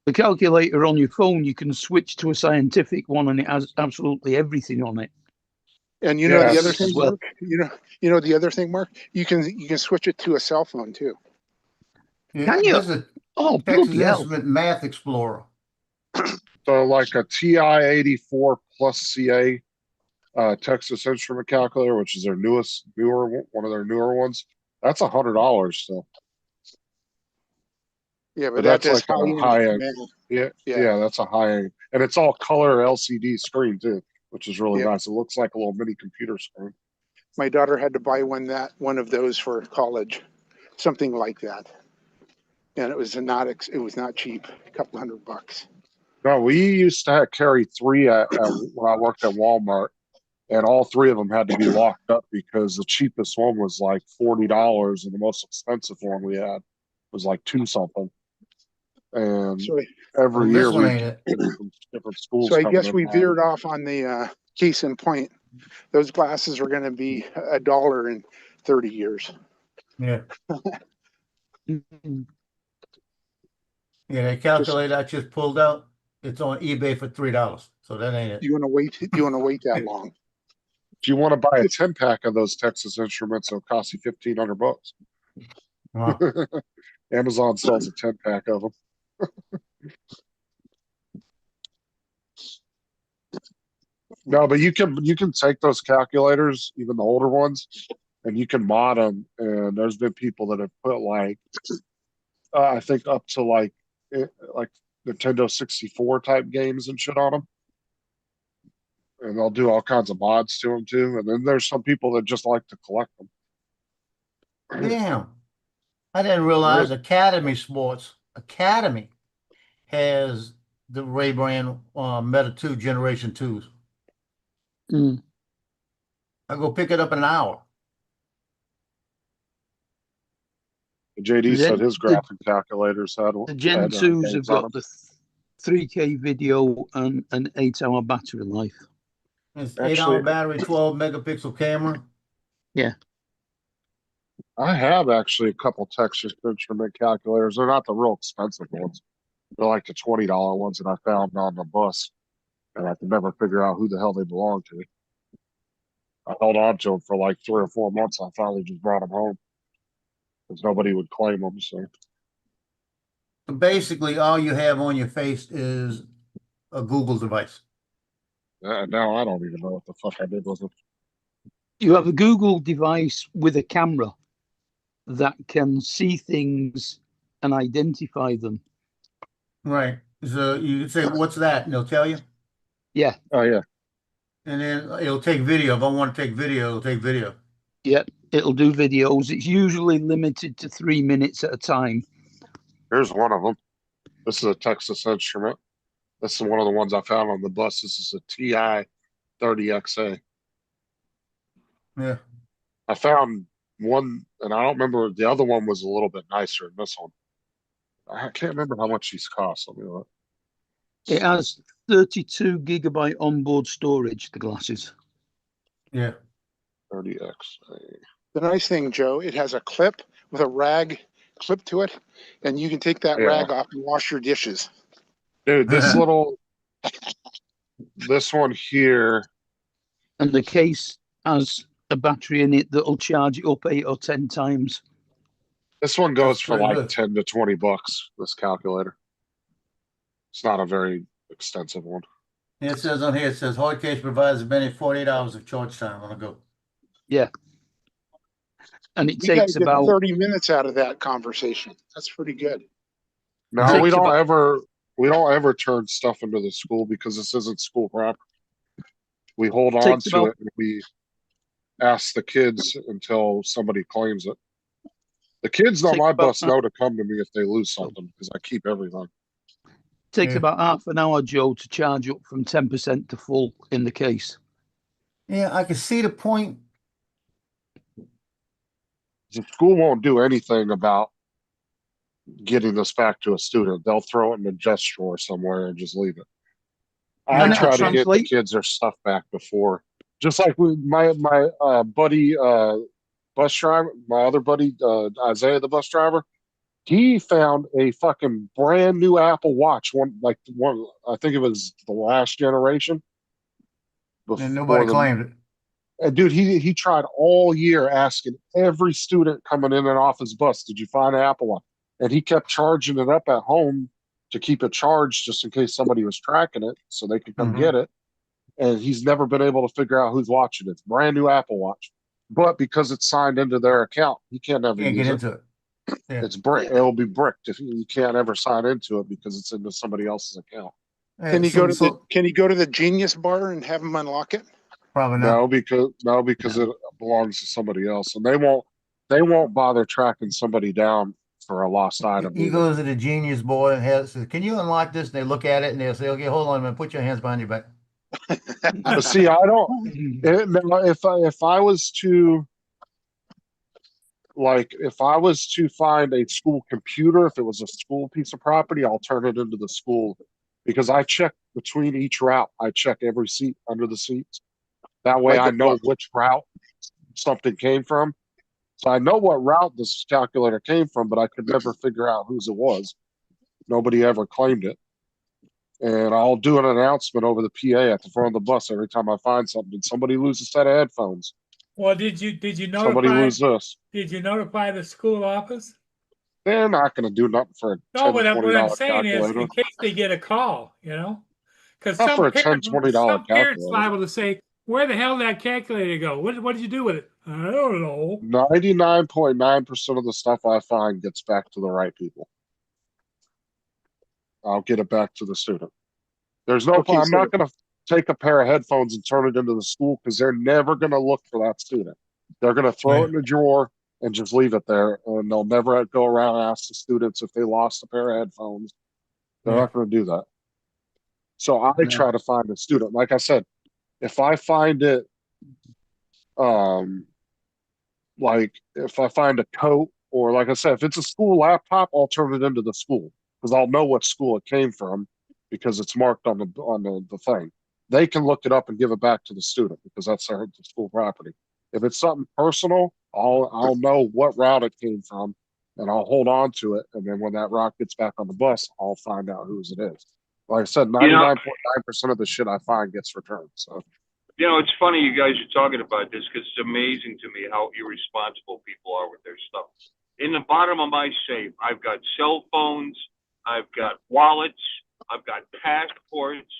the calculator on your phone, you can switch to a scientific one, and it has absolutely everything on it. And you know the other Yes. thing, Well- Mark? You know the other thing, Mark? You can switch it to a cell phone too. Yeah, Can you? This is Oh, a Texas bloody hell! Instrument Math Explorer. So like a TI-84 plus CA Texas Instrument calculator, which is their one of their newer ones, that's $100 still. Yeah, But but that's that's like a high-end. Yeah, Yeah. yeah, that's a high-end, and it's all color LCD screen too, which is really Yeah. nice. It looks like a little mini computer screen. My daughter had to buy one of those for college, something like that. And it was not cheap, a couple $100. No, we used to carry 3 when I worked at Walmart, and all 3 of them had to be locked up because the cheapest one was like $40, and the most expensive one we had was like 2 something. And So, every Well, year this one we ain't it. different schools. so I coming guess in we on it. veered off on the case in point. Those glasses are going to be $1 in 30 years. Yeah. Mhm. Yeah, that calculator I just pulled out, it's on eBay for $3. So that ain't it. You want to wait? That long? If you want to buy a 10-pack of those Texas Instruments, it'll cost you $1,500. Wow. Amazon sells a 10-pack of them. No, but you can take those calculators, even the older ones, and you can mod them. And there's been people that have put like, I think up to like Nintendo 64 type games and shit on them. And they'll do all kinds of mods to them too. And then there's some people that just like to collect them. Damn. I didn't realize Academy has the Ray-Ban Meta 2 Generation 2s. Mm. I go pick it up in an hour. JD Then said his graphic calculators had The Gen had, 2s have games on got them. the 3K video and an 8-hour battery life. It's Actually- 8-hour battery, 12 megapixel camera. I have actually a couple Texas Instrument calculators. They're not the real expensive ones. They're like the $20 ones that I found on the bus, and I could never figure out who the hell they belong to. I held on to them for like 3 or 4 months. I finally just brought them home because nobody would claim them. So Basically, all you have on your face is a Google device. now I don't even know what the fuck I did with them. You have a Google device with a camera that can see things and identify them. Right. So you can say, "What's that?" and they'll tell you. Yeah, Oh yeah, And then it'll take video. If I want to take video, it'll take video. yeah, it'll do videos. It's usually limited to 3 minutes at a time. here's one of them. This is a Texas Instrument. This is one of the ones I found on the bus. This is a TI 30XA. Yeah. I found one, and I don't remember. The other one was a little bit nicer than this one. I can't remember how much these cost. Let me look. It has 32 gigabyte onboard storage, the glasses. Yeah. 30XA. The nice thing, Joe, it has a clip with a rag clip to it, and you can take that Yeah. rag off and wash your dishes. Dude, this one here, And the case has a battery in it that'll charge it up 8 or 10 times. This one goes That's for pretty like good. 10 to 20 bucks, this calculator. It's not a very extensive one. It says on here, it says hard case provides as many 48 hours of charge time on the go. And it We gotta takes get about 30 minutes out of that conversation. That's pretty good. No, Takes we don't about- ever turn stuff into the school because this isn't school property. We hold on Takes to about- it and we ask the kids until somebody claims it. The kids on Takes my about- bus know to come to me if they lose something because I keep everything. takes Yeah. about half an hour, Joe, to charge up from 10% to full in the case. Yeah, I can see the point. The school won't do anything about getting this back to a student. They'll throw it in a gesture or somewhere and just leave it. I And try to get the translate- kids their stuff back before, just like my buddy bus driver, my other buddy Isaiah, the bus driver. He found a fucking brand new Apple Watch, one I think it was the last generation. And nobody claimed it. And dude, he tried all year asking every student coming in and off his bus, did you find an Apple Watch? And he kept charging it up at home to keep it charged just in case somebody was tracking it so they could come Mhm. get it. And he's never been able to figure out who's watching it. It's a brand new Apple Watch. But because it's signed into their account, he can't ever Can't use get it. into it. Yeah. It's brick. It'll be bricked if you can't ever sign into it because it's into somebody else's account. Can he go to the Genius bar and have him unlock it? Probably not. No, because it belongs to somebody else, and they won't bother tracking somebody down for a lost item. He either. goes to the Genius board and says, "Can you unlock this?" And they look at it and they'll say, "Okay, hold on a minute. Put your hands behind your back." But see, I don't. Now, if I was to find a school computer, if it was a school piece of property, I'll turn it into the school because I check between each route. I check every seat under the seats. That way, Like I a know book. which route something came from. So I know what route this calculator came from, but I could never figure out whose it was. Nobody ever claimed it. And I'll do an announcement over the PA at the front of the bus every time I find something. Somebody loses a set of headphones. Well, did you Somebody notify, lose this. did you notify the school office? They're not going to do nothing for a No, $10, what I'm $20 saying is calculator. in case they get a call, because Not some for a $10, parents, $20 some parents calculator. liable to say, where the hell did that calculator go? What did you do with it? I don't know. 99.9% of the stuff I find gets back to the right people. I'll get it back to the student. There's no, Okay, I'm so- not going to take a pair of headphones and turn it into the school because they're never going to look for that student. They're going to throw it in a drawer and just leave it there, and they'll never go around and ask the students if they lost a pair of headphones. They're Yeah. not going to do that. So I No. try to find a student. Like I said, if I find it, like if I find a coat or like I said, if it's a school laptop, I'll turn it into the school because I'll know what school it came from because it's marked on the thing. They can look it up and give it back to the student because that's the school property. If it's something personal, I'll know what route it came from and I'll hold on to it. And then when that route gets back on the bus, I'll find out whose it is. Like I said, 99.9% of the shit I find gets returned. So It's funny you guys are talking about this because it's amazing to me how irresponsible people are with their stuff. In the bottom of my safe, I've got cell phones, I've got wallets, I've got passports,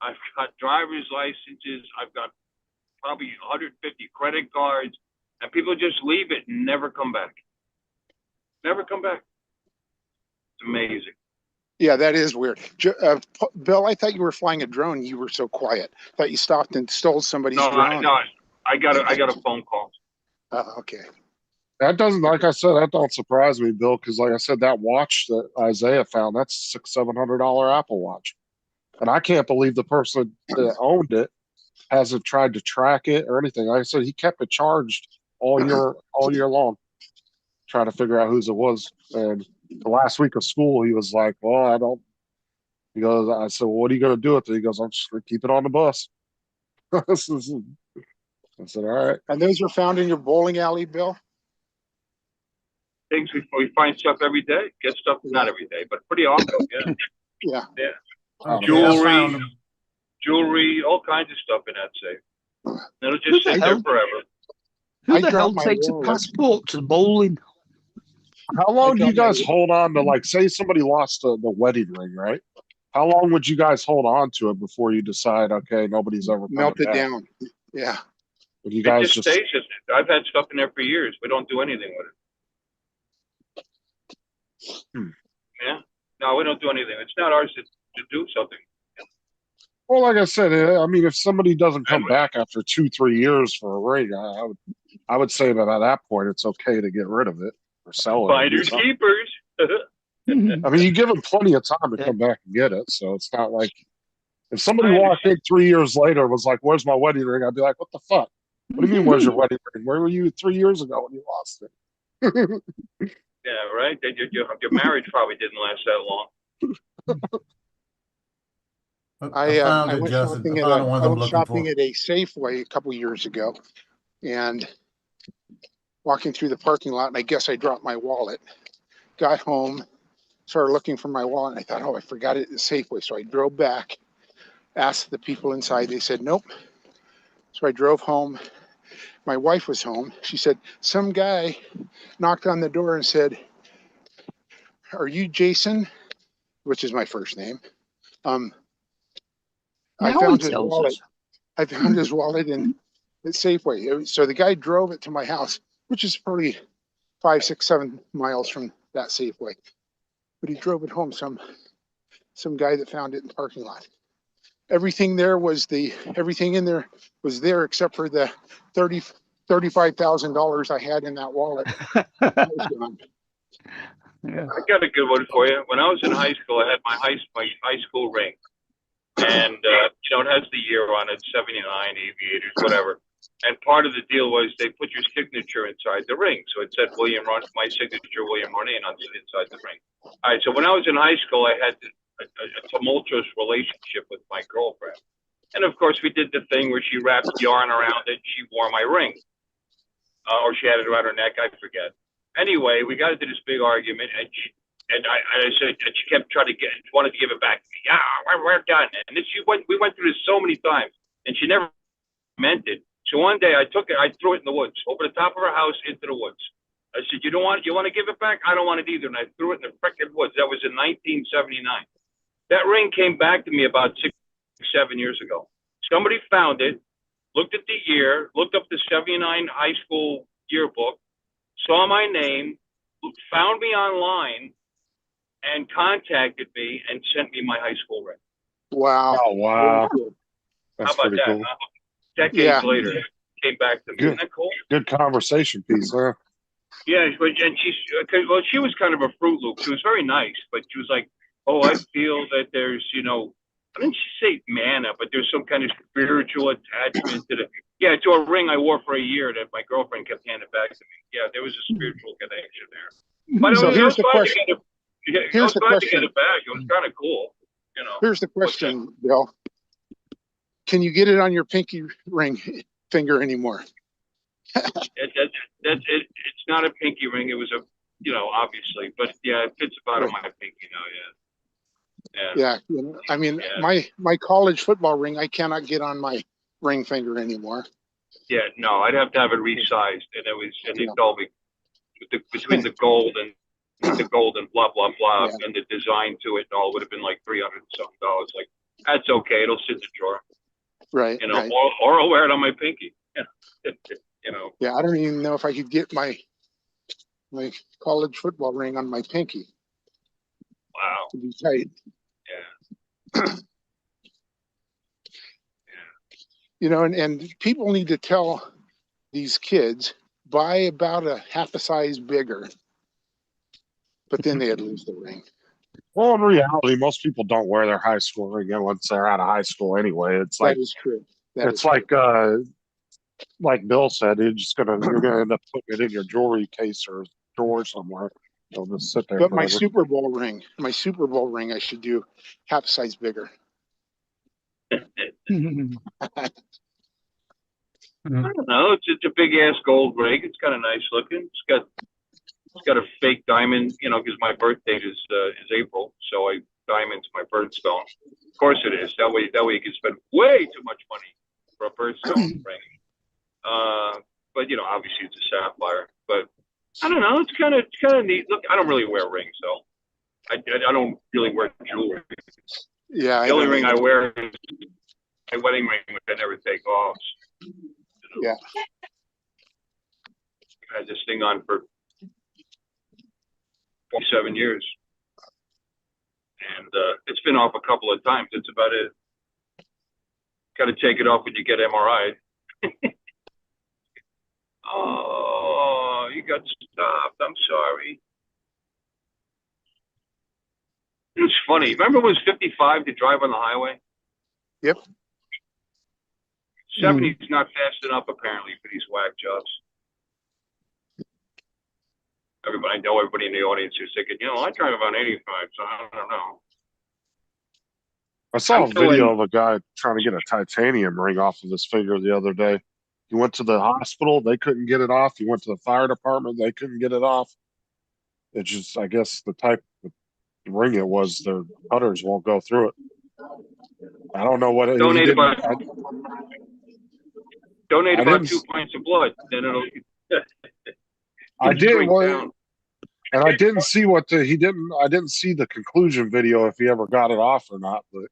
I've got driver's licenses, I've got probably 150 credit cards, and people just leave it and never come back. Never come back. It's amazing. Yeah, that is weird. Bill, I thought you were flying a drone. You were so quiet. Thought you stopped and stole somebody's No, drone. I got a phone call. Okay. that doesn't, like I said, that don't surprise me, Bill, because like I said, that watch that Isaiah found, that's $600-700 Apple Watch. And I can't believe the person that owned it hasn't tried to track it or anything. Like I said, he kept it charged all year long, trying to figure out whose it was. And the last week of school, he was like, well, I don't. He goes, I said, well, what are you going to do with it? He goes, I'm just going to keep it on the bus. I said, all right. And those are found in your bowling alley, Bill? Things we find stuff every day. Get stuff not every day, but pretty often. Yeah. Yeah. Jewelry, jewelry, all kinds of stuff in that safe. It'll just sit there forever. Who I the hell dropped my takes a wallet. passport to bowling? How long do you got my- guys hold on to, like, say somebody lost the wedding ring, right? How long would you guys hold on to it before you decide, okay, nobody's ever coming Melt it back? down. Yeah. Would you It guys just just, stays. I've had stuff in there for years. We don't do anything with it. Hmm. Yeah. No, we don't do anything. It's not ours to do something. well, like I said, I mean, if somebody doesn't come back after 2, 3 years for a ring, I would say that at that point, it's okay to get rid of it or sell it. or do Finders something. keepers. I mean, you give them plenty of time to Yeah. come back and get it. So it's not like if somebody I walked in 3 years later and was like, "Where's my wedding ring?" I'd be like, "What the fuck? What do you mean, where's your wedding ring? Where were you 3 years ago when you lost it?" Yeah, right. Your marriage probably didn't last that long. I found it, went Justin. shopping I at found the ones I I'm went looking shopping for. at a Safeway a couple years ago, and walking through the parking lot, and I guess I dropped my wallet. Got home, started looking for my wallet, and I thought, oh, I forgot it at Safeway. So I drove back, asked the people inside. They said, nope. So I drove home. My wife was home. She said, some guy knocked on the door and said, are you Jason? Which is my first name. I Now found he his tells wallet. us. I found his wallet in at Safeway. So the guy drove it to my house, which is probably 5, 6, 7 miles from that Safeway. But he drove it home. Some guy that found it in the parking lot. Everything in there was there except for the $35,000 I had in that wallet. That was gone. Yeah. I got a good one for you. When I was in high school, I had my high school ring, and it has the year on it, 79 Aviators, whatever. And part of the deal was they put your signature inside the ring, so it said my signature, William Ronan, on inside the ring. All right. So when I was in high school, I had a tumultuous relationship with my girlfriend, and of course, we did the thing where she wrapped yarn around it. She wore my ring, or she had it around her neck. I forget. Anyway, we got into this big argument, and I said, and she kept wanted to give it back to me. Yeah, we're done. And then we went through this so many times, and she never meant it. So one day I took it, I threw it in the woods, over the top of her house into the woods. I said, you want to give it back? I don't want it either. And I threw it in the frickin' woods. That was in 1979. That ring came back to me about 6, 7 years ago. Somebody found it, looked at the year, looked up the 79 high school yearbook, saw my name, found me online, and contacted me and sent me my high school ring. Wow. Oh wow, that's How about pretty that? cool. Huh? Decades Yeah. later, it came back to me. Good. Isn't that cool? Good conversation piece, huh? Yeah, and she was kind of a Fruit Loop. She was very nice, but she was like, "Oh, I feel that there's, I didn't say mana, but there's some kind of spiritual attachment to to a ring I wore for a year that my girlfriend kept handing back to me. Yeah, there was a spiritual connection there. But So I was here's the glad question. to get it. Here's the glad to get question. it back. It was kind of cool, Here's the question, Bill. Can you get it on your pinky ring finger anymore? It's not a pinky ring. It was obviously, but yeah, it fits about on my pinky now. Yeah. Yeah. I mean, Yeah. my college football ring, I cannot get on my ring finger anymore. Yeah, no, I'd have to have it resized, and they told me between the gold and blah blah blah Yeah. and the design to it and all, it would have been like $300 and something. Like, that's okay, it'll sit in the drawer, Right. Right. or I'll wear it on my pinky. Yeah. I don't even know if I could get my college football ring on my pinky Wow. to be tight. Yeah. And people need to tell these kids, buy about a half a size bigger, but then they'd lose the ring. Well, in reality, most people don't wear their high school ring once they're out of high school anyway. It's like That is true. like Bill said, you're gonna end up putting it in your jewelry case or drawer somewhere. It'll just sit there. But my forever. Super Bowl ring, I should do half size bigger. I don't know. It's a big ass gold ring. It's kind of nice looking. It's got a fake diamond, because my birthday is April, so diamond's my birthstone. Of course it is. That way you can spend way too much money for a birthstone ring. But obviously it's a sapphire. But I don't know. It's kind of neat. Look, I don't really wear rings, though. I don't really wear jewelry. Yeah, I The only don't ring I either. wear is my wedding ring, which I never take off. Yeah. I had this thing on for 47 years. And it's been off a couple of times. It's about it. Got to take it off when you get MRI. Oh, you got stopped. I'm sorry. It's funny. Remember when it was 55 to drive on the highway? Yep. 70 is not fast enough, apparently, for these whack jobs. I know everybody in the audience who's thinking, I drive about 85, so I don't know. I saw a I'm doing- video of a guy trying to get a titanium ring off of his finger the other day. He went to the hospital, they couldn't get it off. He went to the fire department, they couldn't get it off. It's just, I guess, the type of ring it was, the cutters won't go through it. I don't know what it Donate he about didn't- Donate I about didn't- 2 pints of blood, then it'll. I did shrink well, down. and I didn't see what the he didn't. I didn't see the conclusion video if he ever got it off or not. But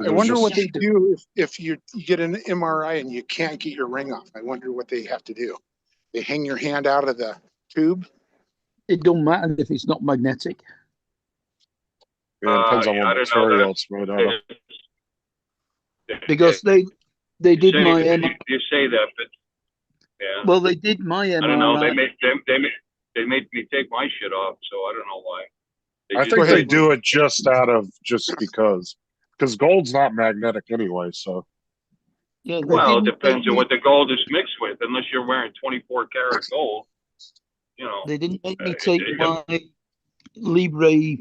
I wonder what they do if you get an MRI and you can't get your ring off. I wonder what they have to do. They hang your hand out of the tube. It don't matter if it's not magnetic. Yeah, it depends on I what don't know material that. it's made out of. Because they did my MRI. You say that, but yeah. Well, they did my MRI. I don't know. They made me take my shit off, so I don't know why. I think they do it just because gold's not magnetic anyway. So Yeah, they Well, it didn't depends make on me- what the gold is mixed with. Unless you're wearing 24 karat gold, They didn't make me Uh, take it- my Libre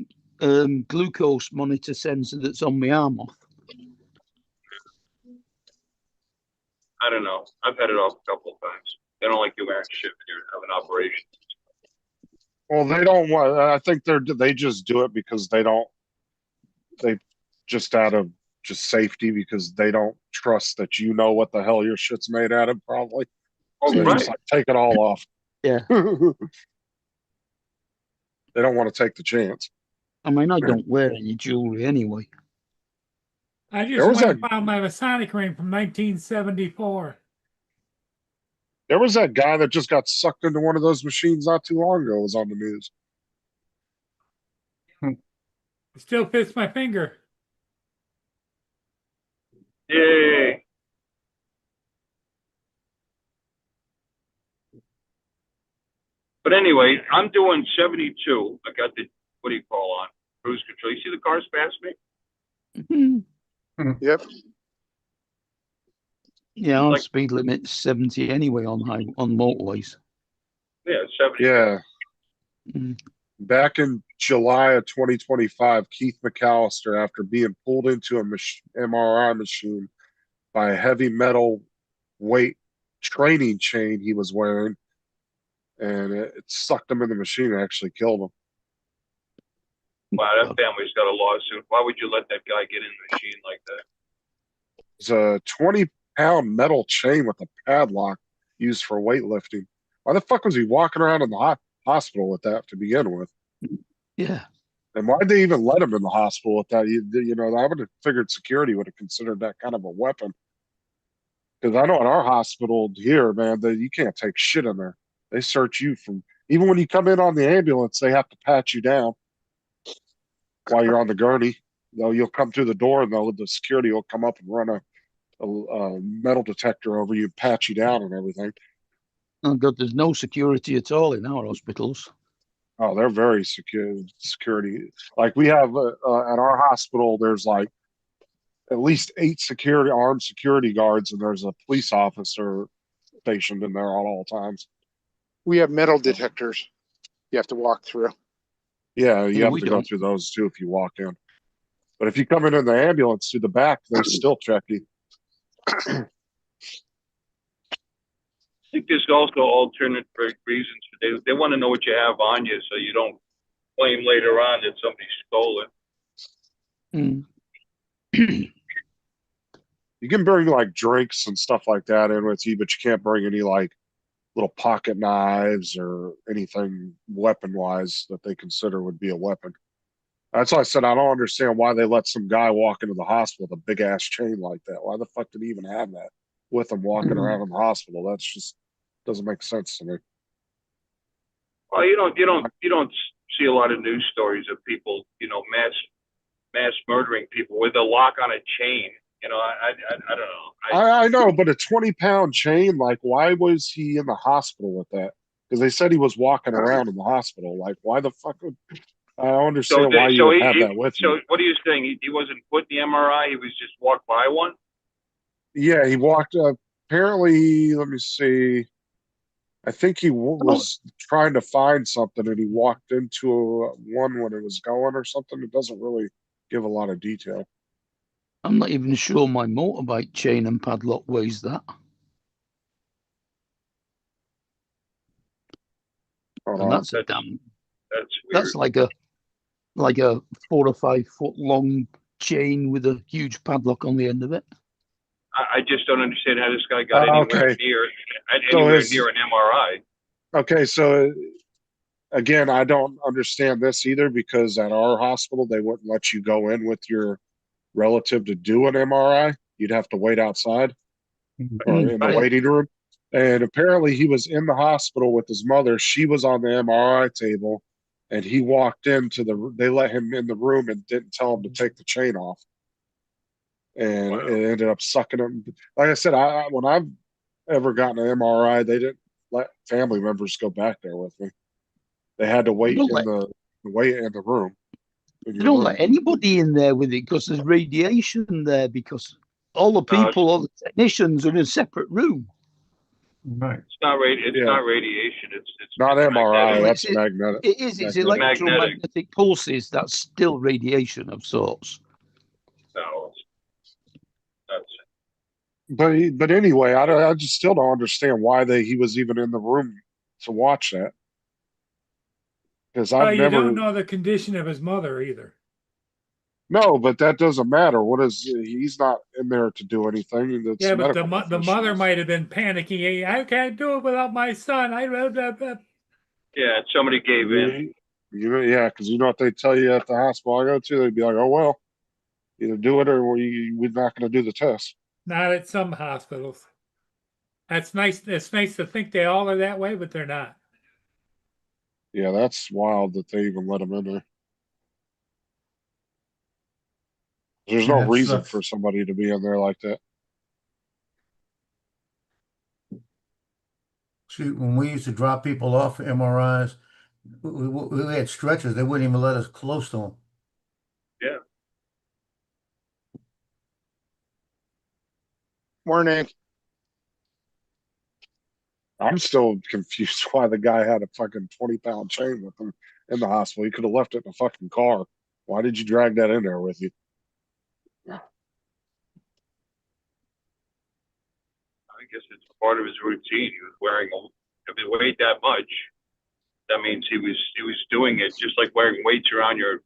glucose monitor sensor that's on my arm off. I don't know. I've had it off a couple of times. They don't like you wearing shit when you have an operation. well, they don't want. I think they just do it because they just out of just safety because they don't trust that you know what the hell your shit's made out of probably. Oh, So they're right. just like take it all off. Yeah. They don't want to take the chance. I mean, I don't wear any jewelry anyway. I There just was went and found my Masonic ring from 1974. There was that guy that just got sucked into one of those machines not too long ago. It was on the news. It still fits my finger. Yay. But anyway, I'm doing 72. I got the, what do you call on? Cruise control. You see the cars pass me? Yep. Yeah, our Like- speed limit's 70 anyway on motorways. Yeah, 70. Yeah. Mm. Back in July of 2025, Keith McAllister, after being pulled into a MRI machine by a heavy metal weight training chain he was wearing, and it sucked him in the machine and actually killed him. Wow, that family's got a lawsuit. Why would you let that guy get in the machine like that? It's a 20-pound metal chain with a padlock used for weightlifting. Why the fuck was he walking around in the hospital with that to begin with? Yeah. And why'd they even let him in the hospital with that? You know, I would have figured security would have considered that kind of a weapon. Because I know in our hospital here, man, that you can't take shit in there. They search you from, even when you come in on the ambulance, they have to pat you down while you're on the gurney. You'll come through the door and the security will come up and run a metal detector over you, pat you down and everything. Oh God, there's no security at all in our hospitals. Oh, they're very security. Like we have at our hospital, there's like at least 8 armed security guards, and there's a police officer stationed in there at all times. We have metal detectors you have to walk through. Yeah, you Yeah, have we to go don't. through those too if you walk in. But if you come in the ambulance through the back, they still check you. I think there's also alternate reasons. They want to know what you have on you so you don't claim later on that somebody stole it. Mm. You can bring like drinks and stuff like that in with you, but you can't bring any like little pocket knives or anything weapon wise that they consider would be a weapon. That's why I said I don't understand why they let some guy walk into the hospital with a big ass chain like that. Why the fuck did he even have that with him walking around in the hospital? That's just doesn't make sense to me. Well, you don't see a lot of news stories of people, mass murdering people with a lock on a chain. I don't know. I know, but a 20-pound chain, like, why was he in the hospital with that? Because they said he was walking around in the hospital. Like, why the fuck would I don't understand why you would have that with So you? what are you saying? He wasn't put in the MRI. He was just walked by one. Yeah, he walked. Apparently, let me see. I think he was trying to find something, and he walked into one when it was going or something. It doesn't really give a lot of detail. I'm not even sure my motorbike chain and padlock weighs that. Hold And on. that's a damn. That's weird. That's like a 4 or 5 foot long chain with a huge padlock on the end of it. I just don't understand how this guy got anywhere Okay. near an MRI. Okay, so again, I don't understand this either because at our hospital they wouldn't let you go in with your relative to do an MRI. You'd have to wait outside or in the waiting room. And apparently he was in the hospital with his mother. She was on the MRI table and he walked into they let him in the room and didn't tell him to take the chain off. And Wow. it ended up sucking him. Like I said, when I've ever gotten an MRI, they didn't let family members go back there with me. They had to wait in the room. You don't let anybody in there with it because there's radiation there because all the people, all the technicians are in a separate room. Right. It's not not radiation. It's not MRI. magnetic. That's magnetic. It is. It's Magnetic. electromagnetic pulses. That's still radiation of sorts. No, that's But anyway, I just still don't understand why he was even in the room to watch that. Because I've You never don't know the condition of his mother either. No, but that doesn't matter. He's not in there to do anything. That's Yeah, but the medical mother professionals. might have been panicking. "Hey, I can't do it without my son. yeah. Somebody gave in. Yeah, because you know what they tell you at the hospital I go to? They'd be like, "Oh well, either do it or we're not going to do the test." Not at some hospitals. That's nice. It's nice to think they all are that way, but they're not. Yeah, that's wild that they even let him in there. There's no Yeah, it reason sucks. for somebody to be in there like that. Shoot, when we used to drop people off for MRIs, we had stretchers. They wouldn't even let us close to them. Yeah. Morning. I'm still confused why the guy had a fucking 20-pound chain with him in the hospital. He could have left it in the fucking car. Why did you drag that in there with you? I guess it's part of his routine. He was wearing if he weighed that much, that means he was doing it just like wearing weights around your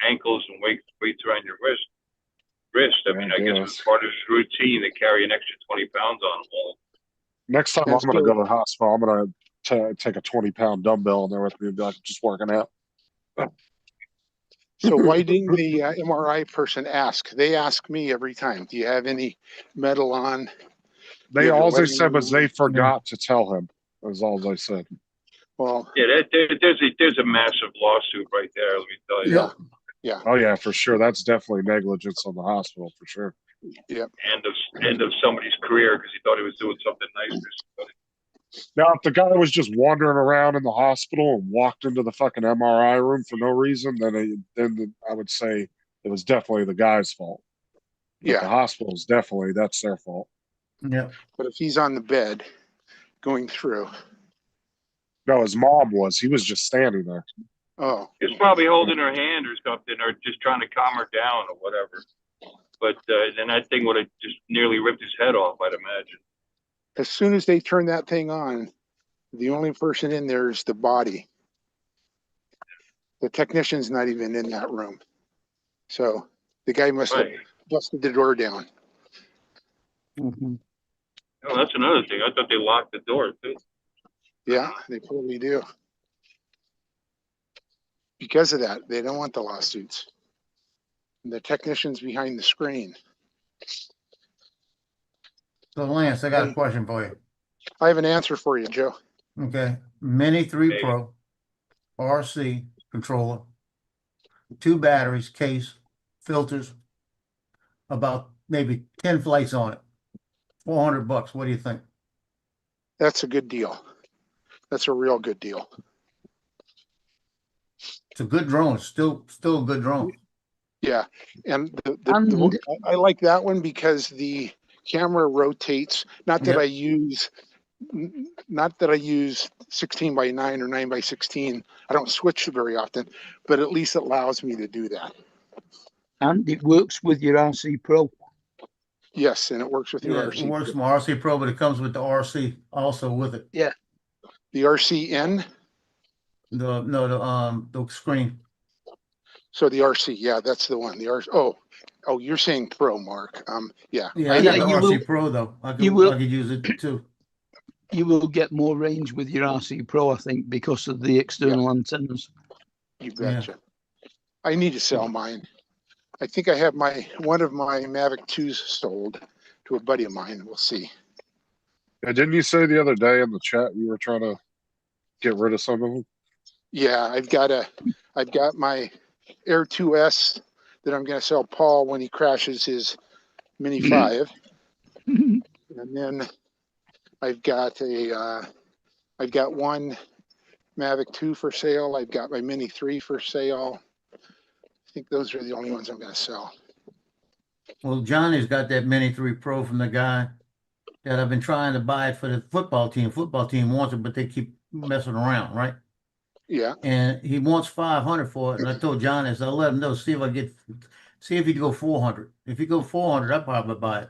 ankles and weights around your wrist. I mean, I guess it was part of his routine to carry an extra 20 pounds on him. Well, Next time I'm going to go to the hospital, I'm going to take a 20-pound dumbbell in there with me and be like, just working out. So why didn't the MRI person ask? They ask me every time, do you have any metal on? All they said was they forgot to tell him. That was all they said. Well, yeah, there's a massive lawsuit right there. Let me tell you. Yeah. Oh yeah, for sure. That's definitely negligence on the hospital for sure. Yep. End of somebody's career because he thought he was doing something nice for somebody. Now, if the guy was just wandering around in the hospital and walked into the fucking MRI room for no reason, then I would say it was definitely the guy's fault. But the hospital's that's their fault. Yeah. But if he's on the bed going through. No, his mom was. He was just standing there. Oh. He was probably holding her hand or something, or just trying to calm her down or whatever. But then that thing would have just nearly ripped his head off, I'd imagine. As soon as they turn that thing on, the only person in there is the body. The technician's not even in that room. So the guy must have busted the door down. Mm-hmm. Oh, that's another thing. I thought they locked the door too. Yeah, they probably do. Because of that, they don't want the lawsuits. The technicians behind the screen. So Lance, I got a question for you. I have an answer for you, Joe. Okay, Mini 3 Hey. Pro, RC controller, 2 batteries, case, filters, about maybe 10 flights on it. $400. What do you think? That's a good deal. That's a real good deal. It's a good drone. It's still a good drone. Yeah, and And- I like that one because the camera rotates. Not that Yep. I use, not that I use 16:9 or 9:16. I don't switch very often, but at least it allows me to do that. And it works with your RC Pro. Yes, and it works with your Yeah, it RC. works with my RC Pro, but it comes with the RC also with it. The RCN, The screen. so the RC, yeah, that's the one. The RC. Oh, you're saying Pro, Mark. Yeah. Yeah, I Yeah, got the you RC will- Pro though. I you could will- I could use it too. You will get more range with your RC Pro, I think, because of the external antennas. You betcha. I need to sell mine. I think I have one of my Mavic 2s sold to a buddy of mine. We'll see. Yeah, didn't you say the other day in the chat you were trying to get rid of some of them? Yeah, I've got my Air 2S that I'm going to sell Paul when he crashes his Mini 5. And then I've got one Mavic 2 for sale. I've got my Mini 3 for sale. I think those are the only ones I'm going to sell. Well, Johnny's got that Mini 3 Pro from the guy that I've been trying to buy it for the football team. Football team wants it, but they keep messing around, right? Yeah, And he wants 500 for it. And I told Johnny, I said, I'll let him know, see if he can go 400. If he go 400, I'll probably buy it.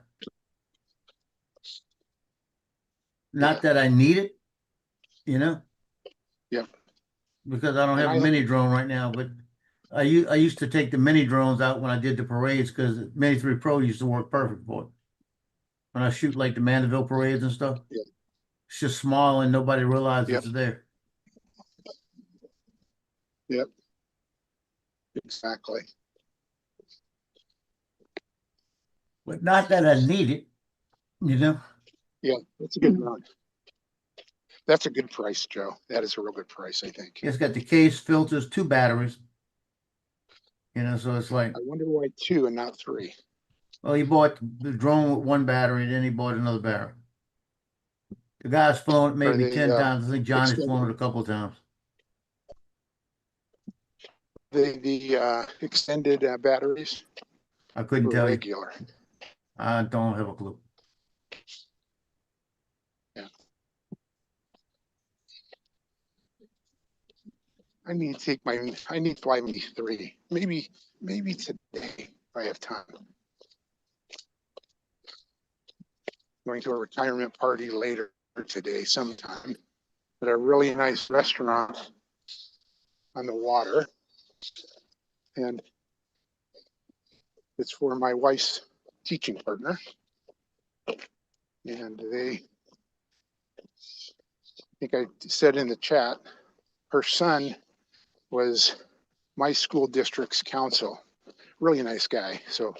Not that I need it, you know? Yep. Because I don't And have a mini drone right now, but I used to take the mini drones out when I did the parades because Mini 3 Pro used to work perfect for it. When I shoot like the Mandeville parades and stuff. Yeah. It's just small and nobody realizes Yep. it's there. exactly. But not that I need it, you know? Yeah, that's a good run. That's a good price, Joe. That is a real good price, I think. It's got the case, filters, 2 batteries. You know, so it's like, I wonder why 2 and not 3. well, he bought the drone with 1 battery, and then he bought another battery. The guy's flown it maybe they, 10 times. I think Johnny's extended? flown it a couple of times. The extended batteries I couldn't or tell you. regular? I don't have a clue. I need to fly Mini 3. Maybe today if I have time. Going to a retirement party later today sometime at a really nice restaurant on the water. And it's for my wife's teaching partner. And I think I said in the chat, her son was my school district's counsel. Really nice guy. So,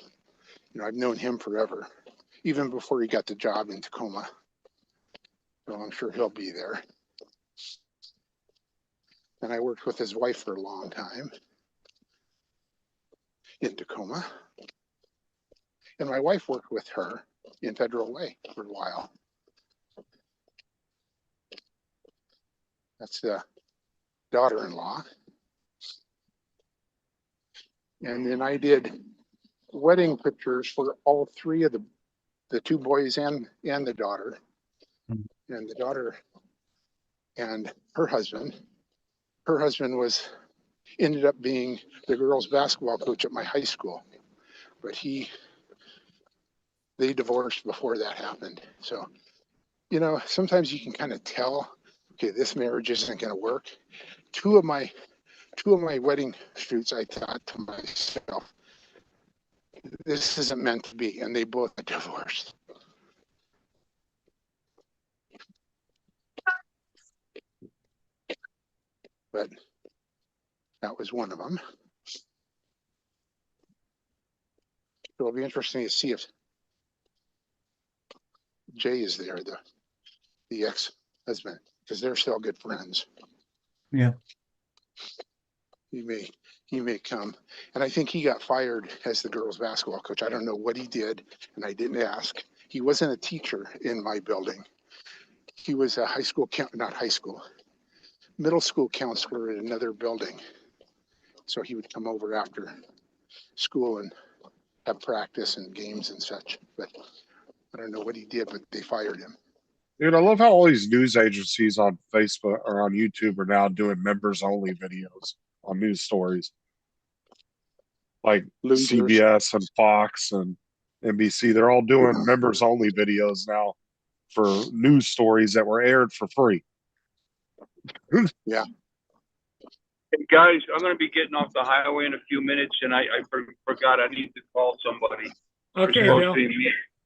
I've known him forever, even before he got the job in Tacoma. So I'm sure he'll be there. And I worked with his wife for a long time in Tacoma. And my wife worked with her in Federal Way for a while. That's the daughter-in-law. And then I did wedding pictures for all 3 of the 2 boys and the daughter. And the daughter and her husband ended up being the girls' basketball coach at my high school. But they divorced before that happened. So, sometimes you can kind of tell, okay, this marriage isn't going to work. Two of my wedding shoots, I thought to myself, this isn't meant to be, and they both got divorced. but that was one of them. It'll be interesting to see if Jay is there, the ex-husband, because they're still good friends. Yeah. He may come. And I think he got fired as the girls' basketball coach. I don't know what he did, and I didn't ask. He wasn't a teacher in my building. He was a middle school counselor in another building. So he would come over after school and have practice and games and such. But I don't know what he did, but they fired him. Dude, I love how all these news agencies on Facebook or on YouTube are now doing members only videos on news stories. Like Losers. CBS and Fox and NBC, they're all doing members only videos now for news stories that were aired for free. Yeah. Hey guys, I'm gonna be getting off the highway in a few minutes, and I forgot I need to call somebody. Okay, We're Bill.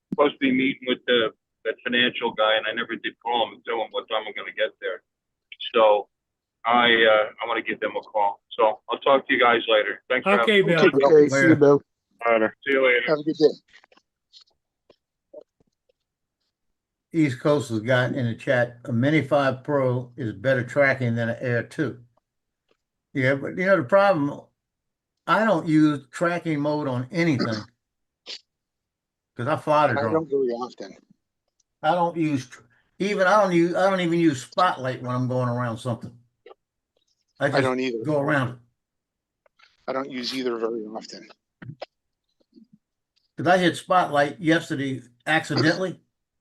supposed to be meeting with that financial guy, and I never did call him and tell him what time I'm gonna get there. So I want to give them a call. So I'll talk to you guys later. Thanks for Okay, having me. Bill. Okay, see you, Bill. Later. See you later. Have a good day. East Coast has got in the chat, a Mini 5 Pro is better tracking than an Air 2. Yeah, but you know, the problem, I don't use tracking mode on anything. Because I fly the I drone. don't very often. I don't even use Spotlight when I'm going around something. I just don't either. go around it. I don't use either very often. Because I hit Spotlight yesterday accidentally,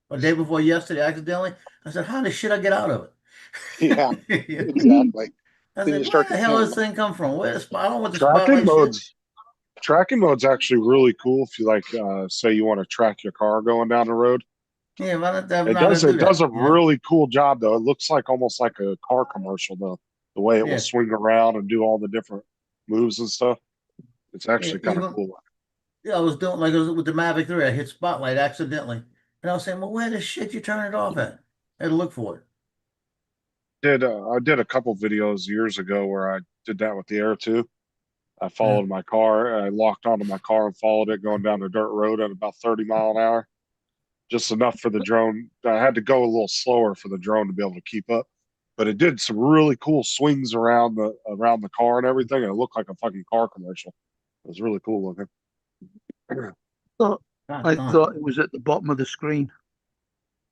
or day before yesterday accidentally. I said, how the shit I get out of it? Yeah, exactly. I Then you said, where start the to hell panic. does this thing come from? Where the spot? I don't want the Tracking Spotlight shit. tracking mode's actually really cool if you like say you want to track your car going down the road. Yeah, but I'm It not gonna do does that, a really cool job though. It looks like almost like a car commercial though. The way it Yeah. will swing around and do all the different moves and stuff. It's actually kind of even- cool. Yeah, I was doing like it was with the Mavic 3. I hit Spotlight accidentally. And I was saying, well, where the shit you turn it off at? I had to look for it. I did a couple videos years ago where I did that with the Air 2. I followed my car. I locked onto my car and followed it going down the dirt road at about 30 mile an hour. Just enough for the drone. I had to go a little slower for the drone to be able to keep up. But it did some really cool swings around the car and everything. And it looked like a fucking car commercial. It was really cool looking. I thought it was at the bottom of the screen.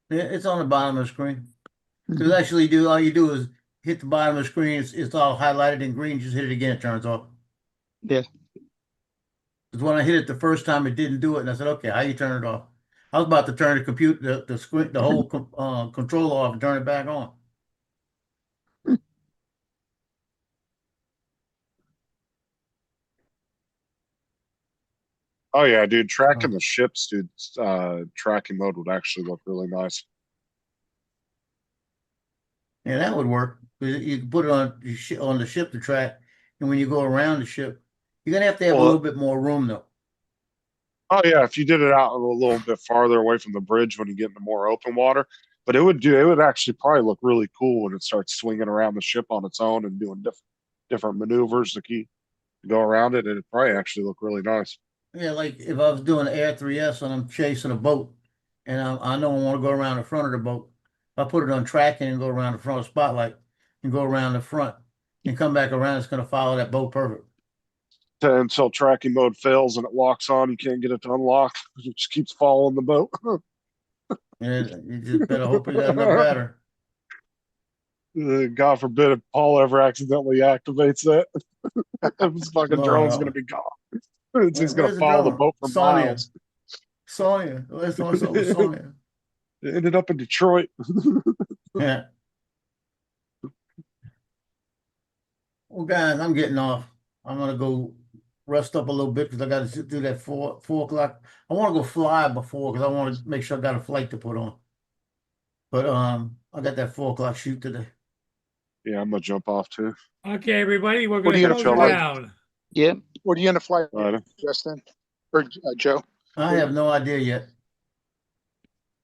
Yeah, it's on the bottom of the screen. Mhm. Because actually, all you do is hit the bottom of the screen. It's all highlighted in green. Just hit it again, it turns off. Yeah. Because when I hit it the first time, it didn't do it, and I said, "Okay, how you turn it off?" I was about to turn the computer, the screen, the whole controller off and turn it back on. Oh yeah, dude, tracking the ships, dude. Tracking mode would actually look really nice. Yeah, that would work. 'Cause you can put it on the ship to track, and when you go around the ship, you're gonna have to have a Well, little bit more room though. Oh yeah, if you did it out a little bit farther away from the bridge when you get into more open water, but it would actually probably look really cool when it starts swinging around the ship on its own and doing different maneuvers to go around it. It'd probably actually look really nice. Yeah, like if I was doing Air 3S and I'm chasing a boat, and I know I want to go around the front of the boat, if I put it on tracking and go around the front of Spotlight and go around the front and come back around, it's gonna follow that boat perfect. Until tracking mode fails and it locks on, you can't get it to unlock. It just keeps following the boat. And you just better hope you got enough battery. God forbid if Paul ever accidentally activates that. This fucking No, drone's no. gonna be gone. It's just gonna Where's the follow the drone? boat for Sonia. miles. Sonia. Let's do something with Sonia. It ended up in Detroit. Yeah. Well, guys, I'm getting off. I'm gonna go rest up a little bit because I got to do that 4 o'clock. I want to go fly before because I want to make sure I got a flight to put on. But I got that 4 o'clock shoot today. Yeah, I'm gonna jump off too. Okay, everybody, we're What gonna do you close feel it like? down. Yeah. What are you gonna fly, Right. Justin or Joe? I have no idea yet.